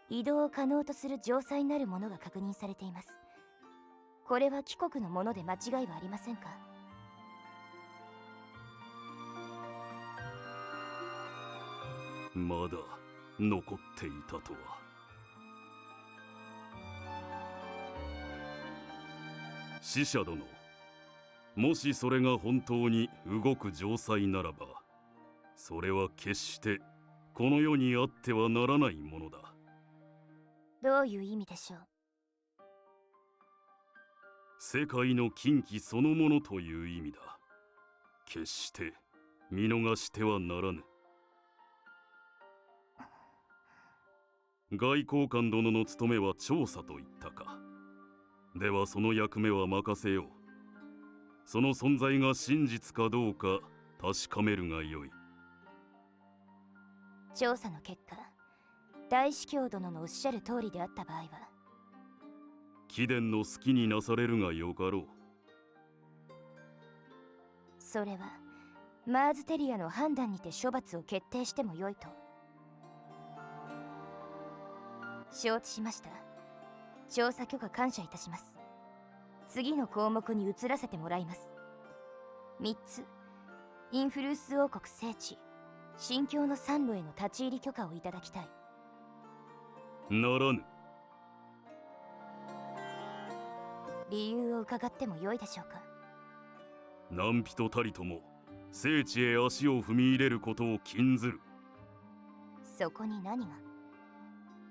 移動を可能とする城塞なるものが確認されています。これは帰国のもので間違いはありませんか。まだ残っていたとは。使者殿、もしそれが本当に動く城塞ならば、それは決してこの世にあってはならないものだ。どういう意味でしょう。世界の禁忌そのものという意味だ。決して見逃してはならぬ。外交官殿の務めは調査と言ったか。ではその役目は任せよう。その存在が真実かどうか確かめるがよい。調査の結果、大司教殿のおっしゃる通りであった場合は、貴殿の好きになされるがよかろう。それはマーズテリアの判断にて処罰を決定してもよいと。承知しました。調査許可感謝いたします。次の項目に移らせてもらいます。3つ、インフルース王国聖地新境の山路への立ち入り許可をいただきたい。ならぬ。理由を伺ってもよいでしょうか。何人たりとも聖地へ足を踏み入れることを禁ずる。そこに何が？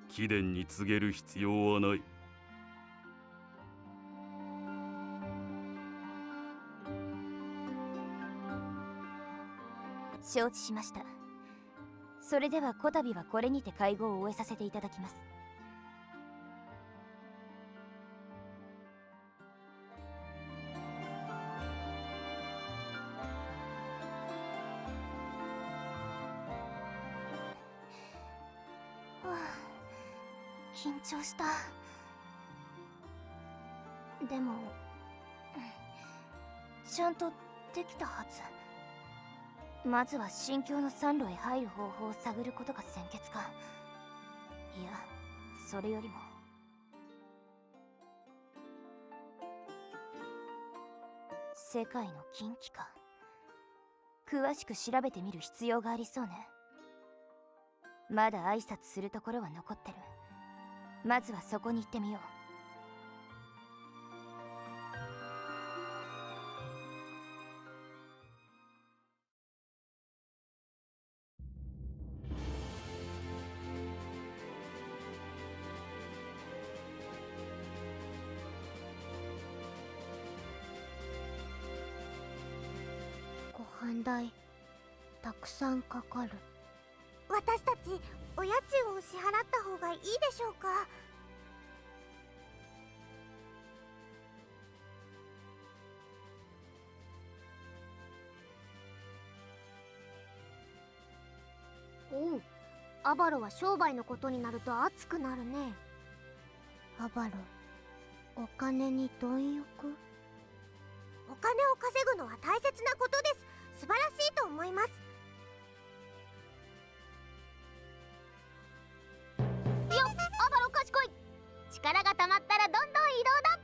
貴殿に告げる必要はない。承知しました。それではこたびはこれにて会合を終えさせていただきます。緊張した。でもちゃんとできたはず。まずは新境の山路へ入る方法を探ることが先決か。いや、それよりも世界の禁忌か。詳しく調べてみる必要がありそうね。まだ挨拶するところは残ってる。まずはそこに行ってみよう。ご飯代たくさんかかる。私たちお家賃を支払った方がいいでしょうか？おう、アバロは商売のことになると熱くなるね。アバロ、お金に貪欲？お金を稼ぐのは大切なことです。素晴らしいと思います。よっ、アバロ賢い。力が溜まったらどんどん移動だ。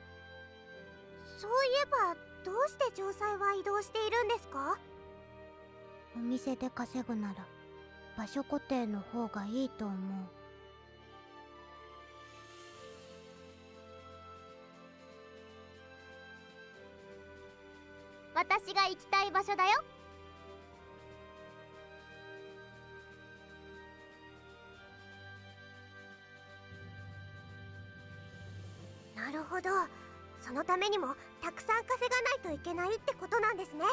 そういえばどうして城塞は移動しているんですか？お店で稼ぐなら場所固定の方がいいと思う。私が行きたい場所だよ。なるほど。そのためにもたくさん稼がないといけないってことなんですね。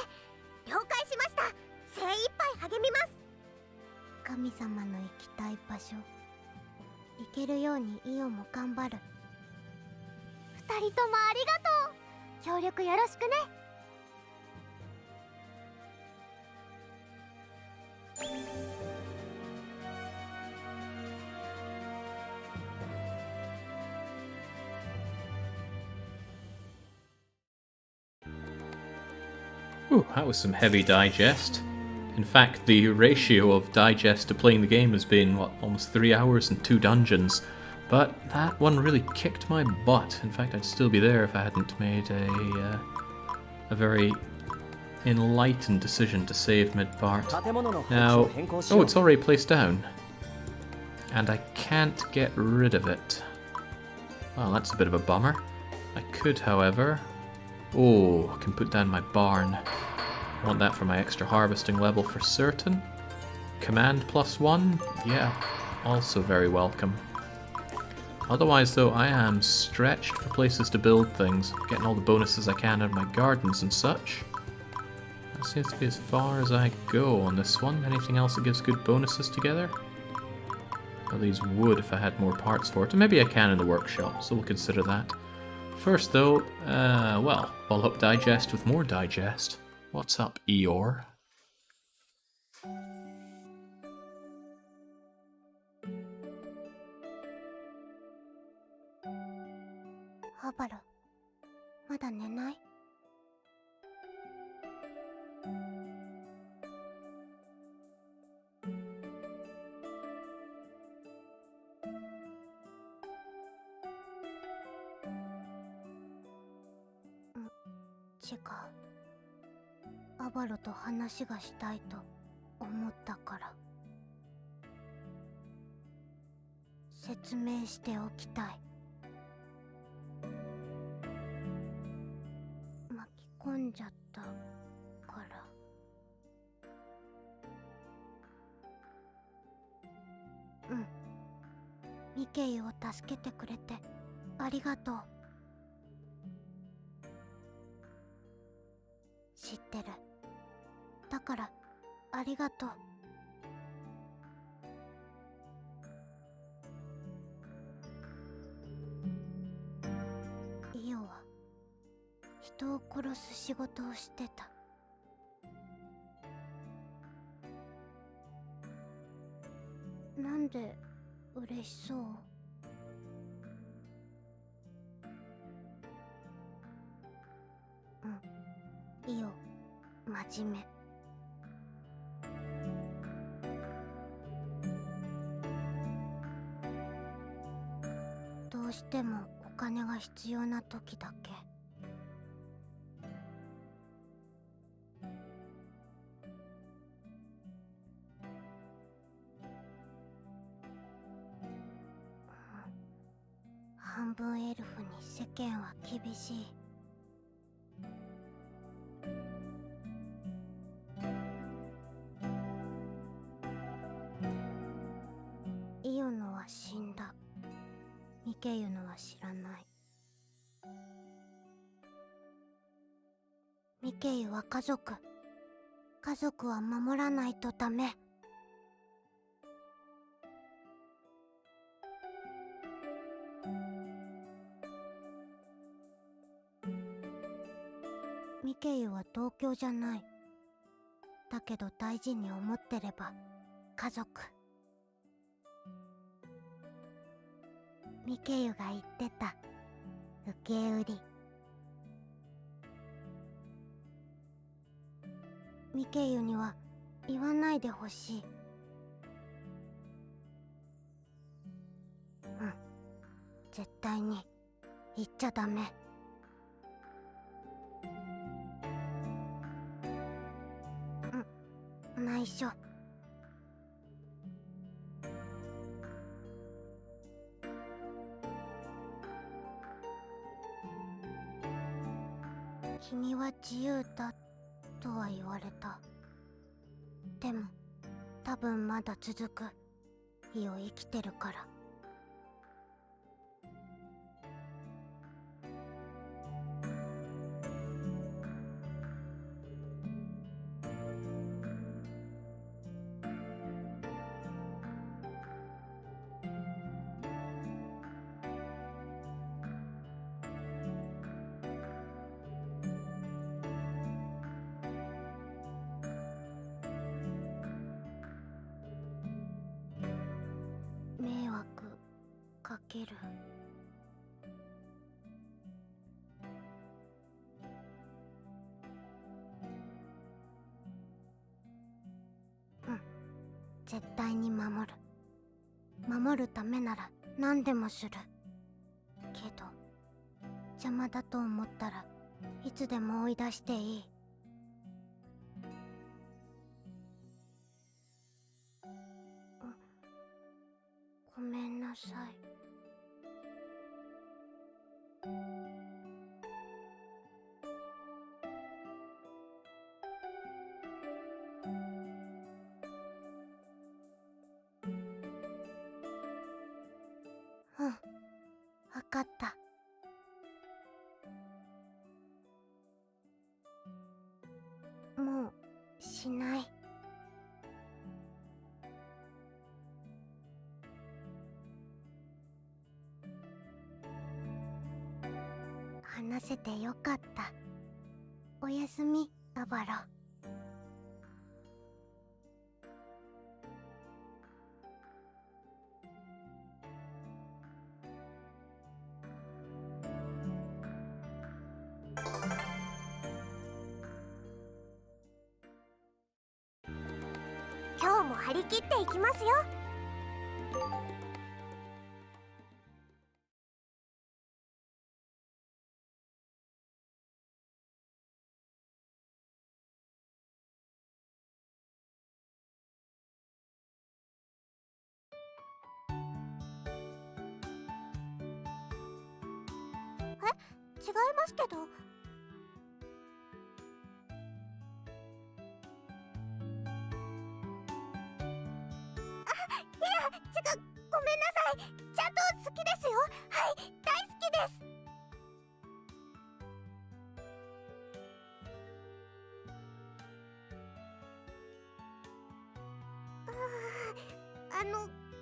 了解しました。精一杯励みます。神様の行きたい場所、行けるようにイオも頑張る。二人ともありがとう。協力よろしくね。Ooh, that was some heavy digest. In fact, the ratio of digest to playing the game has been, what, almost 3 hours and 2 dungeons. But that one really kicked my butt. In fact, I'd still be there if I hadn't made a very enlightened decision to save mid-part. Now, oh, it's already placed down. And I can't get rid of it. Well, that's a bit of a bummer. I could, however... Oh, I can put down my barn. I want that for my extra harvesting level for certain. Command +1? Yeah, also very welcome. Otherwise though, I am stretched for places to build things, getting all the bonuses I can out of my gardens and such. That seems to be as far as I go on this one. Anything else that gives good bonuses together? Well, these would if I had more parts for it, and maybe I can in the workshop, so we'll consider that. First though, well, follow up digest with more digest. What's up, Eeyore? Abaru, まだ寝ない？違う。アバロと話がしたいと思ったから。説明しておきたい。巻き込んじゃったから。うん。ミケイを助けてくれてありがとう。知ってる。だからありがとう。イオは人を殺す仕事をしてた。なんで嬉しそう？うん、イオ真面目。どうしてもお金が必要な時だけ。半分エルフに世間は厳しい。イオのは死んだ。ミケユのは知らない。ミケユは家族。家族は守らないとダメ。ミケユは同居じゃない。だけど大事に思ってれば家族。ミケユが言ってた。受け売り。ミケユには言わないでほしい。うん。絶対に言っちゃダメ。内緒。君は自由だとは言われた。でも多分まだ続く。イオ生きてるから。迷惑かける。うん。絶対に守る。守るためなら何でもする。けど邪魔だと思ったらいつでも追い出していい。ごめんなさい。うん、わかった。もうしない。話せてよかった。おやすみ、アバロ。今日も張り切っていきますよ。違いますけど。ごめんなさい。ちゃんと好きですよ。はい、大好きです。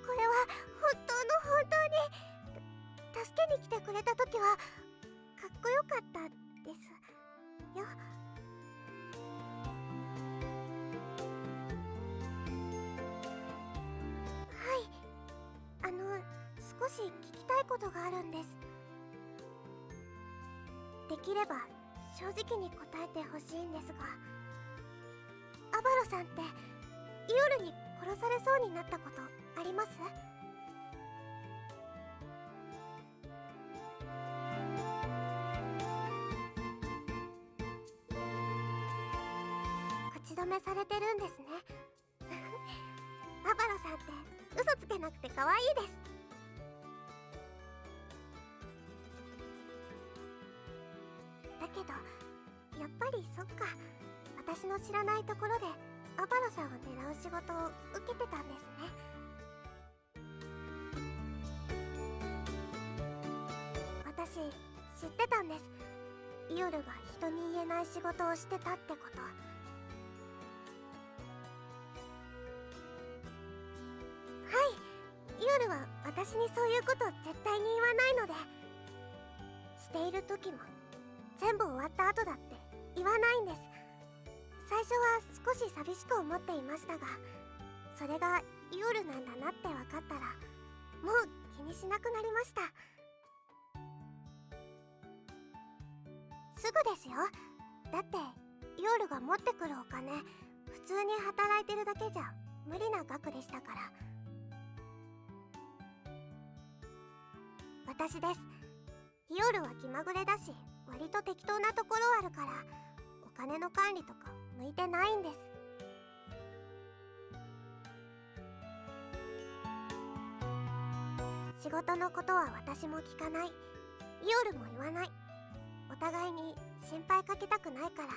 これは本当に助けに来てくれた時はかっこよかったですよ。はい、少し聞きたいことがあるんです。できれば正直に答えてほしいんですが、アバロさんってイオルに殺されそうになったことあります？口止めされてるんですね。アバロさんって嘘つけなくて可愛いです。だけどやっぱりそっか、私の知らないところでアバロさんを狙う仕事を受けてたんですね。私知ってたんです。イオルが人に言えない仕事をしてたってこと。イオルは私にそういうこと絶対に言わないので、している時も全部終わった後だって言わないんです。最初は少し寂しく思っていましたが、それがイオルなんだなって分かったらもう気にしなくなりました。すぐですよ。だってイオルが持ってくるお金、普通に働いてるだけじゃ無理な額でしたから。私です。イオルは気まぐれだし割と適当なところあるから、お金の管理とか向いてないんです。仕事のことは私も聞かない、イオルも言わない。お互いに心配かけたくないから、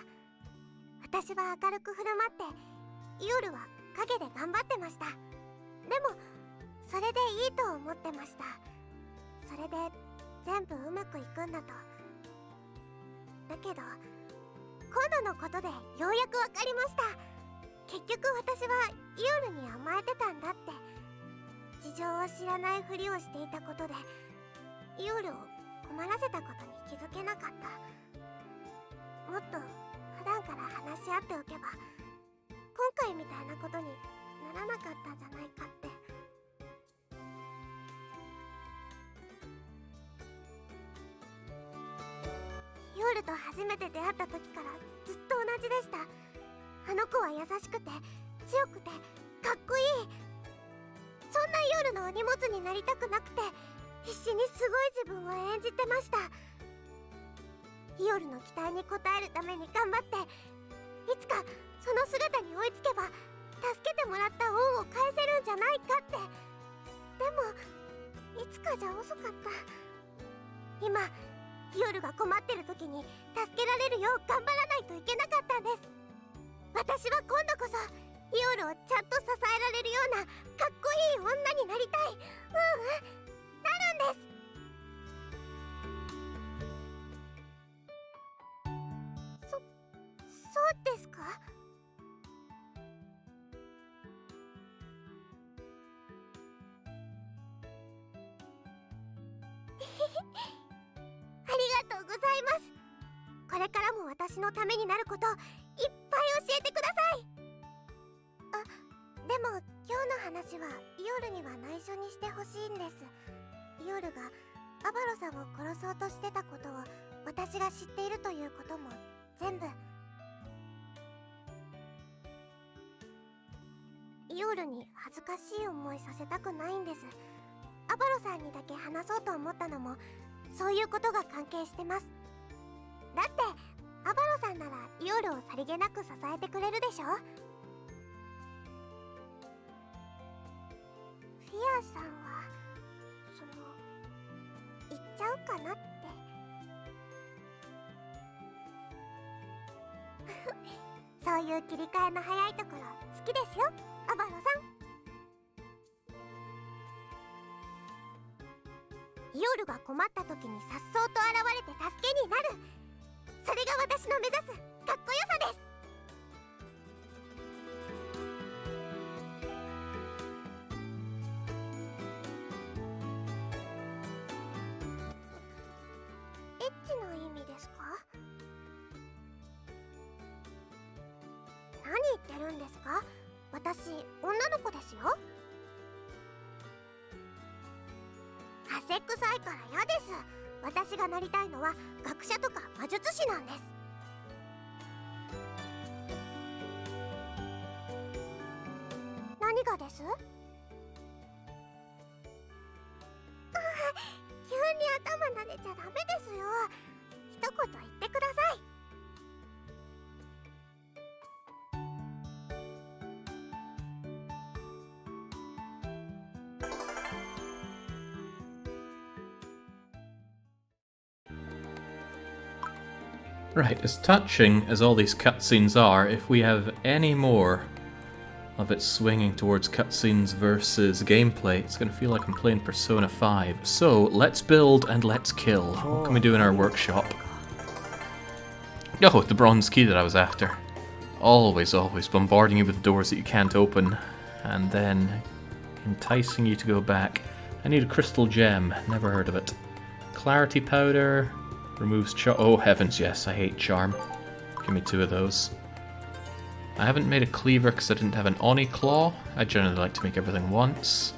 私は明るく振る舞ってイオルは陰で頑張ってました。でもそれでいいと思ってました。それで全部うまくいくんだと。だけど今度のことでようやく分かりました。結局私はイオルに甘えてたんだって。事情を知らないふりをしていたことでイオルを困らせたことに気づけなかった。もっと普段から話し合っておけば今回みたいなことにならなかったんじゃないかって。イオルと初めて出会った時からずっと同じでした。あの子は優しくて強くてかっこいい。そんなイオルのお荷物になりたくなくて必死にすごい自分を演じてました。イオルの期待に応えるために頑張って、いつかその姿に追いつけば助けてもらった恩を返せるんじゃないかって。でもいつかじゃ遅かった。今イオルが困ってる時に助けられるよう頑張らないといけなかったんです。私は今度こそイオルをちゃんと支えられるようなかっこいい女になりたい。なるんです。そうですか？ありがとうございます。これからも私のためになることいっぱい教えてください。でも今日の話はイオルには内緒にしてほしいんです。イオルがアバロさんを殺そうとしてたことを私が知っているということも全部。イオルに恥ずかしい思いさせたくないんです。アバロさんにだけ話そうと思ったのもそういうことが関係してます。だってアバロさんならイオルをさりげなく支えてくれるでしょ。フィアさんは言っちゃうかなっていう切り替えの早いところ好きですよ、アバロさん。イオルが困った時にさっそうと現れて助けになる、それが私の目指すかっこよさです。エッチの意味ですか？何言ってるんですか？私女の子ですよ。汗臭いから嫌です。私がなりたいのは学者とか魔術師なんです。何がです？急に頭撫でちゃダメですよ。一言言ってください。Right, as touching as all these cutscenes are, if we have any more of it swinging towards cutscenes versus gameplay, it's going to feel like I'm playing Persona 5. So, let's build and let's kill. What can we do in our workshop? Oh, the bronze key that I was after. Always bombarding you with doors that you can't open, and then enticing you to go back. I need a crystal gem, never heard of it. Clarity powder... removes charm. Oh heavens, yes, I hate charm. Give me 2 of those. I haven't made a cleaver because I didn't have an Oni claw. I generally like to make everything once.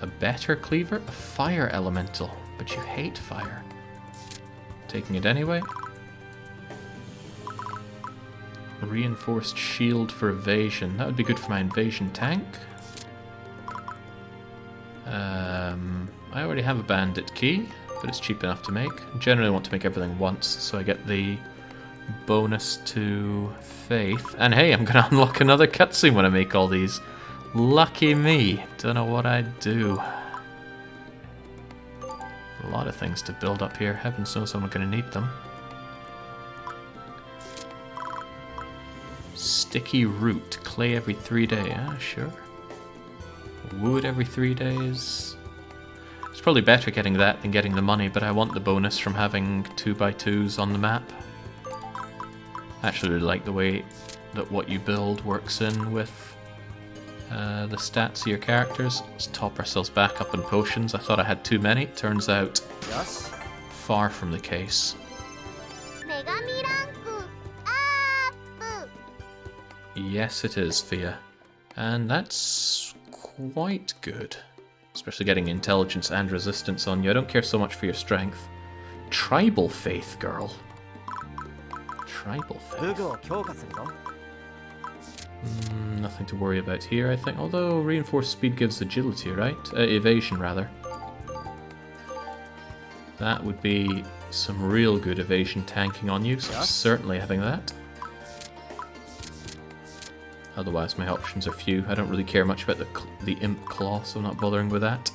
A better cleaver? A fire elemental. But you hate fire. Taking it anyway. Reinforced shield for evasion. That would be good for my invasion tank. I already have a bandit key, but it's cheap enough to make. I generally want to make everything once, so I get the bonus to faith. And hey, I'm going to unlock another cutscene when I make all these. Lucky me. Don't know what I'd do. A lot of things to build up here. Heaven knows I'm not going to need them. Sticky root. Clay every 3 days. Ah, sure. Wood every 3 days. It's probably better getting that than getting the money, but I want the bonus from having 2x2s on the map. I actually really like the way that what you build works in with the stats of your characters. Let's top ourselves back up in potions. I thought I had too many. Turns out, Yes. far from the case. Yes, it is, Fia. And that's quite good. Especially getting intelligence and resistance on you. I don't care so much for your strength. Tribal faith, girl. Tribal faith. Nothing to worry about here, I think. Although reinforced speed gives agility, right? Evasion, rather. That would be some real good evasion tanking on you, so I'm certainly having that. Otherwise, my options are few. I don't really care much about the Imp Claw, so I'm not bothering with that.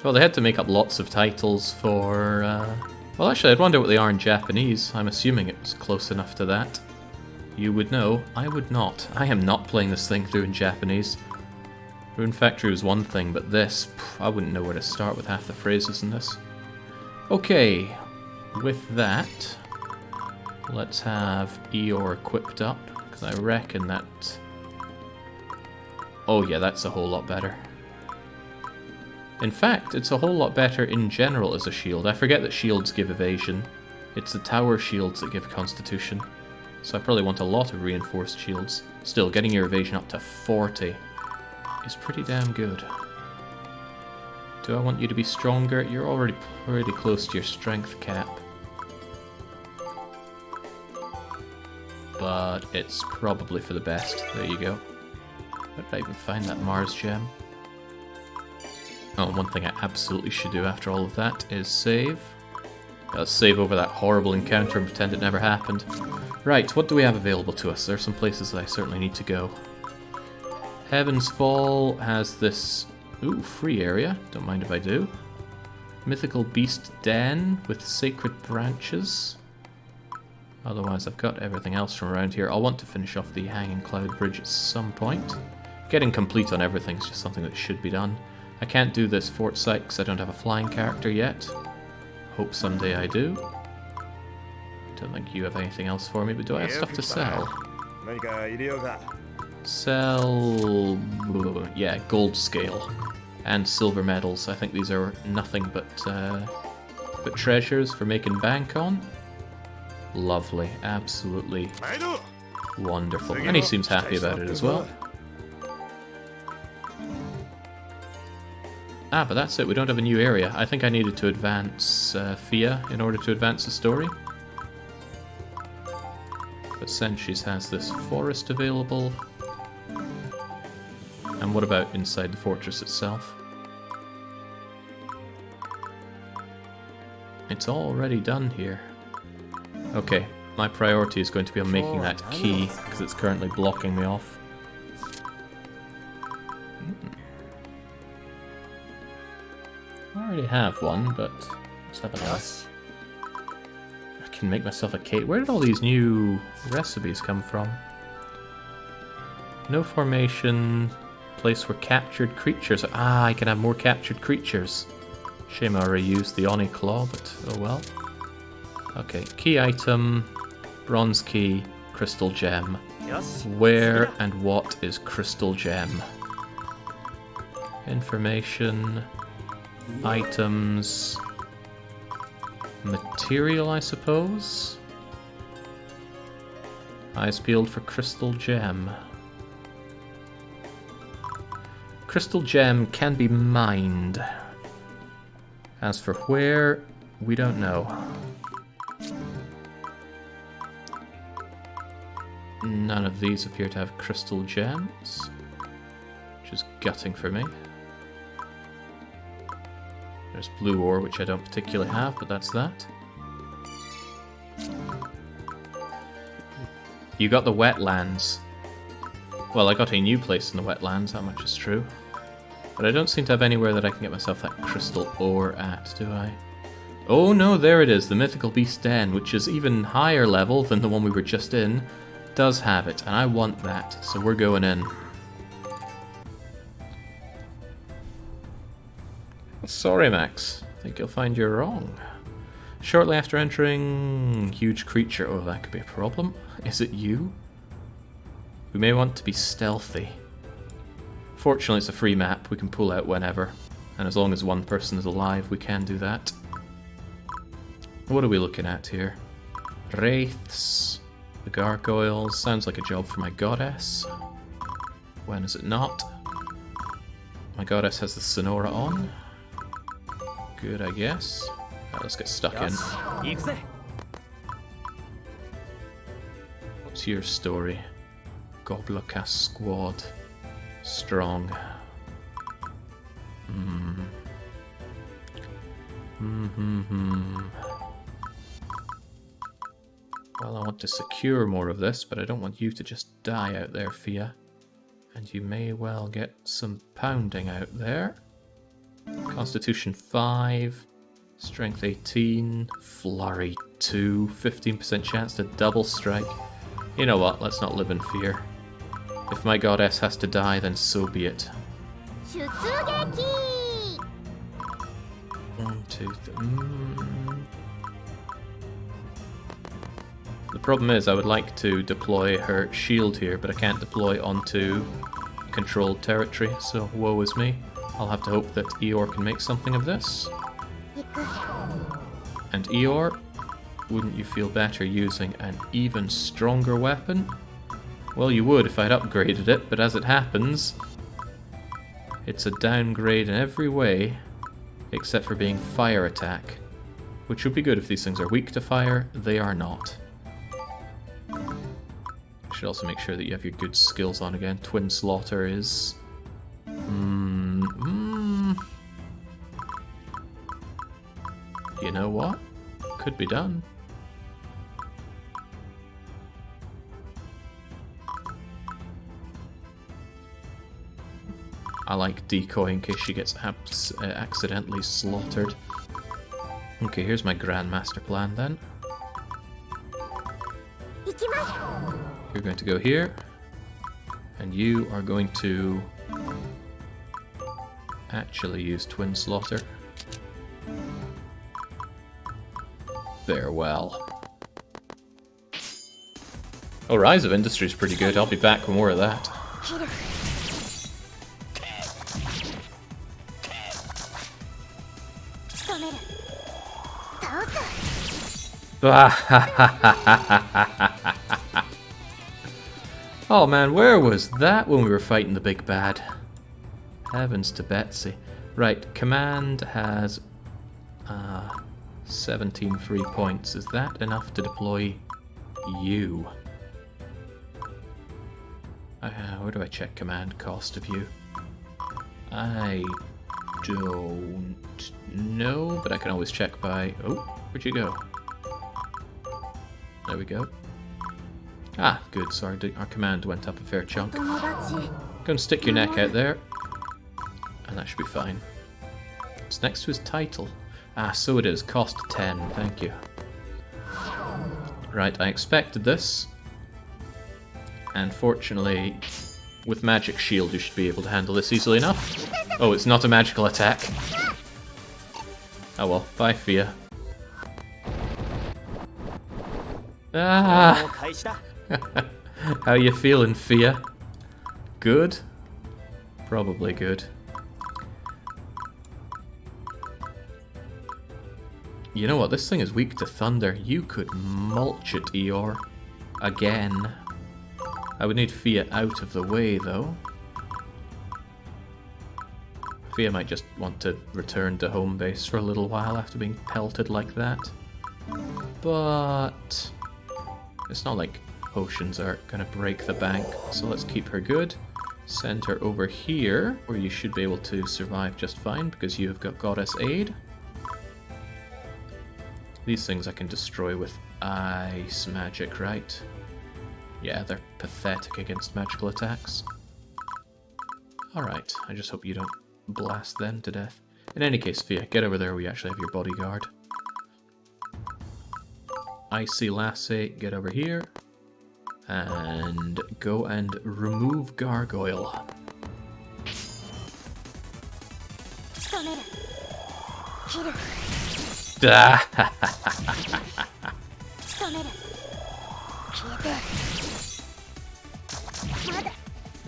Well, they had to make up lots of titles for... Well, actually, I'd wonder what they are in Japanese. I'm assuming it was close enough to that. You would know. I would not. I am not playing this thing through in Japanese. Rune Factory was one thing, but this... I wouldn't know where to start with half the phrases in this. Okay, with that... Let's have Eeyore equipped up, because I reckon that... Oh yeah, that's a whole lot better. In fact, it's a whole lot better in general as a shield. I forget that shields give evasion. It's the tower shields that give constitution. So I probably want a lot of reinforced shields. Still, getting your evasion up to 40 is pretty damn good. Do I want you to be stronger? You're already pretty close to your strength cap. But it's probably for the best. There you go. Where did I even find that Mars gem? Oh, one thing I absolutely should do after all of that is save. Let's save over that horrible encounter and pretend it never happened. Right, what do we have available to us? There are some places that I certainly need to go. Heaven's Fall has this... Ooh, free area. Don't mind if I do. Mythical Beast Den with sacred branches. Otherwise, I've got everything else from around here. I'll want to finish off the Hanging Cloud Bridge at some point. Getting complete on everything is just something that should be done. I can't do this fort site because I don't have a flying character yet. Hope someday I do. Don't think you have anything else for me, but do I have stuff to sell? Sell... yeah, gold scale. And silver medals. I think these are nothing but treasures for making bank on. Lovely. Absolutely wonderful. And he seems happy about it as well. Ah, but that's it. We don't have a new area. I think I needed to advance Fia in order to advance the story. But Senshis has this forest available. And what about inside the fortress itself? It's already done here. Okay, my priority is going to be on making that key, because it's currently blocking me off. I already have one, but let's have a look. I can make myself a cake. Where did all these new recipes come from? No formation, place where captured creatures. Ah, I can have more captured creatures. Shame I already used the Oni Claw, but oh well. Okay, key item, bronze key, crystal gem. Where and what is crystal gem? Information, items, material, I suppose? Eyes peeled for crystal gem. Crystal gem can be mined. As for where, we don't know. None of these appear to have crystal gems, which is gutting for me. There's blue ore, which I don't particularly have, but that's that. You got the wetlands. Well, I got a new place in the wetlands, that much is true. But I don't seem to have anywhere that I can get myself that crystal ore at, do I? Oh no, there it is, the Mythical Beast Den, which is even higher level than the one we were just in, does have it, and I want that, so we're going in. Sorry, Max. I think you'll find you're wrong. Shortly after entering, huge creature. Oh, that could be a problem. Is it you? We may want to be stealthy. Fortunately, it's a free map. We can pull out whenever. And as long as one person is alive, we can do that. What are we looking at here? Wraiths. The gargoyles. Sounds like a job for my goddess. When is it not? My goddess has the Sonora on. Good, I guess. Right, let's get stuck in. What's your story? Goblocast squad. Strong. Well, I want to secure more of this, but I don't want you to just die out there, Fia. And you may well get some pounding out there. Constitution 5, Strength 18, Flurry 2, 15% chance to double strike. You know what, let's not live in fear. If my goddess has to die, then so be it. 1, 2, 3. The problem is I would like to deploy her shield here, but I can't deploy onto controlled territory, so woe is me. I'll have to hope that Eeyore can make something of this. And Eeyore, wouldn't you feel better using an even stronger weapon? Well, you would if I'd upgraded it, but as it happens, it's a downgrade in every way, except for being fire attack, which would be good if these things are weak to fire. They are not. Should also make sure that you have your good skills on again. Twin Slaughter is... You know what? Could be done. I like decoy in case she gets accidentally slaughtered. Okay, here's my Grandmaster plan then. You're going to go here. And you are going to actually use Twin Slaughter. Farewell. Oh, Rise of Industry is pretty good. I'll be back with more of that. Oh man, where was that when we were fighting the big bad? Heavens to Betsy. Right, command has 17 free points. Is that enough to deploy you? Where do I check command cost of you? I don't know, but I can always check by... Oh, where'd you go? There we go. Ah, good, sorry, our command went up a fair chunk. Go and stick your neck out there, and that should be fine. It's next to his title. Ah, so it is, cost 10, thank you. Right, I expected this. And fortunately, with Magic Shield you should be able to handle this easily enough. Oh, it's not a magical attack. Oh well, bye Fia. Ah! How you feeling, Fia? Good? Probably good. You know what, this thing is weak to thunder. You could mulch it, Eeyore. Again. I would need Fia out of the way, though. Fia might just want to return to home base for a little while after being pelted like that. But... it's not like potions are gonna break the bank, so let's keep her good. Send her over here, where you should be able to survive just fine, because you have got Goddess Aid. These things I can destroy with ice magic, right? Yeah, they're pathetic against magical attacks. Alright, I just hope you don't blast them to death. In any case, Fia, get over there where you actually have your bodyguard. Icy Lassie, get over here. And go and remove Gargoyle.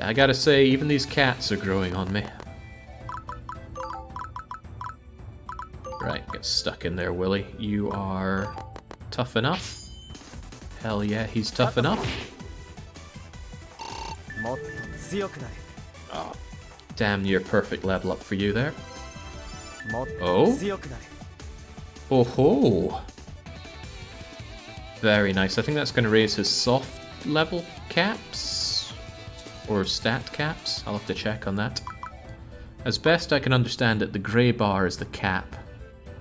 I gotta say, even these cats are growing on me. Right, get stuck in there, Willy. You are tough enough. Hell yeah, he's tough enough. Oh, damn near perfect level up for you there. Oh? Oh ho! Very nice. I think that's going to raise his soft level caps? Or stat caps? I'll have to check on that. As best I can understand it, the grey bar is the cap.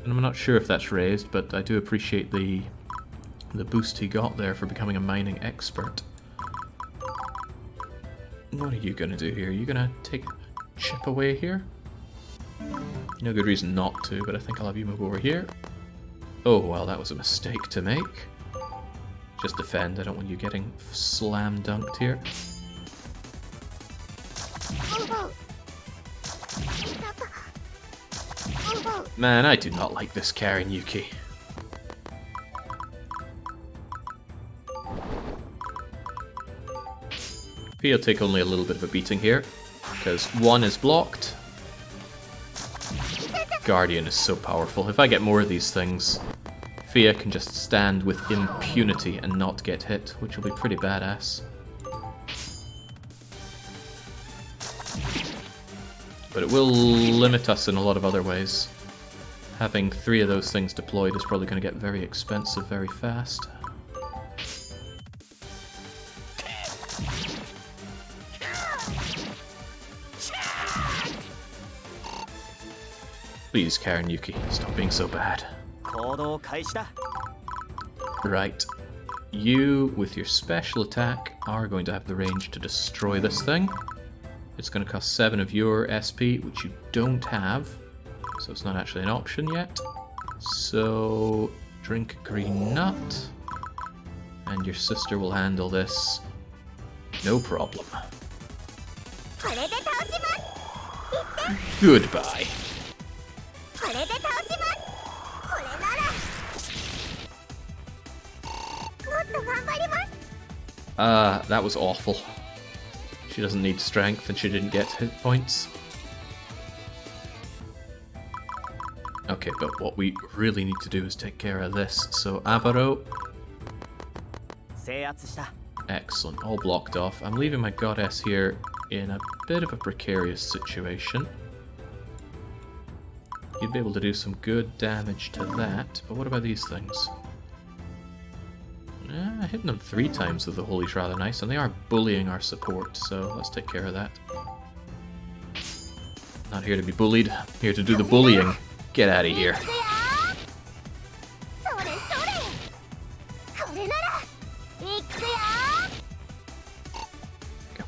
And I'm not sure if that's raised, but I do appreciate the boost he got there for becoming a mining expert. What are you going to do here? Are you going to take a chip away here? No good reason not to, but I think I'll have you move over here. Oh, well, that was a mistake to make. Just defend, I don't want you getting slam dunked here. Man, I do not like this Karen Yuki. He'll take only a little bit of a beating here, because one is blocked. Guardian is so powerful. If I get more of these things, Fia can just stand with impunity and not get hit, which will be pretty badass. But it will limit us in a lot of other ways. Having 3 of those things deployed is probably going to get very expensive very fast. Please, Karen Yuki, stop being so bad. Right. You, with your special attack, are going to have the range to destroy this thing. It's going to cost 7 of your SP, which you don't have. So it's not actually an option yet. So, drink a green nut. And your sister will handle this. No problem. これで倒します。 Goodbye. これで倒します。これならもっと頑張ります。 That was awful. She doesn't need strength and she didn't get hit points. Okay, but what we really need to do is take care of this. So, Avaro. 制圧した。 Excellent, all blocked off. I'm leaving my goddess here in a bit of a precarious situation. You'd be able to do some good damage to that, but what about these things? Hitting them 3 times with the holy's rather nice, and they are bullying our support, so let's take care of that. Not here to be bullied, here to do the bullying. Get out of here. それそれ。これならいくよ。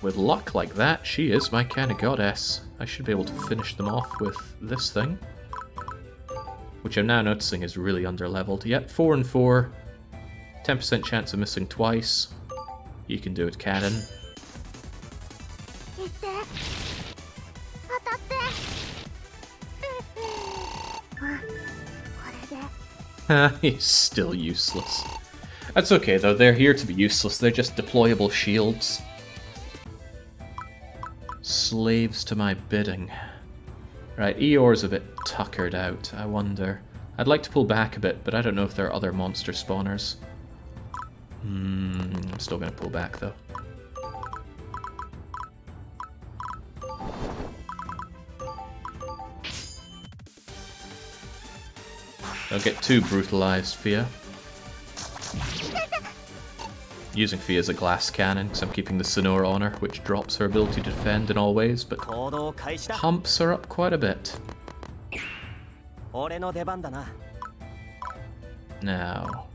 With luck like that, she is my kind of goddess. I should be able to finish them off with this thing, which I'm now noticing is really underleveled. Yep, 4 and 4. 10% chance of missing twice. You can do it, Karen. いって当たって。これで。 He's still useless. That's okay though, they're here to be useless, they're just deployable shields. Slaves to my bidding. Right, Eeyore's a bit tuckered out, I wonder. I'd like to pull back a bit, but I don't know if there are other monster spawners. I'm still gonna pull back though. Don't get too brutalized, Fia. Using Fia as a glass cannon, because I'm keeping the Sonora on her, which drops her ability to defend in all ways, but 行動開始だ。 humps her up quite a bit. 俺の出番だな。 Now,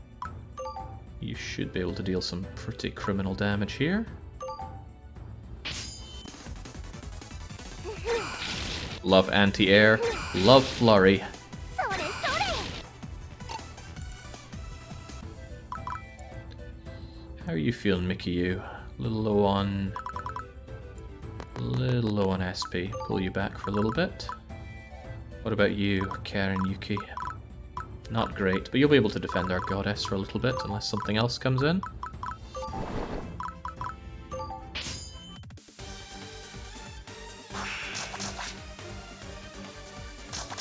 you should be able to deal some pretty criminal damage here. Love anti-air, love flurry. それそれ。 How are you feeling, Mickey? A little low on SP. Pull you back for a little bit. What about you, Karen Yuki? Not great, but you'll be able to defend our goddess for a little bit unless something else comes in.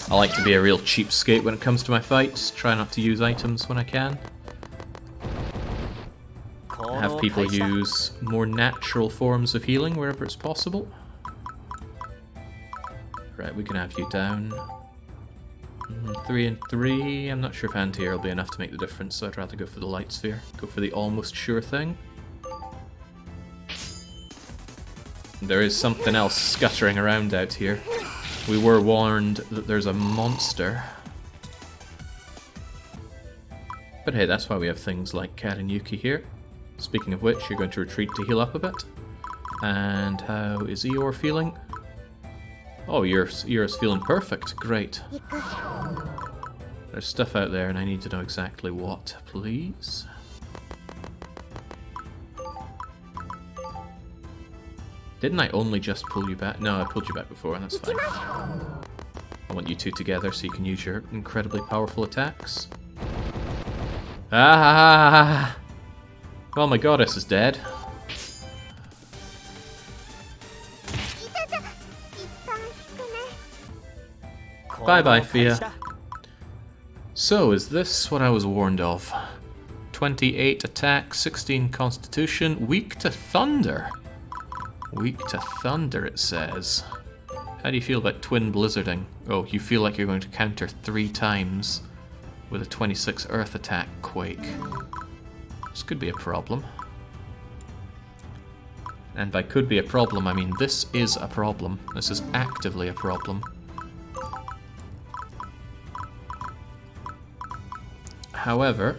I like to be a real cheapskate when it comes to my fights. Try not to use items when I can. Have people use more natural forms of healing wherever it's possible. Right, we can have you down. 3 and 3. I'm not sure if anti-air will be enough to make the difference, so I'd rather go for the light sphere. Go for the almost sure thing. There is something else scuttering around out here. We were warned that there's a monster. But hey, that's why we have things like Kat and Yuki here. Speaking of which, you're going to retreat to heal up a bit. And how is Eeyore feeling? Oh, Eeyore's feeling perfect. Great. There's stuff out there and I need to know exactly what, please. Didn't I only just pull you back? No, I pulled you back before, and that's fine. I want you two together so you can use your incredibly powerful attacks. Ah! Well, my goddess is dead. Bye-bye, Fia. So, is this what I was warned of? 28 attack, 16 constitution, weak to thunder. Weak to thunder, it says. How do you feel about twin blizzarding? Oh, you feel like you're going to counter 3 times with a 26 earth attack quake. This could be a problem. And by could be a problem, I mean this is a problem. This is actively a problem. However,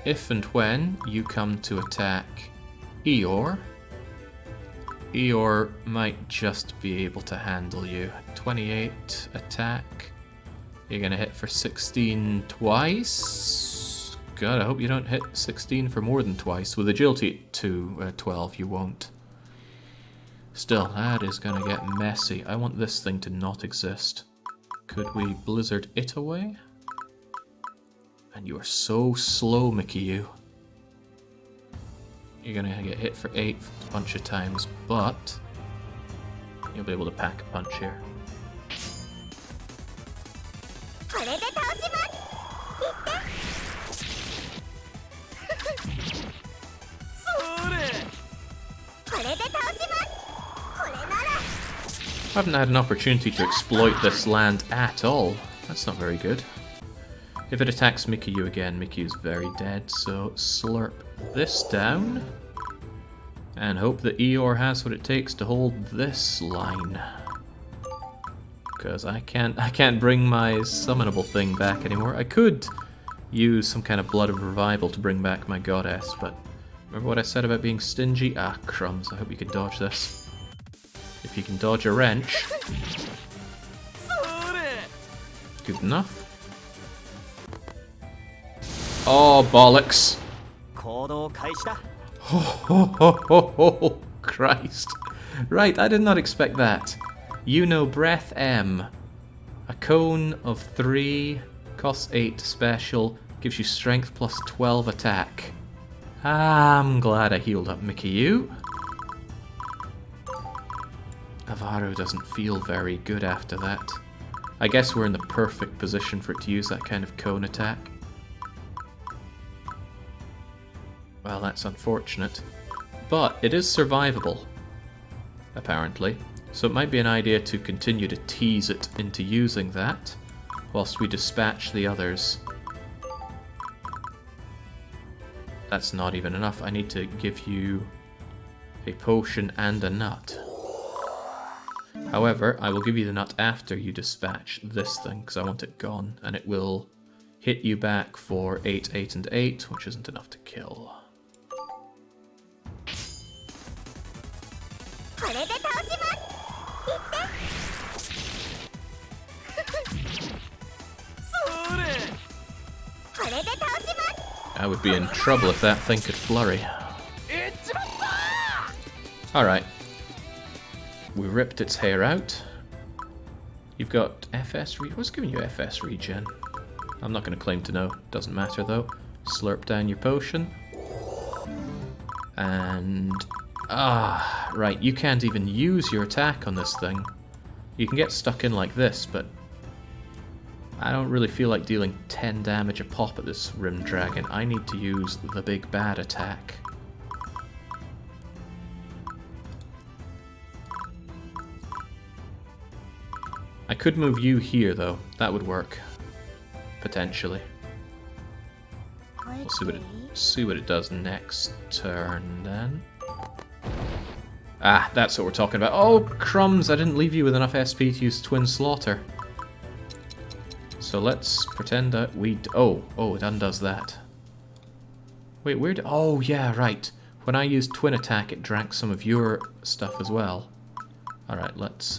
if and when you come to attack Eeyore, Eeyore might just be able to handle you. 28 attack. You're gonna hit for 16 twice. God, I hope you don't hit 16 for more than twice. With agility to 12, you won't. Still, that is going to get messy. I want this thing to not exist. Could we blizzard it away? And you are so slow, Mickey. You're going to get hit for 8 a bunch of times, but you'll be able to pack a punch here. I haven't had an opportunity to exploit this land at all. That's not very good. If it attacks Mikyu again, Mikyu's very dead, so slurp this down. And hope that Eeyore has what it takes to hold this line. Because I can't bring my summonable thing back anymore. I could use some kind of Blood of Revival to bring back my goddess, but remember what I said about being stingy? Ah, crumbs, I hope you can dodge this. If you can dodge a wrench. Good enough. Oh, bollocks. Oh, Christ. Right, I did not expect that. You know Breath M. A cone of 3, costs 8 special, gives you strength plus 12 attack. I'm glad I healed up Mikyu. Avaru doesn't feel very good after that. I guess we're in the perfect position for it to use that kind of cone attack. Well, that's unfortunate. But it is survivable, apparently. So it might be an idea to continue to tease it into using that, whilst we dispatch the others. That's not even enough. I need to give you a potion and a nut. However, I will give you the nut after you dispatch this thing, because I want it gone, and it will hit you back for 8, 8, and 8, which isn't enough to kill. I would be in trouble if that thing could flurry. Alright. We ripped its hair out. You've got FS regen. What's giving you FS regen? I'm not going to claim to know. Doesn't matter though. Slurp down your potion. And... right. You can't even use your attack on this thing. You can get stuck in like this, but... I don't really feel like dealing 10 damage a pop at this Rim Dragon. I need to use the big bad attack. I could move you here though. That would work. Potentially. We'll see what it does next turn then. Ah, that's what we're talking about. Oh, crumbs! I didn't leave you with enough SP to use Twin Slaughter. So let's pretend that we... Oh, it undoes that. Wait, where did... Oh, yeah, right. When I used Twin Attack, it drank some of your stuff as well. Alright, let's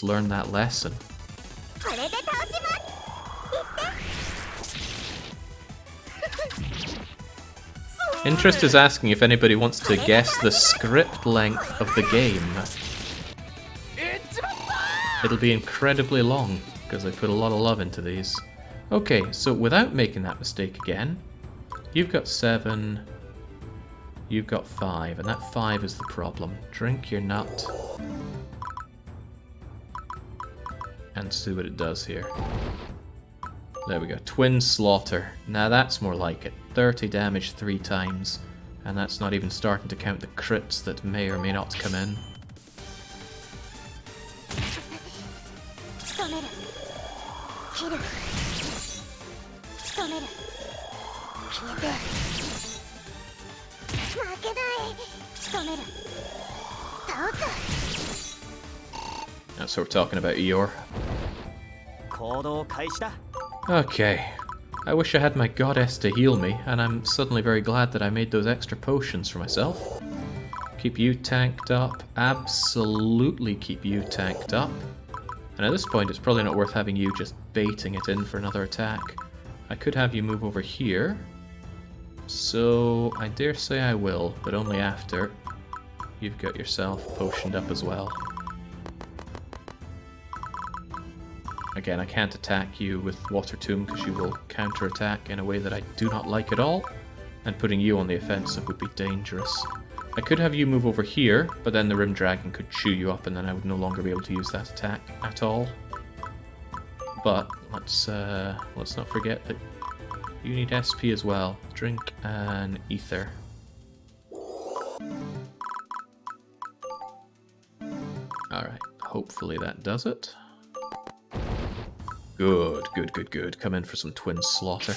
learn that lesson. Interest is asking if anybody wants to guess the script length of the game. It'll be incredibly long, because I put a lot of love into these. Okay, so without making that mistake again, you've got 7, you've got 5, and that 5 is the problem. Drink your nut. And see what it does here. There we go, Twin Slaughter. Now that's more like it. 30 damage 3 times, and that's not even starting to count the crits that may or may not come in. That's what we're talking about, Eeyore. Okay. I wish I had my goddess to heal me, and I'm suddenly very glad that I made those extra potions for myself. Keep you tanked up. Absolutely keep you tanked up. And at this point, it's probably not worth having you just baiting it in for another attack. I could have you move over here. So I dare say I will, but only after you've got yourself potioned up as well. Again, I can't attack you with Water Tomb because you will counterattack in a way that I do not like at all, and putting you on the offensive would be dangerous. I could have you move over here, but then the Rim Dragon could chew you up and then I would no longer be able to use that attack at all. But let's not forget that you need SP as well. Drink an ether. Alright, hopefully that does it. Good, good, good, good. Come in for some twin slaughter.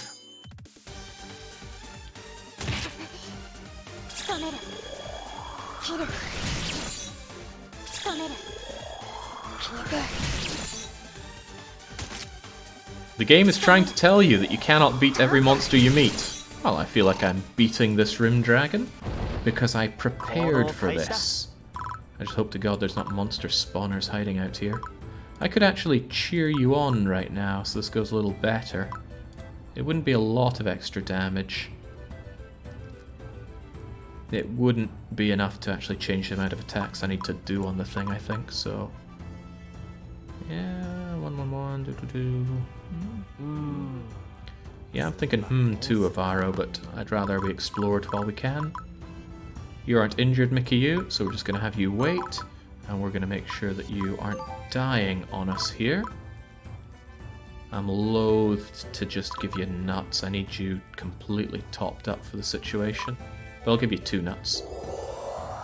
The game is trying to tell you that you cannot beat every monster you meet. Well, I feel like I'm beating this Rim Dragon because I prepared for this. I just hope to God there's not monster spawners hiding out here. I could actually cheer you on right now, so this goes a little better. It wouldn't be a lot of extra damage. It wouldn't be enough to actually change the amount of attacks I need to do on the thing, I think, so... Yeah, 111, 222. Yeah, I'm thinking too, Avaro, but I'd rather we explored while we can. You aren't injured, Mikiyu, so we're just going to have you wait, and we're going to make sure that you aren't dying on us here. I'm loath to just give you nuts. I need you completely topped up for the situation. But I'll give you 2 nuts.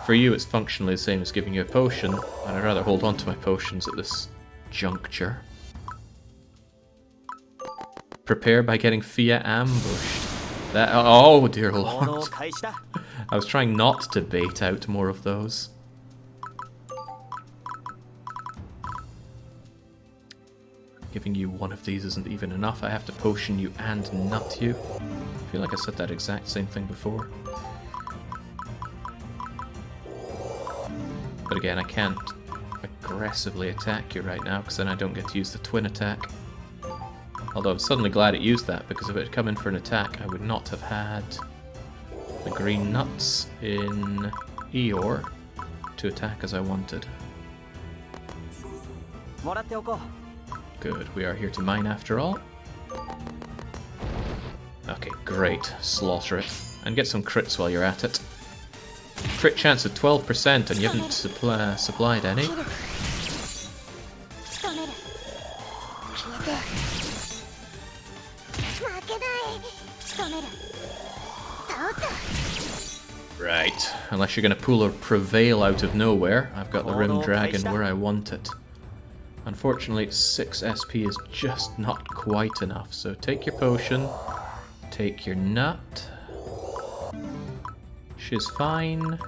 For you, it's functionally the same as giving you a potion, and I'd rather hold on to my potions at this juncture. Prepare by getting Fia ambushed. That, oh dear lord. I was trying not to bait out more of those. Giving you one of these isn't even enough. I have to potion you and nut you. I feel like I said that exact same thing before. But again, I can't aggressively attack you right now because then I don't get to use the twin attack. Although I'm suddenly glad it used that, because if it had come in for an attack, I would not have had the green nuts in Eeyore to attack as I wanted. Good, we are here to mine after all. Okay, great. Slaughter it. And get some crits while you're at it. Crit chance of 12% and you haven't supplied any. Right, unless you're going to pull a Prevail out of nowhere, I've got the Rim Dragon where I want it. Unfortunately, 6 SP is just not quite enough, so take your potion, take your nut. She's fine,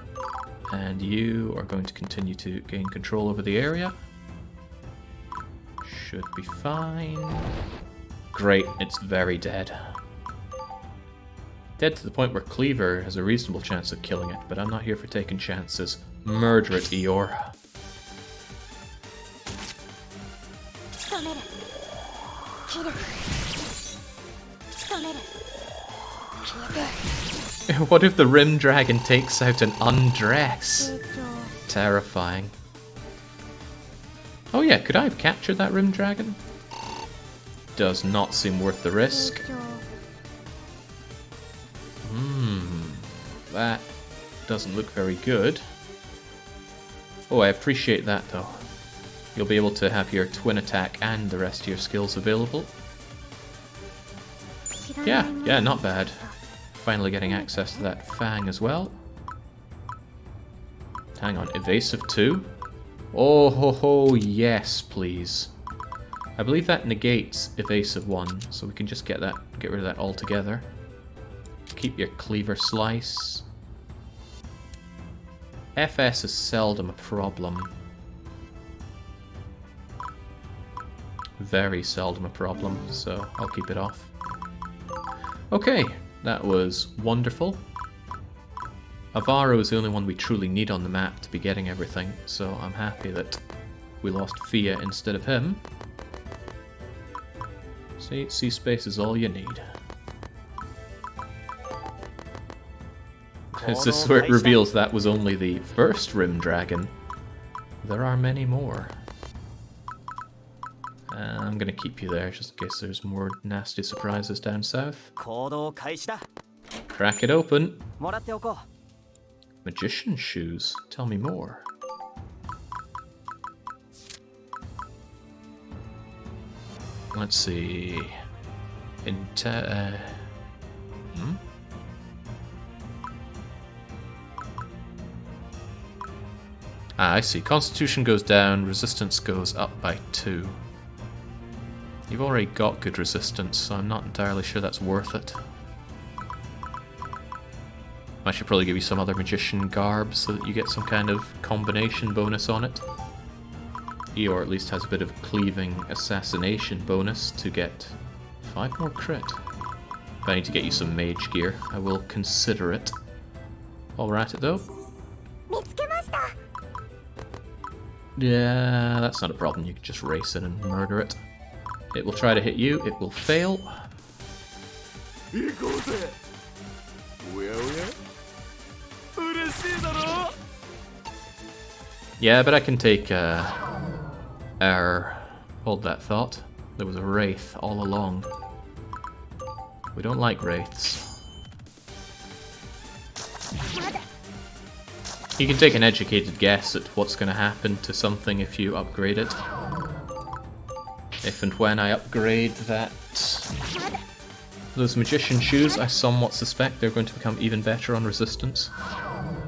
and you are going to continue to gain control over the area. Should be fine. Great, it's very dead. Dead to the point where Cleaver has a reasonable chance of killing it, but I'm not here for taking chances. Murder it, Eeyore. What if the Rim Dragon takes out an undress? Terrifying. Oh yeah, could I have captured that Rim Dragon? Does not seem worth the risk. That doesn't look very good. Oh, I appreciate that though. You'll be able to have your twin attack and the rest of your skills available. Yeah, not bad. Finally getting access to that Fang as well. Hang on, evasive 2? Oh ho ho, yes please. I believe that negates evasive 1, so we can just get rid of that altogether. Keep your Cleaver Slice. FS is seldom a problem. Very seldom a problem, so I'll keep it off. Okay, that was wonderful. Avaro is the only one we truly need on the map to be getting everything, so I'm happy that we lost Fia instead of him. See, C-space is all you need. Is this where it reveals that was only the first Rim Dragon? There are many more. I'm gonna keep you there just in case there's more nasty surprises down south. 行動開始だ。 Crack it open. もらっておこう。 Magician's shoes. Tell me more. Let's see. Ah, I see. Constitution goes down, resistance goes up by 2. You've already got good resistance, so I'm not entirely sure that's worth it. I should probably give you some other magician garb so that you get some kind of combination bonus on it. Eeyore at least has a bit of cleaving assassination bonus to get 5 more crit. If I need to get you some mage gear, I will consider it. While we're at it though. 見つけました。 Yeah, that's not a problem. You can just race in and murder it. It will try to hit you. It will fail. 行こうぜ。おやおや。嬉しいだろ。 Yeah, but I can take hold that thought. There was a wraith all along. We don't like wraiths. You can take an educated guess at what's going to happen to something if you upgrade it. If and when I upgrade those magician shoes, I somewhat suspect they're going to become even better on resistance.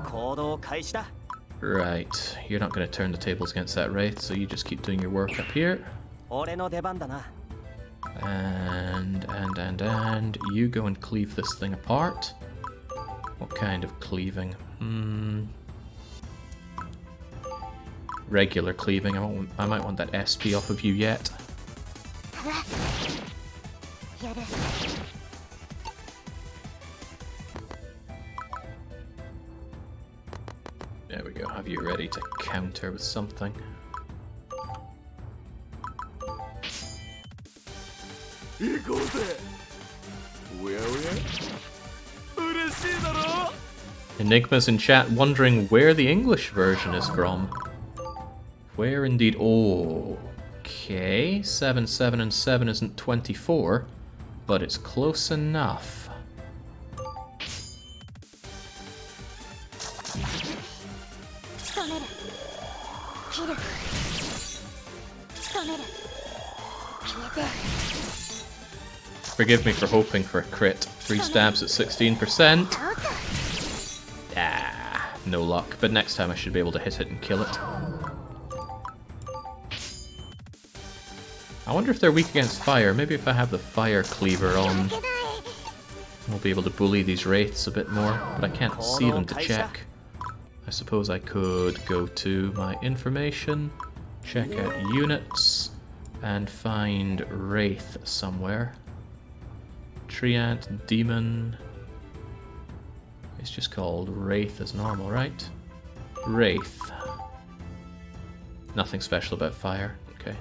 行動開始だ。 Right, you're not going to turn the tables against that wraith, so you just keep doing your work up here. 俺の出番だな。 And you go and cleave this thing apart. What kind of cleaving? Regular cleaving. I might want that SP off of you yet. There we go. Have you ready to counter with something? Enigmas in chat wondering where the English version is from. Where indeed? Oh, okay. 7, 7, and 7 isn't 24, but it's close enough. Forgive me for hoping for a crit. 3 stabs at 16%. Ah, no luck. But next time I should be able to hit it and kill it. I wonder if they're weak against fire. Maybe if I have the fire cleaver on, I'll be able to bully these wraiths a bit more. But I can't see them to check. I suppose I could go to my information, check out units, and find wraith somewhere. Treant, demon. It's just called wraith as normal, right? Wraith. Nothing special about fire. Okay.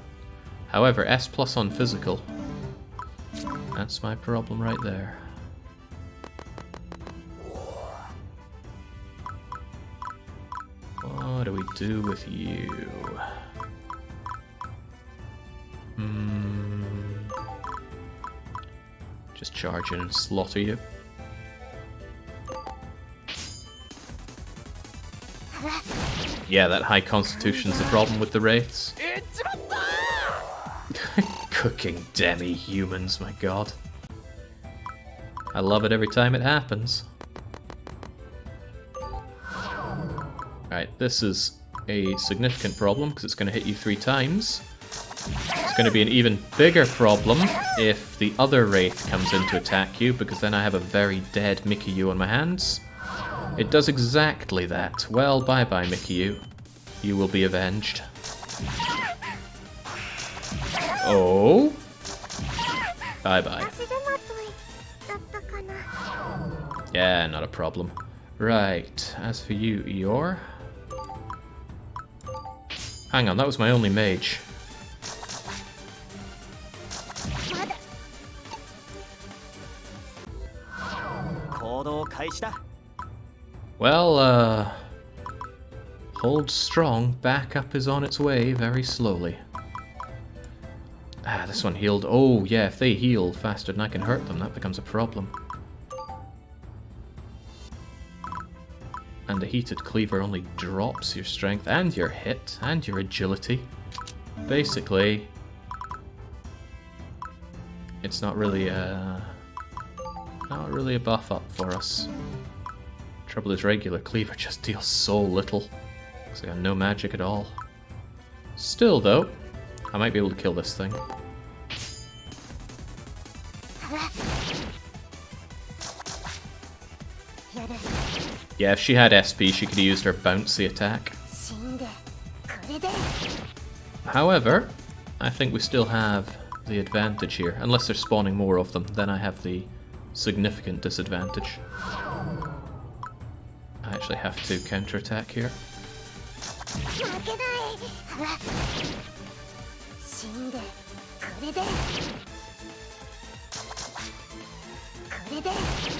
However, S+ on physical. That's my problem right there. What do we do with you? Just charge in and slaughter you. Yeah, that high constitution's the problem with the wraiths. Cooking demi-humans, my god. I love it every time it happens. Right, this is a significant problem because it's going to hit you 3 times. It's going to be an even bigger problem if the other wraith comes in to attack you, because then I have a very dead Mikyu on my hands. It does exactly that. Well, bye-bye, Mikyu. You will be avenged. Oh? Bye-bye. Yeah, not a problem. Right, as for you, Eeyore... Hang on, that was my only mage. Well, hold strong. Backup is on its way very slowly. Ah, this one healed. Oh, yeah, if they heal faster than I can hurt them, that becomes a problem. And the heated cleaver only drops your strength and your hit and your agility. Basically, it's not really a buff up for us. Trouble is, regular cleaver just deals so little. Because I got no magic at all. Still, though, I might be able to kill this thing. Yeah, if she had SP, she could have used her bouncy attack. However, I think we still have the advantage here. Unless they're spawning more of them, then I have the significant disadvantage. I actually have to counterattack here.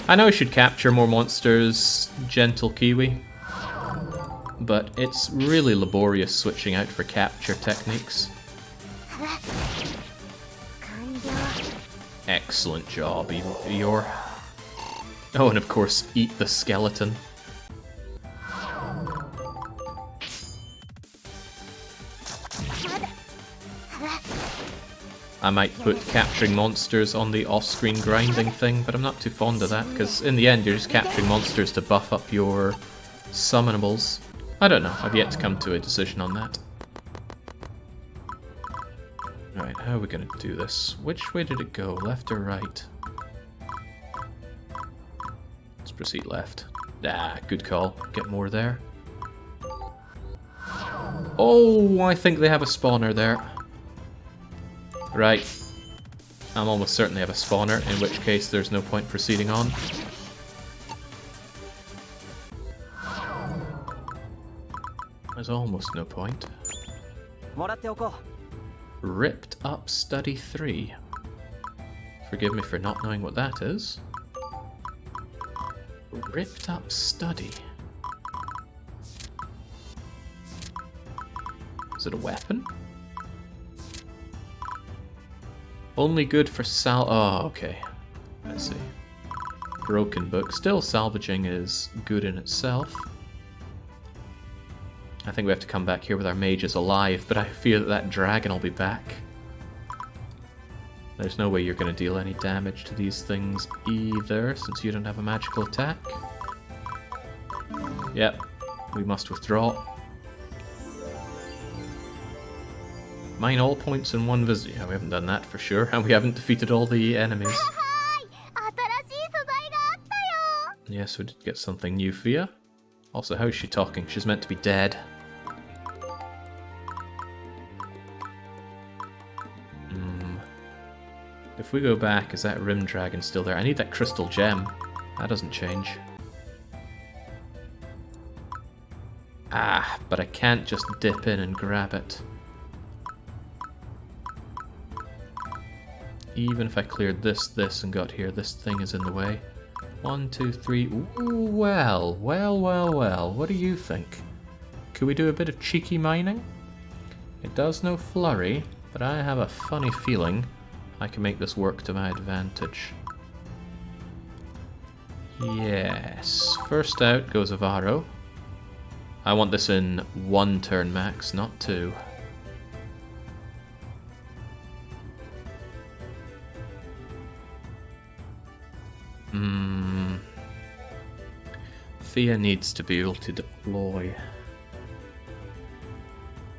I know I should capture more monsters, gentle Kiwi, but it's really laborious switching out for capture techniques. Excellent job, Eeyore. Oh, and of course, eat the skeleton. I might put capturing monsters on the off-screen grinding thing, but I'm not too fond of that, because in the end you're just capturing monsters to buff up your summonables. I don't know, I've yet to come to a decision on that. Right, how are we going to do this? Which way did it go, left or right? Let's proceed left. Ah, good call. Get more there. Oh, I think they have a spawner there. Right. I'm almost certain they have a spawner, in which case there's no point proceeding on. There's almost no point. Ripped Up Study 3. Forgive me for not knowing what that is. Ripped Up Study. Is it a weapon? Only good for oh, okay. I see. Broken book. Still, salvaging is good in itself. I think we have to come back here with our mages alive, but I fear that that dragon will be back. There's no way you're going to deal any damage to these things either, since you don't have a magical attack. Yep, we must withdraw. Mine all points in one visit. Yeah, we haven't done that for sure, and we haven't defeated all the enemies. Yes, we did get something new for you. Also, how is she talking? She's meant to be dead. If we go back, is that Rim Dragon still there? I need that crystal gem. That doesn't change. Ah, but I can't just dip in and grab it. Even if I cleared this, and got here, this thing is in the way. 1, 2, 3. Ooh, well. What do you think? Could we do a bit of cheeky mining? It does no flurry, but I have a funny feeling I can make this work to my advantage. Yes. First out goes Avaro. I want this in 1 turn max, not 2. Thea needs to be able to deploy.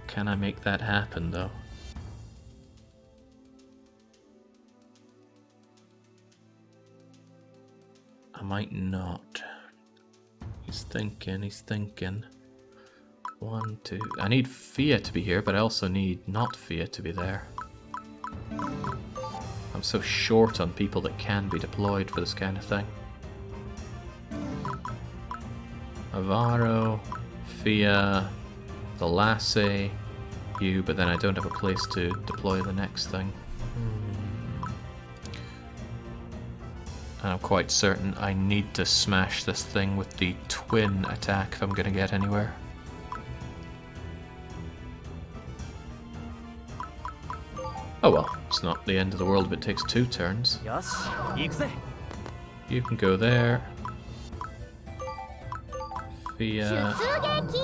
Can I make that happen, though? I might not. He's thinking. 1, 2... I need Fia to be here, but I also need not Fia to be there. I'm so short on people that can be deployed for this kind of thing. Avaro, Fia, the Lassie, you, but then I don't have a place to deploy the next thing. And I'm quite certain I need to smash this thing with the twin attack if I'm going to get anywhere. Oh well, it's not the end of the world if it takes 2 turns. よし行くぜ You can go there. Fia 出撃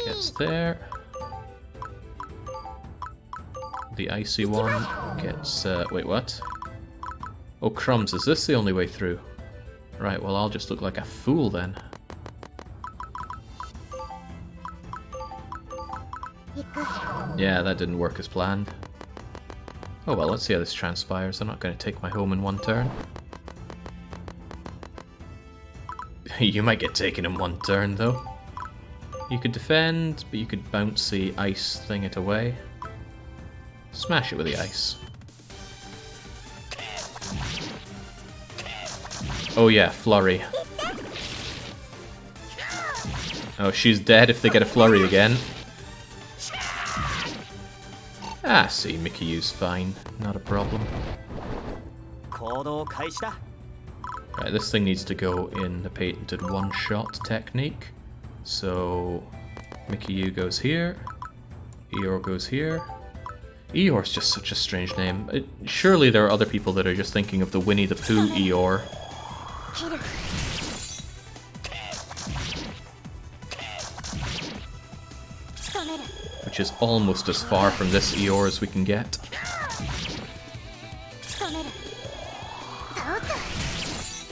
gets there. The icy one gets... wait, what? Oh, crumbs, is this the only way through? Right, well, I'll just look like a fool then. 行く Yeah, that didn't work as planned. Oh well, let's see how this transpires. I'm not going to take my home in 1 turn. You might get taken in 1 turn, though. You could defend, but you could bounce the ice thing it away. Smash it with the ice. Oh yeah, flurry. Oh, she's dead if they get a flurry again. Ah, see, Mikiyu's fine. Not a problem. 行動開始だ Right, this thing needs to go in the patented one-shot technique. So, Mikiyu goes here. Eeyore goes here. Eeyore's just such a strange name. Surely there are other people that are just thinking of the Winnie the Pooh Eeyore. 切る 仕留める Which is almost as far from this Eeyore as we can get. 仕留める倒す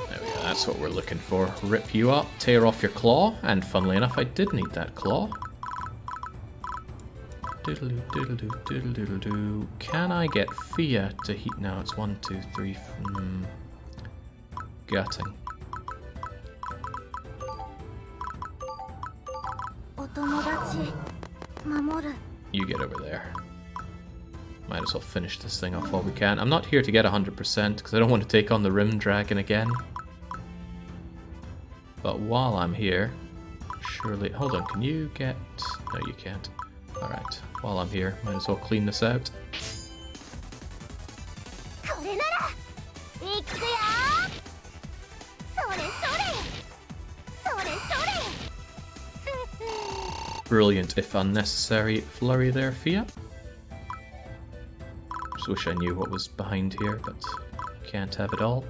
There we go, that's what we're looking for. Rip you up, tear off your claw, and funnily enough I did need that claw. Diddle-doo, diddle-doo, diddle-diddle-doo. Can I get Fia to heat? No, it's 1, 2, 3... Gutting. お友達守る You get over there. Might as well finish this thing off while we can. I'm not here to get 100% because I don't want to take on the Rim Dragon again. But while I'm here, surely... Hold on, can you get... No, you can't. Alright, while I'm here, might as well clean this out. これならいくよそれそれそれそれ Brilliant, if unnecessary, flurry there, Fia. Just wish I knew what was behind here, but can't have it all.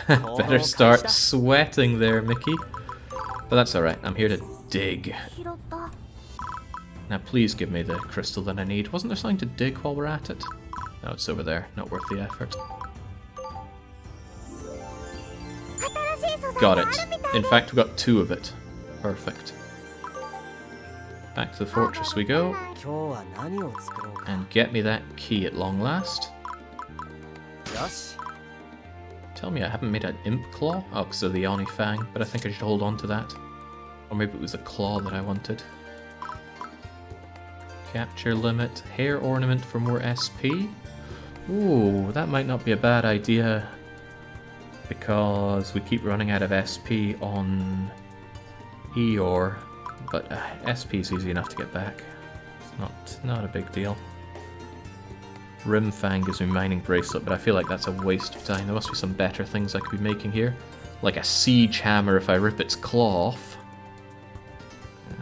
Better start sweating there, Mickey. But that's alright, I'm here to dig. 拾った Now please give me the crystal that I need. Wasn't there something to dig while we're at it? No, it's over there. Not worth the effort. 新しい素材 Got が it. あるみたい In で fact, we got 2 of it. Perfect. Back to the fortress we go. 今日は何を作ろうか And get me that key at long last. よし Tell me I haven't made an imp claw? Oh, because of the Oni Fang, but I think I should hold on to that. Or maybe it was a claw that I wanted. Capture limit, hair ornament for more SP. Ooh, that might not be a bad idea. Because we keep running out of SP on Eeyore. But SP is easy enough to get back. It's not a big deal. Rim Fang gives me Mining Bracelet, but I feel like that's a waste of time. There must be some better things I could be making here. Like a Siege Hammer if I rip its claw off.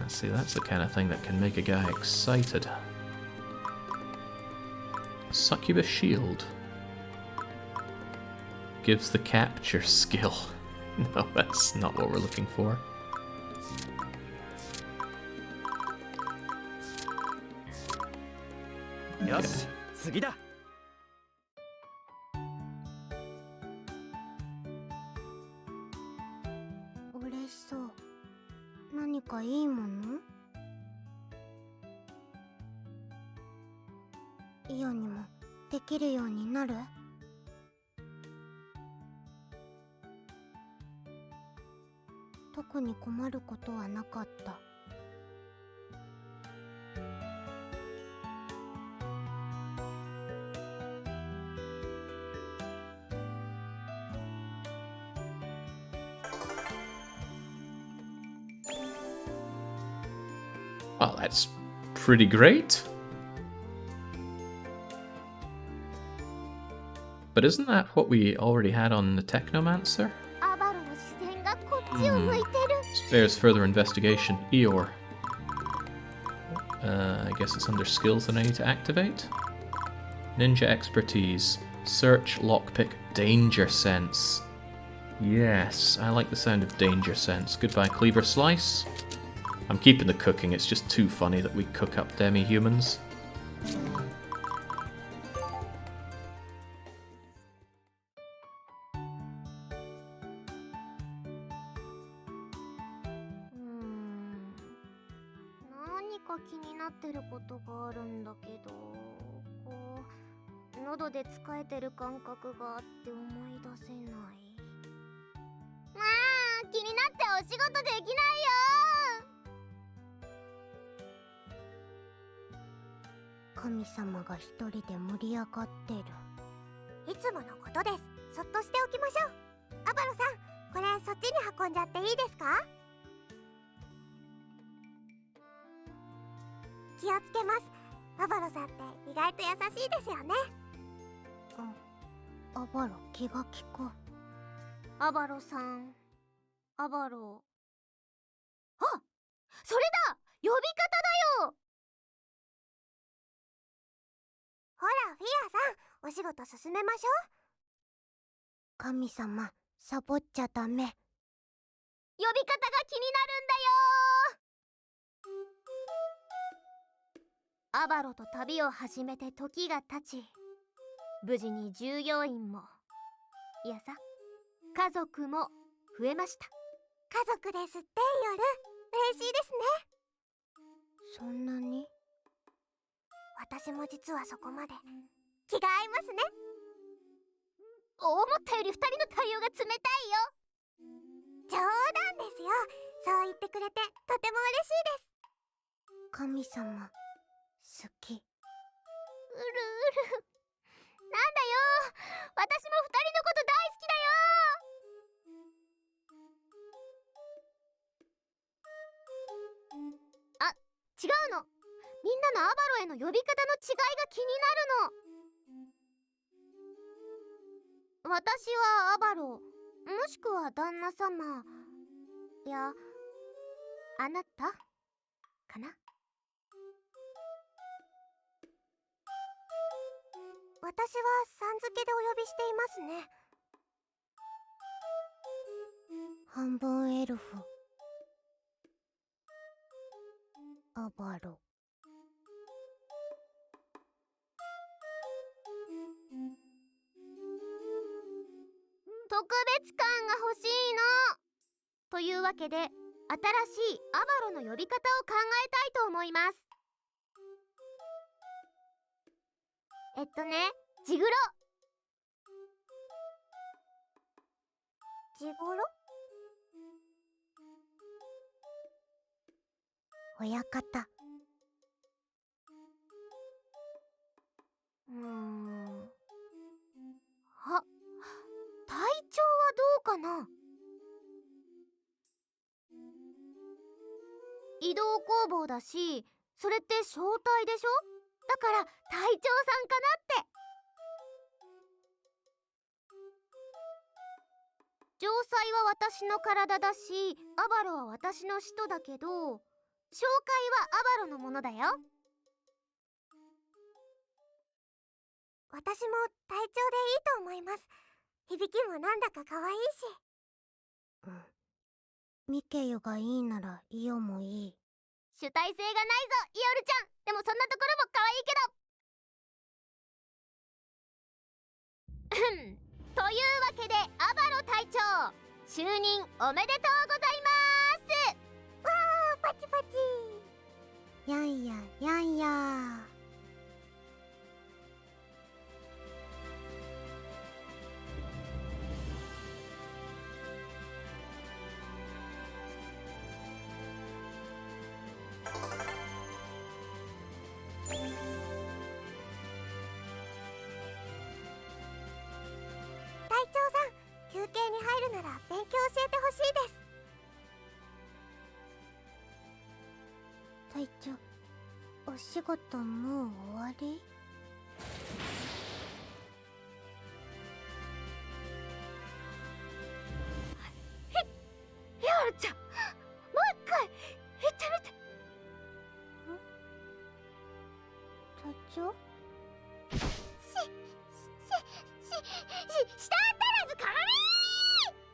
See, that's the kind of thing that can make a guy excited. Succubus Shield. Gives the capture skill. No, that's not what we're looking for.よし次だ嬉しそう何かいいものイオにもできるようになる特に困ることはなかった Well, that's pretty great. But isn't that what we already had on the Technomancer? アバロの視線がこっちを向いてる。 Spares further investigation. Eeyore. I guess it's under skills that I need to activate. Ninja expertise. Search, lockpick, danger sense. Yes, I like the sound of danger sense. Goodbye, cleaver slice. I'm keeping the cooking, it's just too funny that we cook up demi-humans.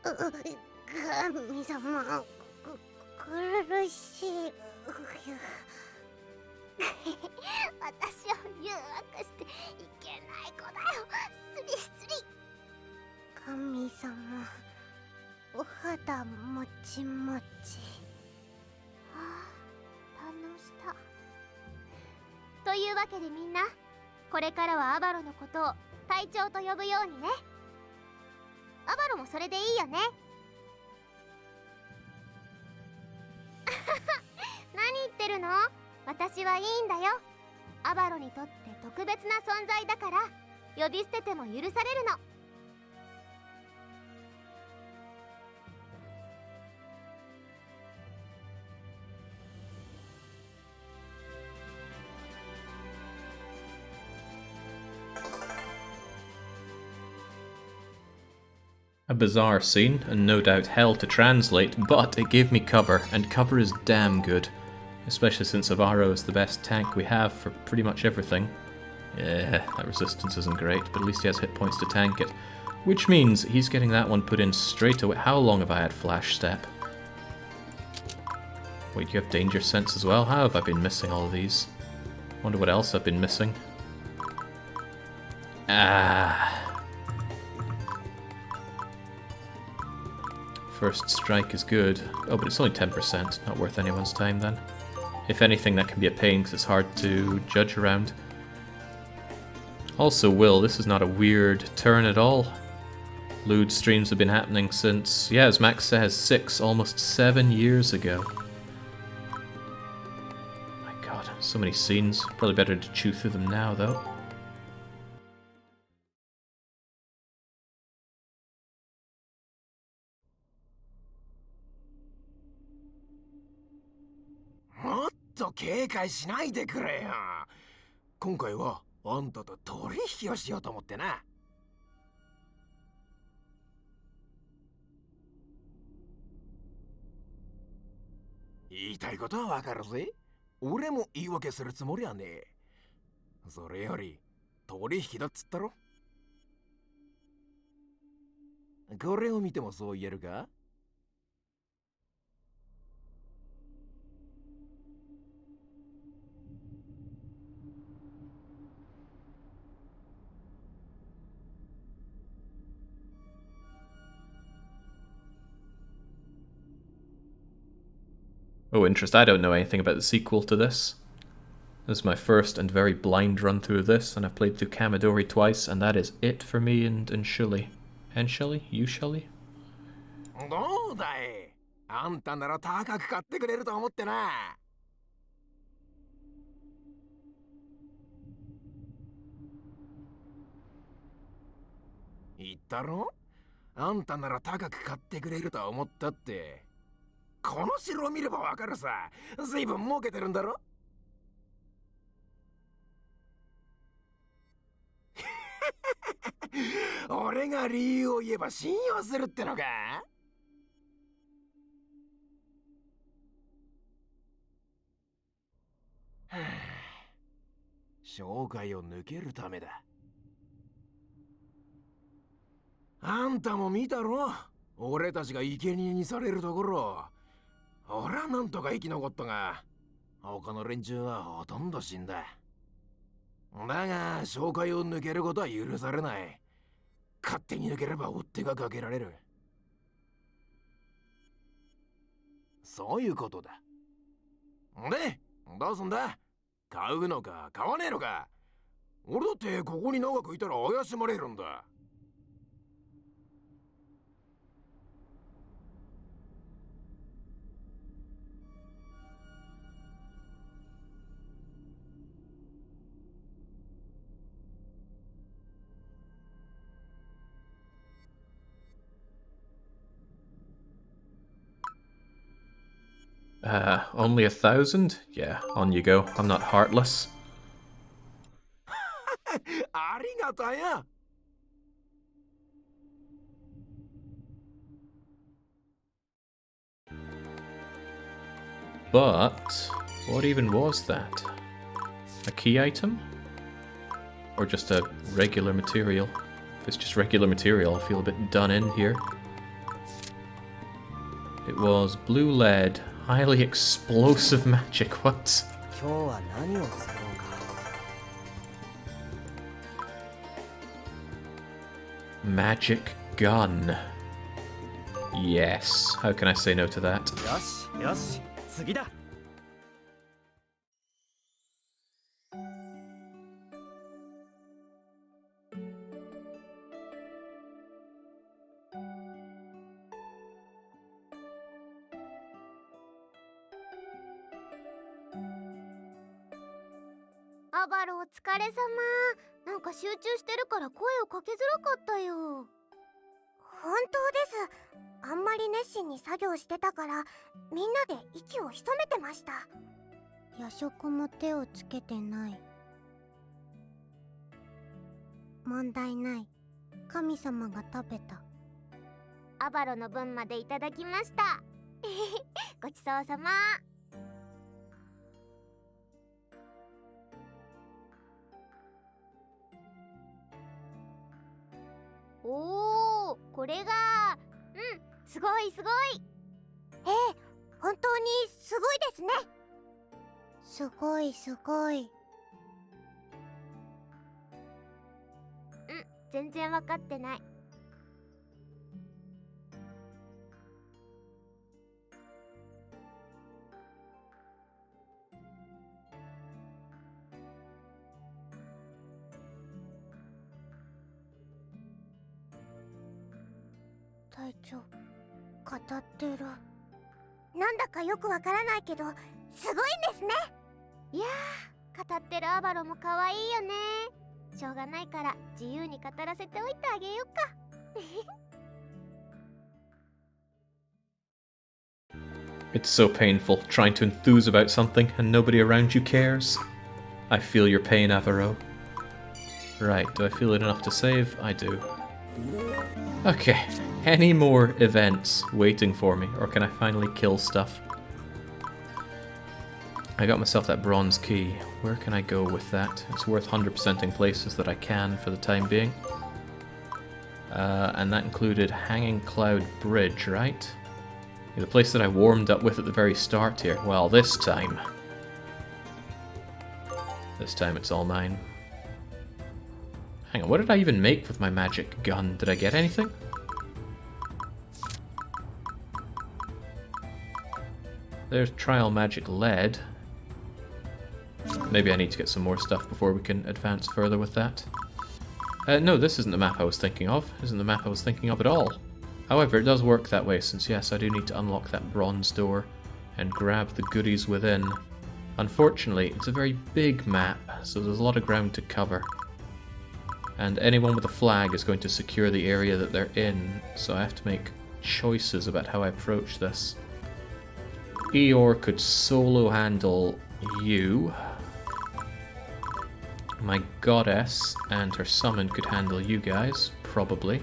神様、苦しい。私を誘惑していけない子だよ。スリスリ。神様、お肌もちもち。楽した。というわけでみんな、これからはアバロのことを隊長と呼ぶようにね。アバロもそれでいいよね。何言ってるの？私はいいんだよ。アバロにとって特別な存在だから呼び捨てても許されるの。A bizarre scene, and no doubt hell to translate, but it gave me cover, and cover is damn good. Especially since Avaro is the best tank we have for pretty much everything. Yeah, that resistance isn't great, but at least he has hit points to tank it. Which means he's getting that one put in straight away. How long have I had Flash Step? Wait, you have Danger Sense as well? How have I been missing all of these? Wonder what else I've been missing. First strike is good. Oh, but it's only 10%. Not worth anyone's time then. If anything, that can be a pain because it's hard to judge around. Also, Will, this is not a weird turn at all. Lewd streams have been happening since, yeah, as Max says, 6, almost 7 years ago. My god, so many scenes. Probably better to chew through them now, though. More 警戒しないでくれよ。今回はあんたと取引をしようと思ってな。言いたいことはわかるぜ。俺も言い訳するつもりはねえ。それより取引だっつったろ。これを見てもそう言えるかOh, interest. I don't know anything about the sequel to this. This is my first and very blind run through of this, and I've played through Kamidori twice, and that is it for me and Shully. And Shully? You Shully? どうだいあんたなら高く買ってくれると思ってな。言ったろあんたなら高く買ってくれると思ったって。この城を見ればわかるさ。随分儲けてるんだろ俺が理由を言えば信用するってのか紹介を抜けるためだ。あんたも見たろ俺たちが生贄にされるところ。俺はなんとか生き残ったが、他の連中はほとんど死んだ。だが、紹介を抜けることは許されない。勝手に抜ければ追っ手がかけられる。そういうことだ。で、どうすんだ買うのか買わねえのか俺だってここに長くいたら怪しまれるんだ。Only 1,000? Yeah, on you go. I'm not heartless. ありがたや。But what even was that? A key item? Or just a regular material? If it's just regular material, I'll feel a bit done in here. It was blue lead, highly explosive magic. What? 今日は何を作ろうか。 Magic gun. Yes. How can I say no to that? よしよし、次だ。アバロお疲れ様。なんか集中してるから声をかけづらかったよ。本当です。あんまり熱心に作業してたからみんなで息を潜めてました。夜食も手をつけてない。問題ない。神様が食べた。アバロの分までいただきました。ごちそうさま。おお、これが、すごいすごい。ええ、本当にすごいですね。すごいすごい。全然わかってない。隊長、語ってる。なんだかよくわからないけどすごいんですね。いやー、語ってるアバロも可愛いよね。しょうがないから自由に語らせておいてあげようか。It's so painful trying to enthuse about something and nobody around you cares. I feel your pain, Avaro. Right, do I feel it enough to save? I do. Okay, any more events waiting for me, or can I finally kill stuff? I got myself that bronze key. Where can I go with that? It's worth 100%ing places that I can for the time being. And that included Hanging Cloud Bridge, right? Yeah, the place that I warmed up with at the very start here. Well, this time it's all mine. Hang on, what did I even make with my magic gun? Did I get anything? There's Trial Magic Lead. Maybe I need to get some more stuff before we can advance further with that. No, this isn't the map I was thinking of. This isn't the map I was thinking of at all. However, it does work that way, since yes, I do need to unlock that bronze door and grab the goodies within. Unfortunately, it's a very big map, so there's a lot of ground to cover. And anyone with a flag is going to secure the area that they're in, so I have to make choices about how I approach this. Eeyore could solo handle you. My goddess and her summon could handle you guys, probably.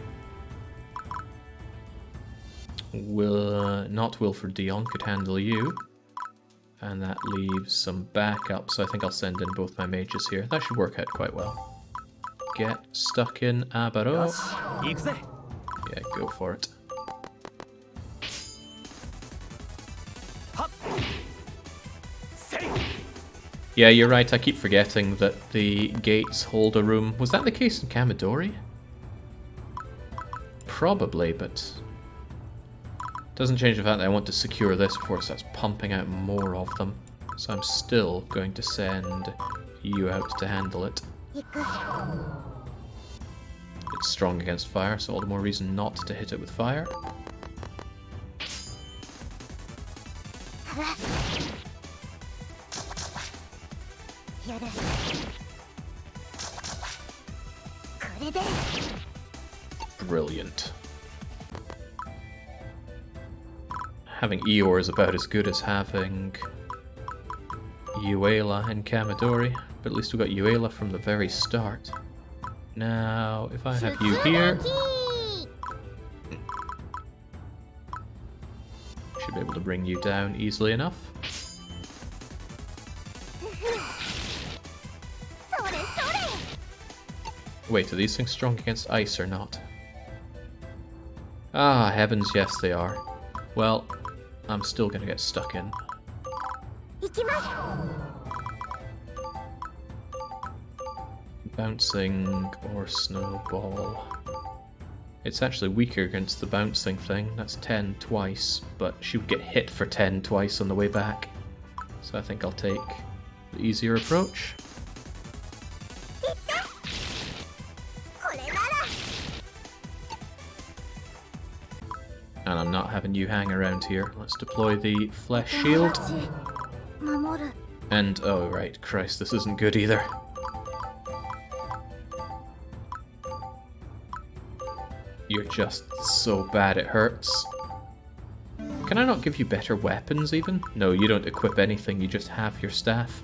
Not Wilfred Dion could handle you. And that leaves some backup, so I think I'll send in both my mages here. That should work out quite well. Get stuck in, Abaro. Yeah, go for it. Yeah, you're right, I keep forgetting that the gates hold a room. Was that the case in Kamidori? Probably, but doesn't change the fact that I want to secure this before it starts pumping out more of them. So I'm still going to send you out to handle it. It's strong against fire, so all the more reason not to hit it with fire. Brilliant. Having Eeyore is about as good as having Euela and Kamidori, but at least we got Euela from the very start. Now, if I have you here, should be able to bring you down easily enough. Wait, are these things strong against ice or not? Ah, heavens, yes they are. Well, I'm still gonna get stuck in. 行きます。 Bouncing or snowball. It's actually weaker against the bouncing thing. That's 10 twice, but she would get hit for 10 twice on the way back. So I think I'll take the easier approach. これなら。 And I'm not having you hang around here. Let's deploy the flesh shield. 守る。 And, oh right, Christ, this isn't good either. You're just so bad it hurts. Can I not give you better weapons even? No, you don't equip anything, you just have your staff.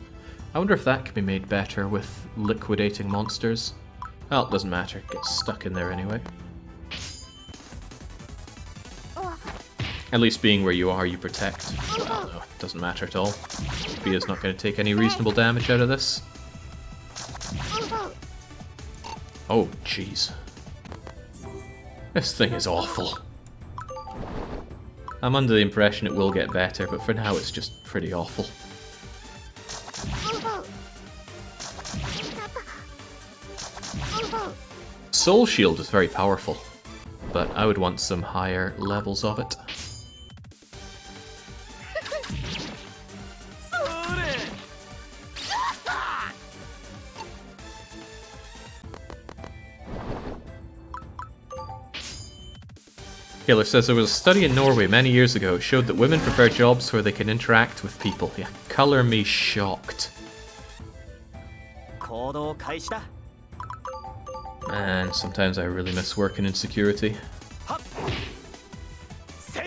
I wonder if that can be made better with liquidating monsters. Well, it doesn't matter, it gets stuck in there anyway. At least being where you are, you protect. Well, no, it doesn't matter at all. Bia's not going to take any reasonable damage out of this. Oh, jeez. This thing is awful. I'm under the impression it will get better, but for now it's just pretty awful. Soul Shield is very powerful, but I would want some higher levels of it. Killer says there was a study in Norway many years ago that showed that women prefer jobs where they can interact with people. Yeah, color me shocked. 行動開始だ。 And sometimes I really miss working in security. はっ。せい。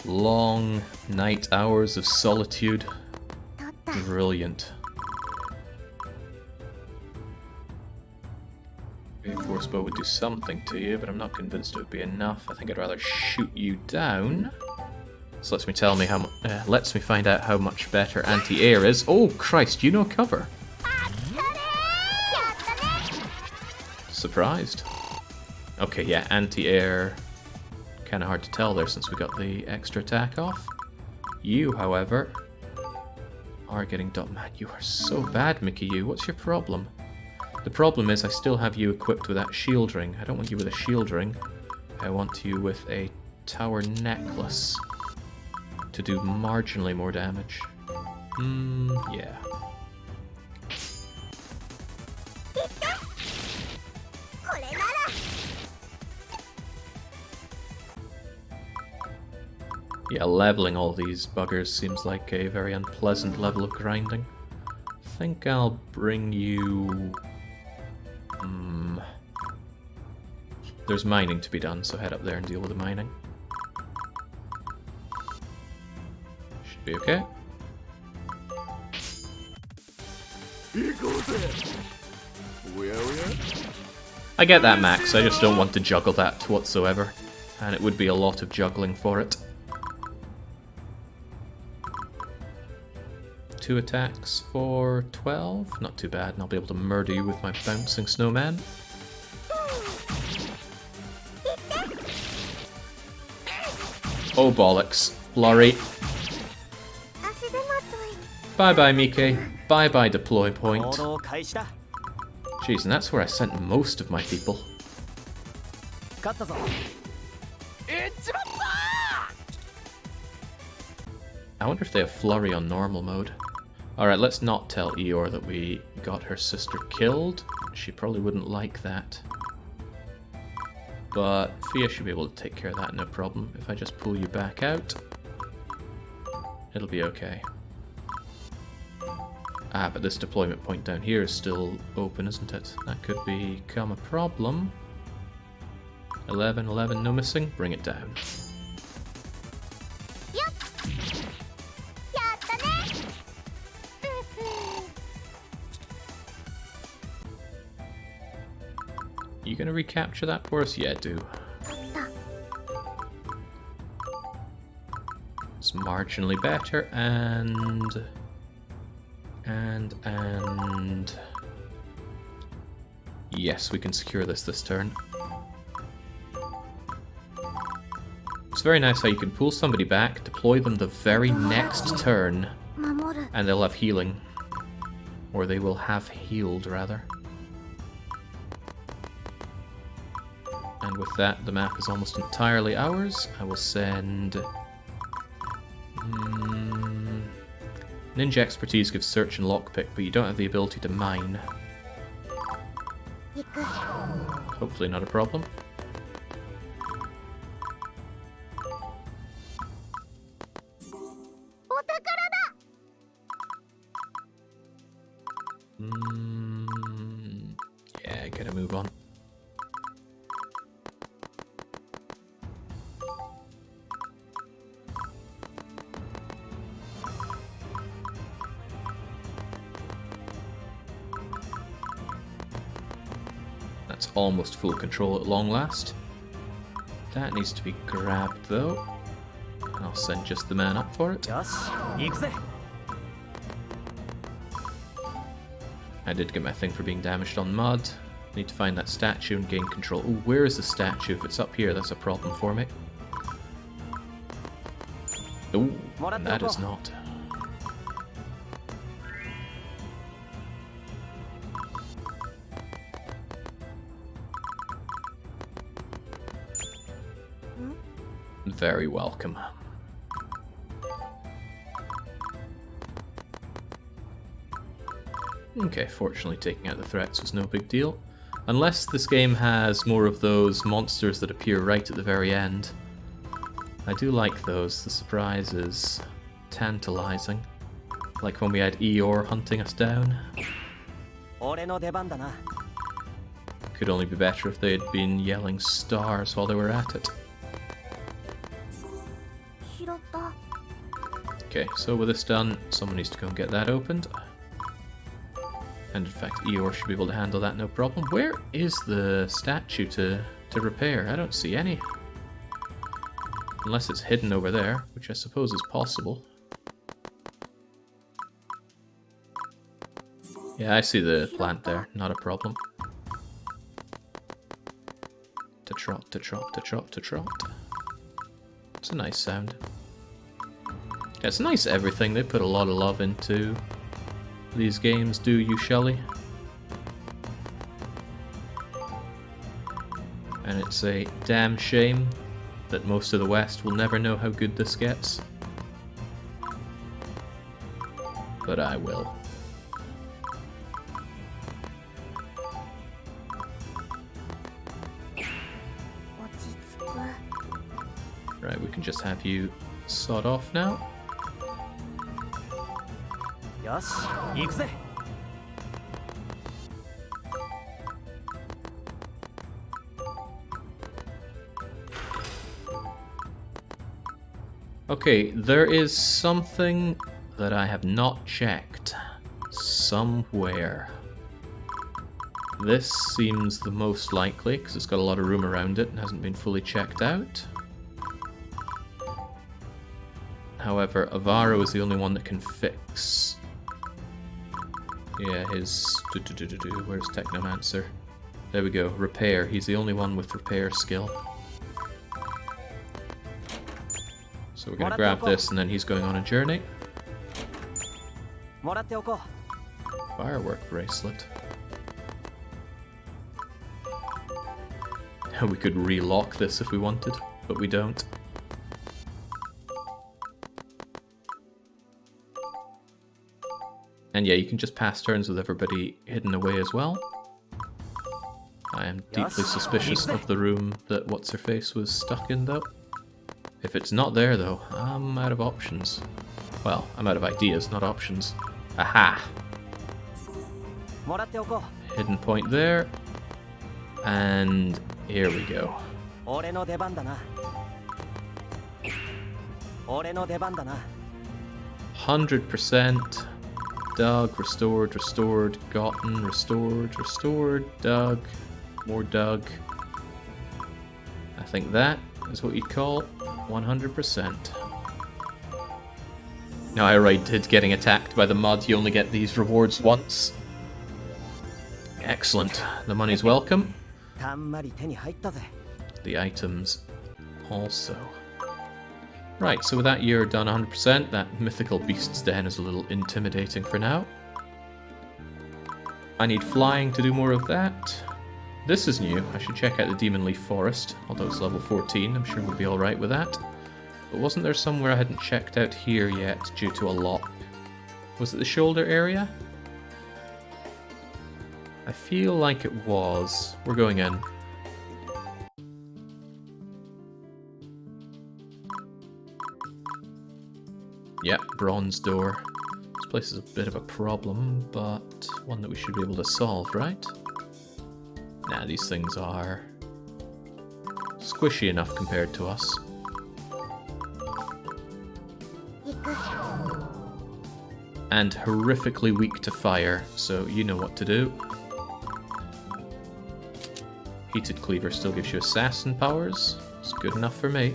Long night hours of solitude. 取った。 Brilliant. Force bow would do something to you, but I'm not convinced it would be enough. I think I'd rather shoot you down. This lets me lets me find out how much better anti-air is. Oh Christ, you know cover. Surprised. Okay, yeah, anti-air. Kind of hard to tell there since we got the extra attack off. You, however, are getting done. Man, you are so bad, Mickey. What's your problem? The problem is I still have you equipped with that shield ring. I don't want you with a shield ring. I want you with a tower necklace to do marginally more damage. Yeah. Yeah, leveling all these buggers seems like a very unpleasant level of grinding. I think I'll bring you... There's mining to be done, so head up there and deal with the mining. Should be okay. I get that, Max. I just don't want to juggle that whatsoever. And it would be a lot of juggling for it. 2 attacks for 12. Not too bad, and I'll be able to murder you with my bouncing snowman. Oh bollocks. Blurry. Bye bye, Mike. Bye bye, deploy point. 行動開始だ。 Jeez, and that's where I sent most of my people. 勝ったぞ。 I wonder if they have flurry on normal mode. Alright, let's not tell Eeyore that we got her sister killed. She probably wouldn't like that. But Fia should be able to take care of that, no problem. If I just pull you back out, it'll be okay. Ah, but this deployment point down here is still open, isn't it? That could become a problem. 11, 11, no missing. Bring it down. You gonna recapture that for us? Yeah, do. It's marginally better, and... Yes, we can secure this turn. It's very nice how you can pull somebody back, deploy them the very next turn, 守る and they'll have healing. Or they will have healed, rather. And with that, the map is almost entirely ours. I will send... Ninja expertise gives search and lockpick, but you don't have the ability to mine. 行く Hopefully not a problem. Yeah, gotta move on. That's almost full control at long last. That needs to be grabbed though. I'll send just the man up for it. よし行くぜ I did get my thing for being damaged on mud. Need to find that statue and gain control. Ooh, where is the statue? If it's up here, that's a problem for me. Ooh, that is not. Very welcome. Okay, fortunately taking out the threats was no big deal. Unless this game has more of those monsters that appear right at the very end. I do like those, the surprise is tantalizing. Like when we had Eeyore hunting us down. 俺の出番だな Could only be better if they had been yelling stars while they were at it. 拾った Okay, so with this done, someone needs to go and get that opened. And in fact, Eeyore should be able to handle that no problem. Where is the statue to repair? I don't see any. Unless it's hidden over there, which I suppose is possible. Yeah, I see the plant there, not a problem. To trot, to trot, to trot, to trot. It's a nice sound. Yeah, it's nice everything. They put a lot of love into these games, do you, Shelley? And it's a damn shame that most of the West will never know how good this gets. But I will. Right, we can just have you sawed off now. よし行くぜ Okay, there is something that I have not checked somewhere. This seems the most likely because it's got a lot of room around it and hasn't been fully checked out. However, Avaro is the only one that can fix. Yeah, his... Where's Technomancer? There we go, repair. He's the only one with repair skill. So we're gonna grab this and then he's going on a journey. もらっておこ Firework bracelet. We could relock this if we wanted, but we don't. And yeah, you can just pass turns with everybody hidden away as well. I am deeply suspicious of the room that What's-Her-Face was stuck in, though. If it's not there, though, I'm out of options. Well, I'm out of ideas, not options. Aha! うもらっておこ Hidden point there. And here we go. う俺の出番だな俺の出番だな 100%. Dug, restored, restored, gotten, restored, restored, dug, more dug. I think that is what you'd call 100%. Now I did getting attacked by the mud. You only get these rewards once. Excellent. The money's welcome. たんまり手に入ったぜ The items also. Right, so with that you're done 100%. That mythical beast's den is a little intimidating for now. I need flying to do more of that. This is new. I should check out the Demon Leaf Forest, although it's level 14. I'm sure we'll be alright with that. But wasn't there somewhere I hadn't checked out here yet due to a lock? Was it the shoulder area? I feel like it was. We're going in. Yep, bronze door. This place is a bit of a problem, but one that we should be able to solve, right? Nah, these things are squishy enough compared to us. And horrifically weak to fire, so you know what to do. Heated Cleaver still gives you assassin powers. It's good enough for me.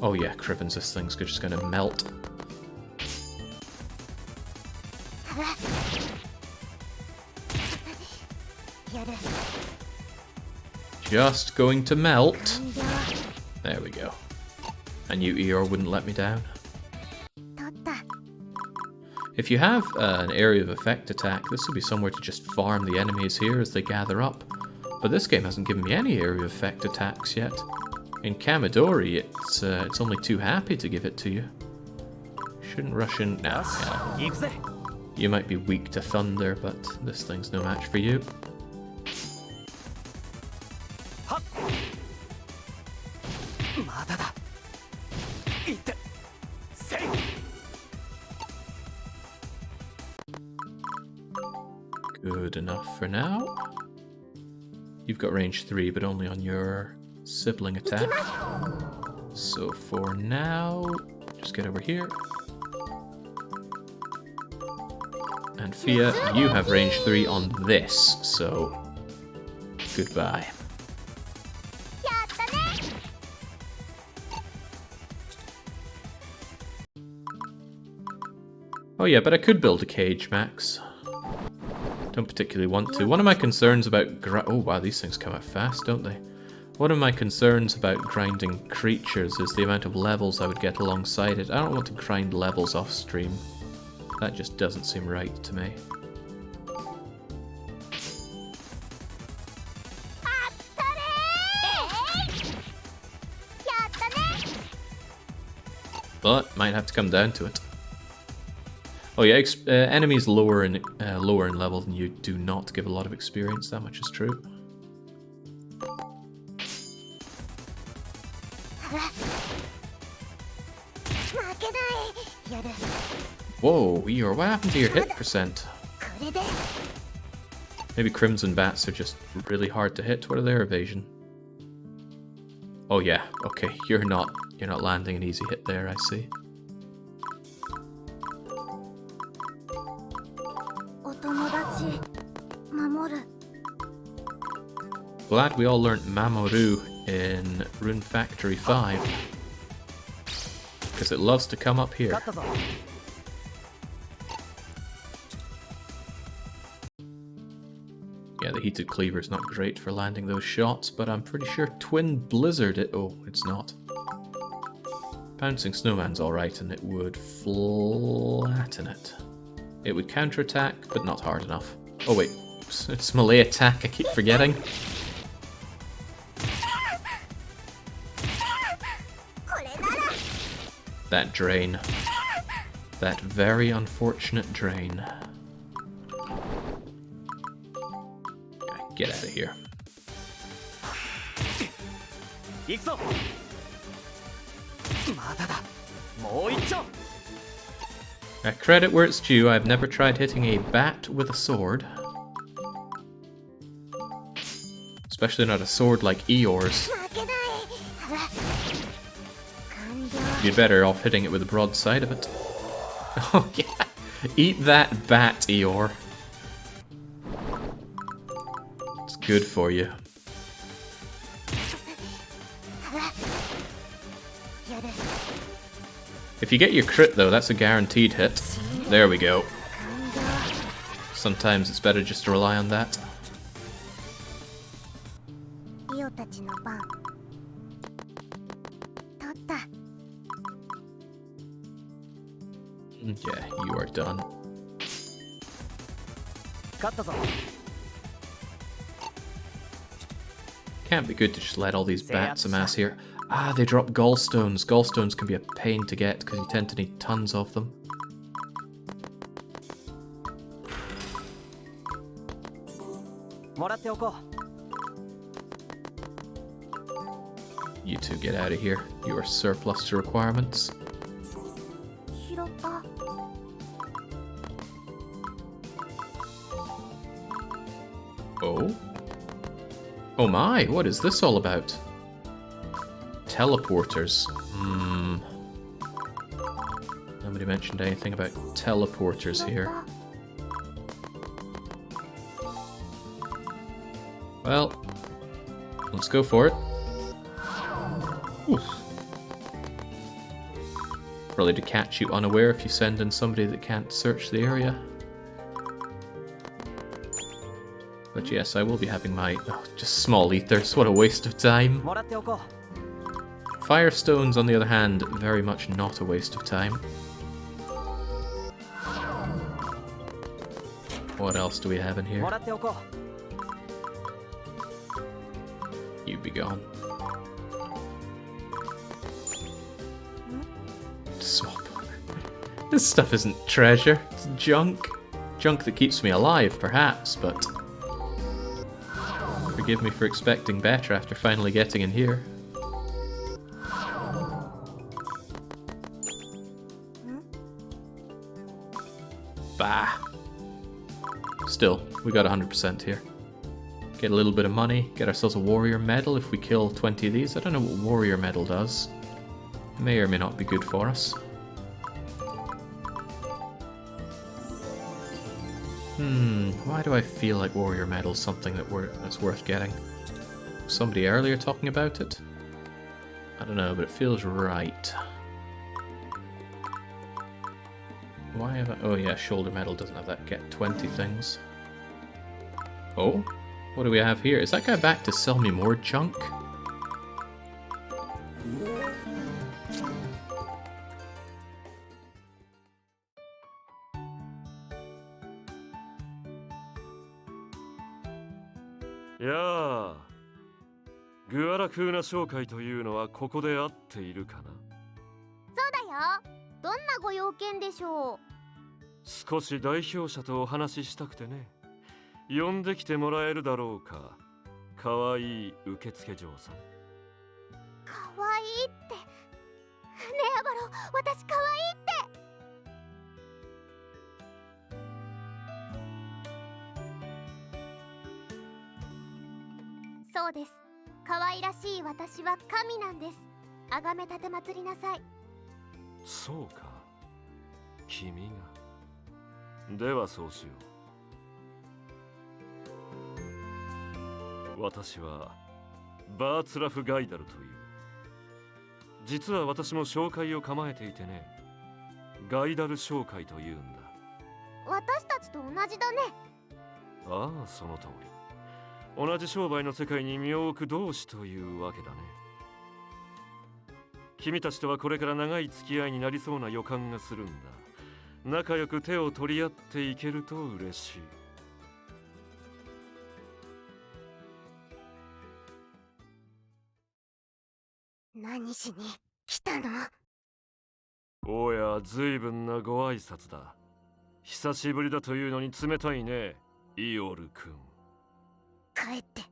Oh yeah, Crivens, this thing's just gonna melt. Just going to melt. There we go. I knew Eeyore wouldn't let me down. If you have an area of effect attack, this will be somewhere to just farm the enemies here as they gather up. But this game hasn't given me any area of effect attacks yet. In Kamidori, it's only too happy to give it to you. Shouldn't rush in. Nah, yeah. You might be weak to thunder, but this thing's no match for you. Good enough for now. You've got range 3, but only on your sibling attack. So for now, just get over here. And Fia, you have range 3 on this, so goodbye. Oh yeah, but I could build a cage, Max. Don't particularly want to. One of my concerns about oh wow, these things come out fast, don't they? One of my concerns about grinding creatures is the amount of levels I would get alongside it. I don't want to grind levels off stream. That just doesn't seem right to me. But might have to come down to it. Oh yeah, enemies lower in level than you do not give a lot of experience. That much is true. Whoa, Eeyore, what happened to your hit percent? Maybe Crimson Bats are just really hard to hit. What are their evasion? Oh yeah, okay, you're not landing an easy hit there, I see. Glad we all learnt Mamoru in Rune Factory 5. Because it loves to come up here. Yeah, the Heated Cleaver is not great for landing those shots, but I'm pretty sure Twin Blizzard it... Oh, it's not. Bouncing Snowman's alright, and it would flatten it. It would counterattack, but not hard enough. Oh wait, it's melee attack, I keep forgetting. That drain. That very unfortunate drain. Get out of here. Credit where it's due, I've never tried hitting a bat with a sword. Especially not a sword like Eeyore's. You'd better off hitting it with the broadside of it. Oh yeah, eat that bat, Eeyore. It's good for you. If you get your crit though, that's a guaranteed hit. There we go. Sometimes it's better just to rely on that. Yeah, you are done. 勝ったぞ。 Can't be good to just let all these bats amass here. Ah, they drop gallstones. Gallstones can be a pain to get because you tend to need tons of them. もらっておこう。 You two get out of here. You are surplus to requirements. 拾った。 Oh? Oh my, what is this all about? Teleporters. Nobody mentioned anything about teleporters here. Well, let's go for it. Oof. Probably to catch you unaware if you send in somebody that can't search the area. But yes, I will be having my... Oh, just small ethers, what a waste of time. もらっておこう。 Firestones, on the other hand, very much not a waste of time. What else do we have in も here? らっておこう。 You be gone. Swap. This stuff isn't treasure, it's junk. Junk that keeps me alive, perhaps, but... Forgive me for expecting better after finally getting in here. Bah. Still, we got 100% here. Get a little bit of money, get ourselves a warrior medal if we kill 20 of these. I don't know what warrior medal does. May or may not be good for us. Why do I feel like warrior medal's something that's worth getting? Somebody earlier talking about it? I don't know, but it feels right. Why have I... Oh yeah, shoulder medal doesn't have that. Get 20 things. Oh? What do we have here? Is that guy back to sell me more junk? Yeah. グアラクーナ商会というのはここで合っているかな。そうだよ。どんなご用件でしょう。少し代表者とお話ししたくてね。呼んできてもらえるだろうか。かわいい受付嬢さん。かわいいって。ねえアバロ、私かわいいって。そうです。可愛らしい私は神なんです。崇め立てまつりなさい。そうか。君が。ではそうしよう。私はバーツラフ・ガイダルという。実は私も商会を構えていてね。ガイダル商会というんだ。私たちと同じだね。ああ、その通り。同じ商売の世界に身を置く同志というわけだね。君たちとはこれから長い付き合いになりそうな予感がするんだ。仲良く手を取り合っていけると嬉しい。何しに来たの？おや、随分なご挨拶だ。久しぶりだというのに冷たいね、イオル君。帰って。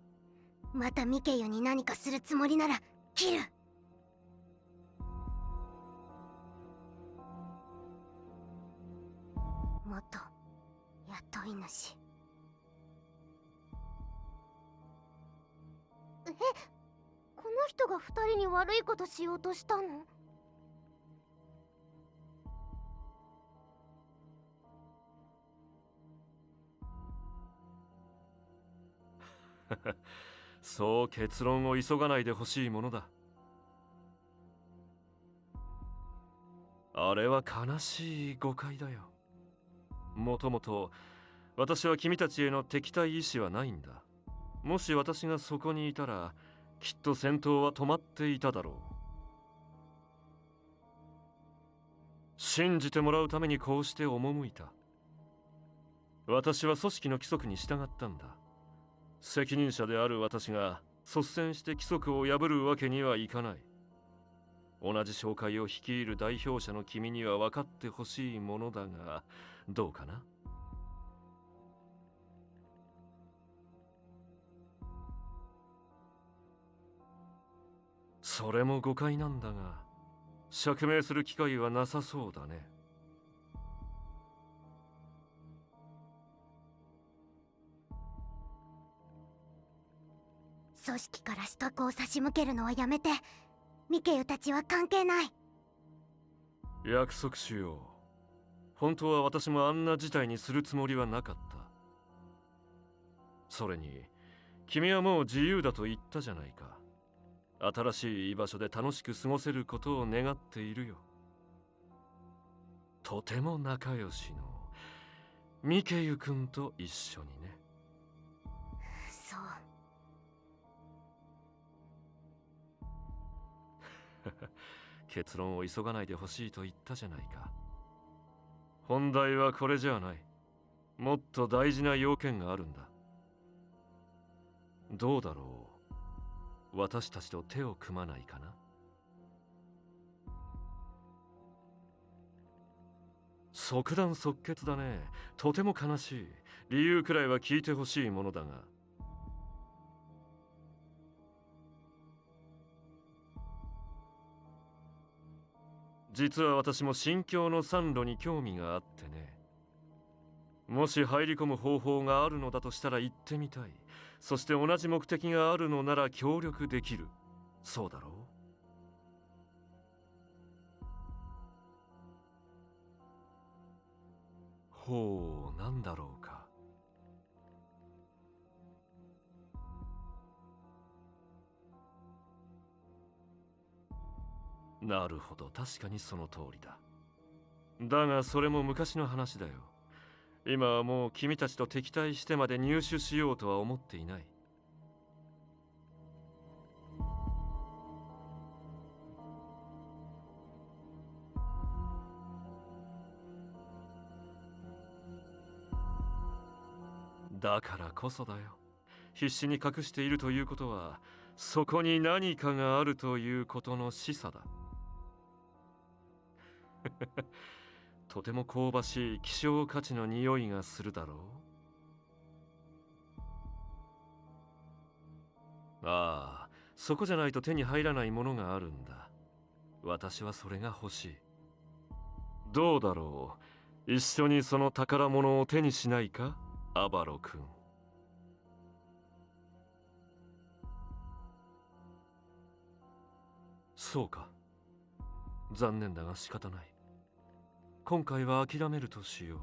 またミケヨに何かするつもりなら切る。元雇い主。この人が二人に悪いことしようとしたの？そう結論を急がないでほしいものだ。あれは悲しい誤解だよ。もともと私は君たちへの敵対意志はないんだ。もし私がそこにいたらきっと戦闘は止まっていただろう。信じてもらうためにこうして赴いた。私は組織の規則に従ったんだ。責任者である私が率先して規則を破るわけにはいかない。同じ商会を率いる代表者の君には分かってほしいものだが、どうかな？それも誤解なんだが、釈明する機会はなさそうだね。組織から資格を差し向けるのはやめて。ミケユたちは関係ない。約束しよう。本当は私もあんな事態にするつもりはなかった。それに君はもう自由だと言ったじゃないか。新しい居場所で楽しく過ごせることを願っているよ。とても仲良しのミケユ君と一緒にね。そう。結論を急がないでほしいと言ったじゃないか。本題はこれじゃない。もっと大事な要件があるんだ。どうだろう。私たちと手を組まないかな。即断即決だね。とても悲しい。理由くらいは聞いてほしいものだが。実は私も新境の販路に興味があってね。もし入り込む方法があるのだとしたら行ってみたい。そして同じ目的があるのなら協力できる。そうだろう。ほう、なんだろうか。なるほど、確かにその通りだ。だがそれも昔の話だよ。今はもう君たちと敵対してまで入手しようとは思っていない。だからこそだよ。必死に隠しているということは、そこに何かがあるということの示唆だ。とても香ばしい希少価値の匂いがするだろう。ああ、そこじゃないと手に入らないものがあるんだ。私はそれが欲しい。どうだろう。一緒にその宝物を手にしないか、アバロ君。そうか。残念だが仕方ない。今回は諦めるとしよ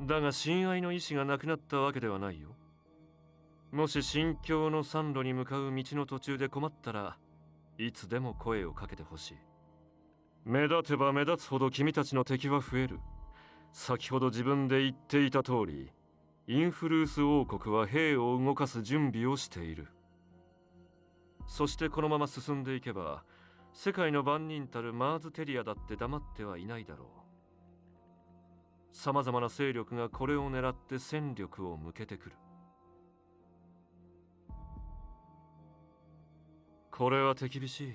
う。だが親愛の意志がなくなったわけではないよ。もし新境の山路に向かう道の途中で困ったらいつでも声をかけてほしい。目立てば目立つほど君たちの敵は増える。先ほど自分で言っていた通り、インフルース王国は兵を動かす準備をしている。そしてこのまま進んでいけば世界の番人たるマーズテリアだって黙ってはいないだろう。さまざまな勢力がこれを狙って戦力を向けてくる。これは手厳しい。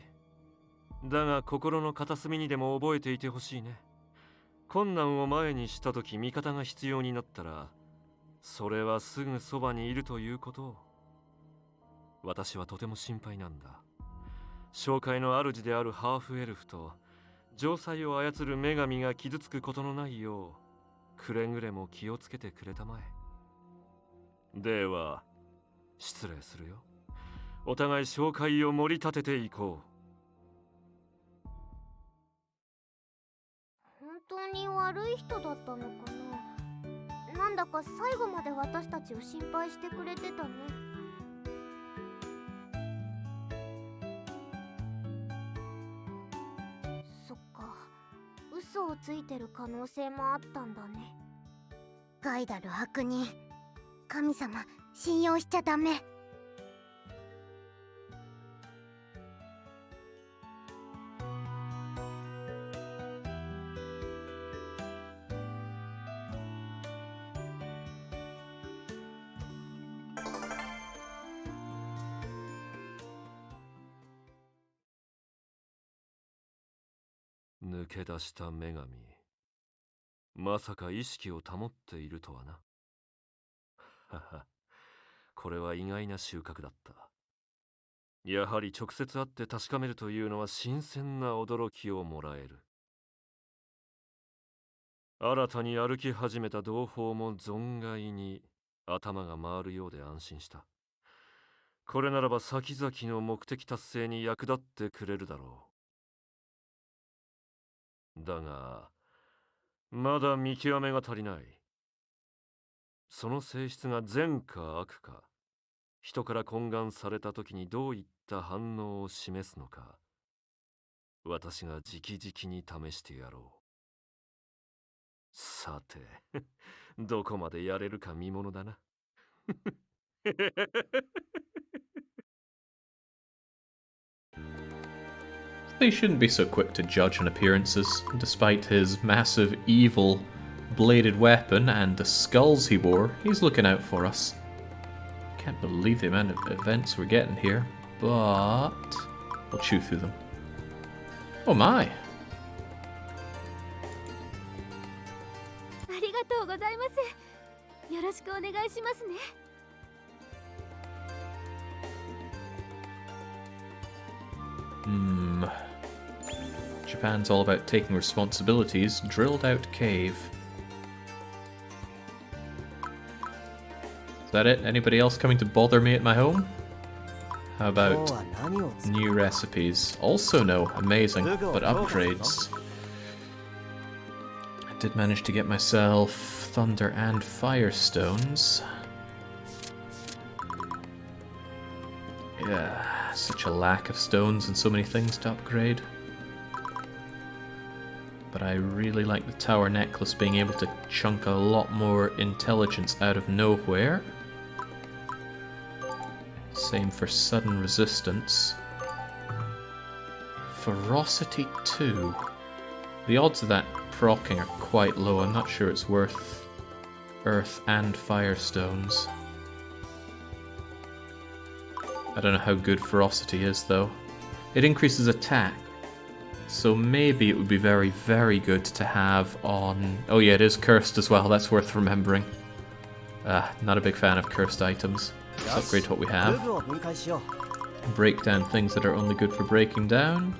だが心の片隅にでも覚えていてほしいね。困難を前にした時味方が必要になったら、それはすぐそばにいるということを。私はとても心配なんだ。商会の主であるハーフエルフと城塞を操る女神が傷つくことのないよう、くれぐれも気をつけてくれたまえ。では失礼するよ。お互い商会を盛り立てていこう。本当に悪い人だったのかな。なんだか最後まで私たちを心配してくれてたね。そっか、嘘をついてる可能性もあったんだね。ガイダル悪人、神様信用しちゃダメ。抜け出した女神。まさか意識を保っているとはな。はは、これは意外な収穫だった。やはり直接会って確かめるというのは新鮮な驚きをもらえる。新たに歩き始めた同胞も存外に頭が回るようで安心した。これならば先々の目的達成に役立ってくれるだろう。だが、まだ見極めが足りない。その性質が善か悪か、人から懇願された時にどういった反応を示すのか、私が直々に試してやろう。さて、どこまでやれるか見ものだな。They shouldn't be so quick to judge on appearances, despite his massive evil bladed weapon and the skulls he wore. He's looking out for us. Can't believe the amount of events we're getting here, but we'll chew through them. Oh my! ありがとうございます。よろしくお願いしますね。Japan's all about taking responsibilities. Drilled out cave. Is that it? Anybody else coming to bother me at my home? How about new recipes? Also no. Amazing. But upgrades. I did manage to get myself thunder and fire stones. Yeah, such a lack of stones and so many things to upgrade. But I really like the tower necklace being able to chunk a lot more intelligence out of nowhere. Same for sudden resistance. Ferocity 2. The odds of that proccing are quite low. I'm not sure it's worth earth and fire stones. I don't know how good ferocity is though. It increases attack. So maybe it would be very, very good to have on... Oh yeah, it is cursed as well, that's worth remembering. Not a big fan of cursed items. Let's upgrade what we have. Break down things that are only good for breaking down.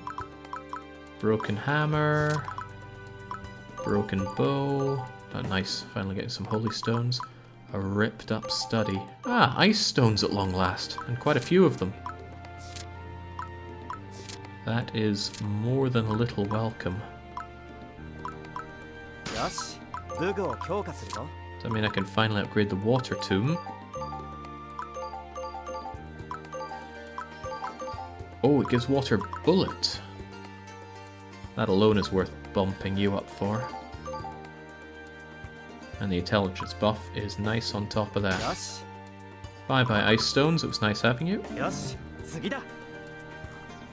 Broken hammer. Broken bow. Oh nice, finally getting some holy stones. A ripped up study. Ah, ice stones at long last, and quite a few of them. That is more than a little welcome. Does that mean I can finally upgrade the water tomb? Oh, it gives water bullet. That alone is worth bumping you up for. And the intelligence buff is nice on top of that. Bye bye ice stones, it was nice having you.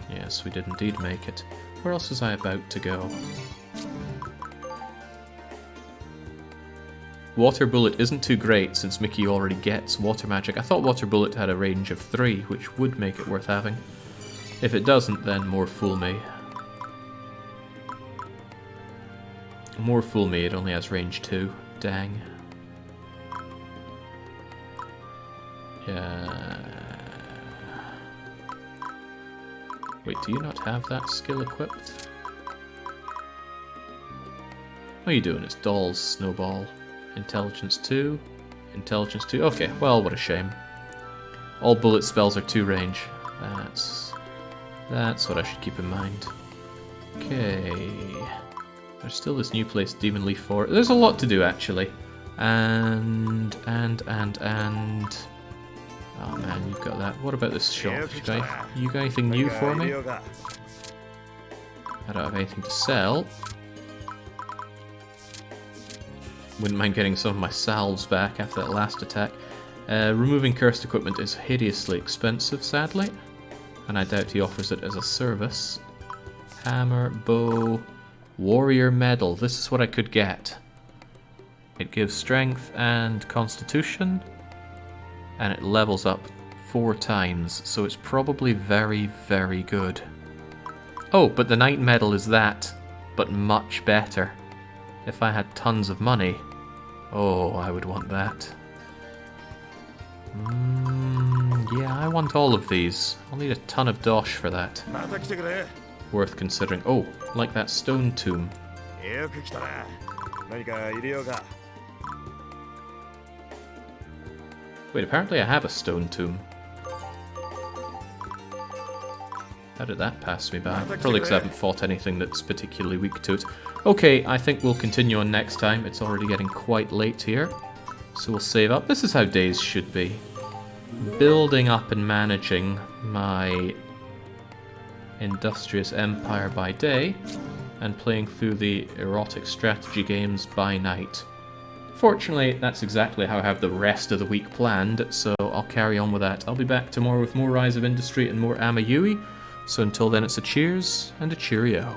Yes, we did indeed make it. Where else was I about to go? Water Bullet isn't too great since Mickey already gets Water Magic. I thought Water Bullet had a range of 3, which would make it worth having. If it doesn't, then more fool me. More fool me, it only has range 2. Dang. Yeah. Wait, do you not have that skill equipped? What are you doing? It's Doll's Snowball. Intelligence 2. Intelligence 2. Okay, well, what a shame. All bullet spells are 2 range. That's what I should keep in mind. Okay. There's still this new place, Demon Leaf Forest. There's a lot to do, actually. And... Oh man, you've got that. What about this shop? You got anything new for me? I don't have anything to sell. Wouldn't mind getting some of my salves back after that last attack. Removing cursed equipment is hideously expensive, sadly. And I doubt he offers it as a service. Hammer, bow, warrior medal. This is what I could get. It gives strength and constitution. And it levels up 4 times, so it's probably very, very good. Oh, but the Knight Medal is that but much better. If I had tons of money, oh, I would want that. Yeah, I want all of these. I'll need a ton of dosh for that. Worth considering. Oh, like that stone tomb. Wait, apparently I have a stone tomb. How did that pass me by? Probably because I haven't fought anything that's particularly weak to it. Okay, I think we'll continue on next time. It's already getting quite late here. So we'll save up. This is how days should be. Building up and managing my industrious empire by day, and playing through the erotic strategy games by night. Fortunately, that's exactly how I have the rest of the week planned, so I'll carry on with that. I'll be back tomorrow with more Rise of Industry and more Amayui. So until then, it's a cheers and a cheerio.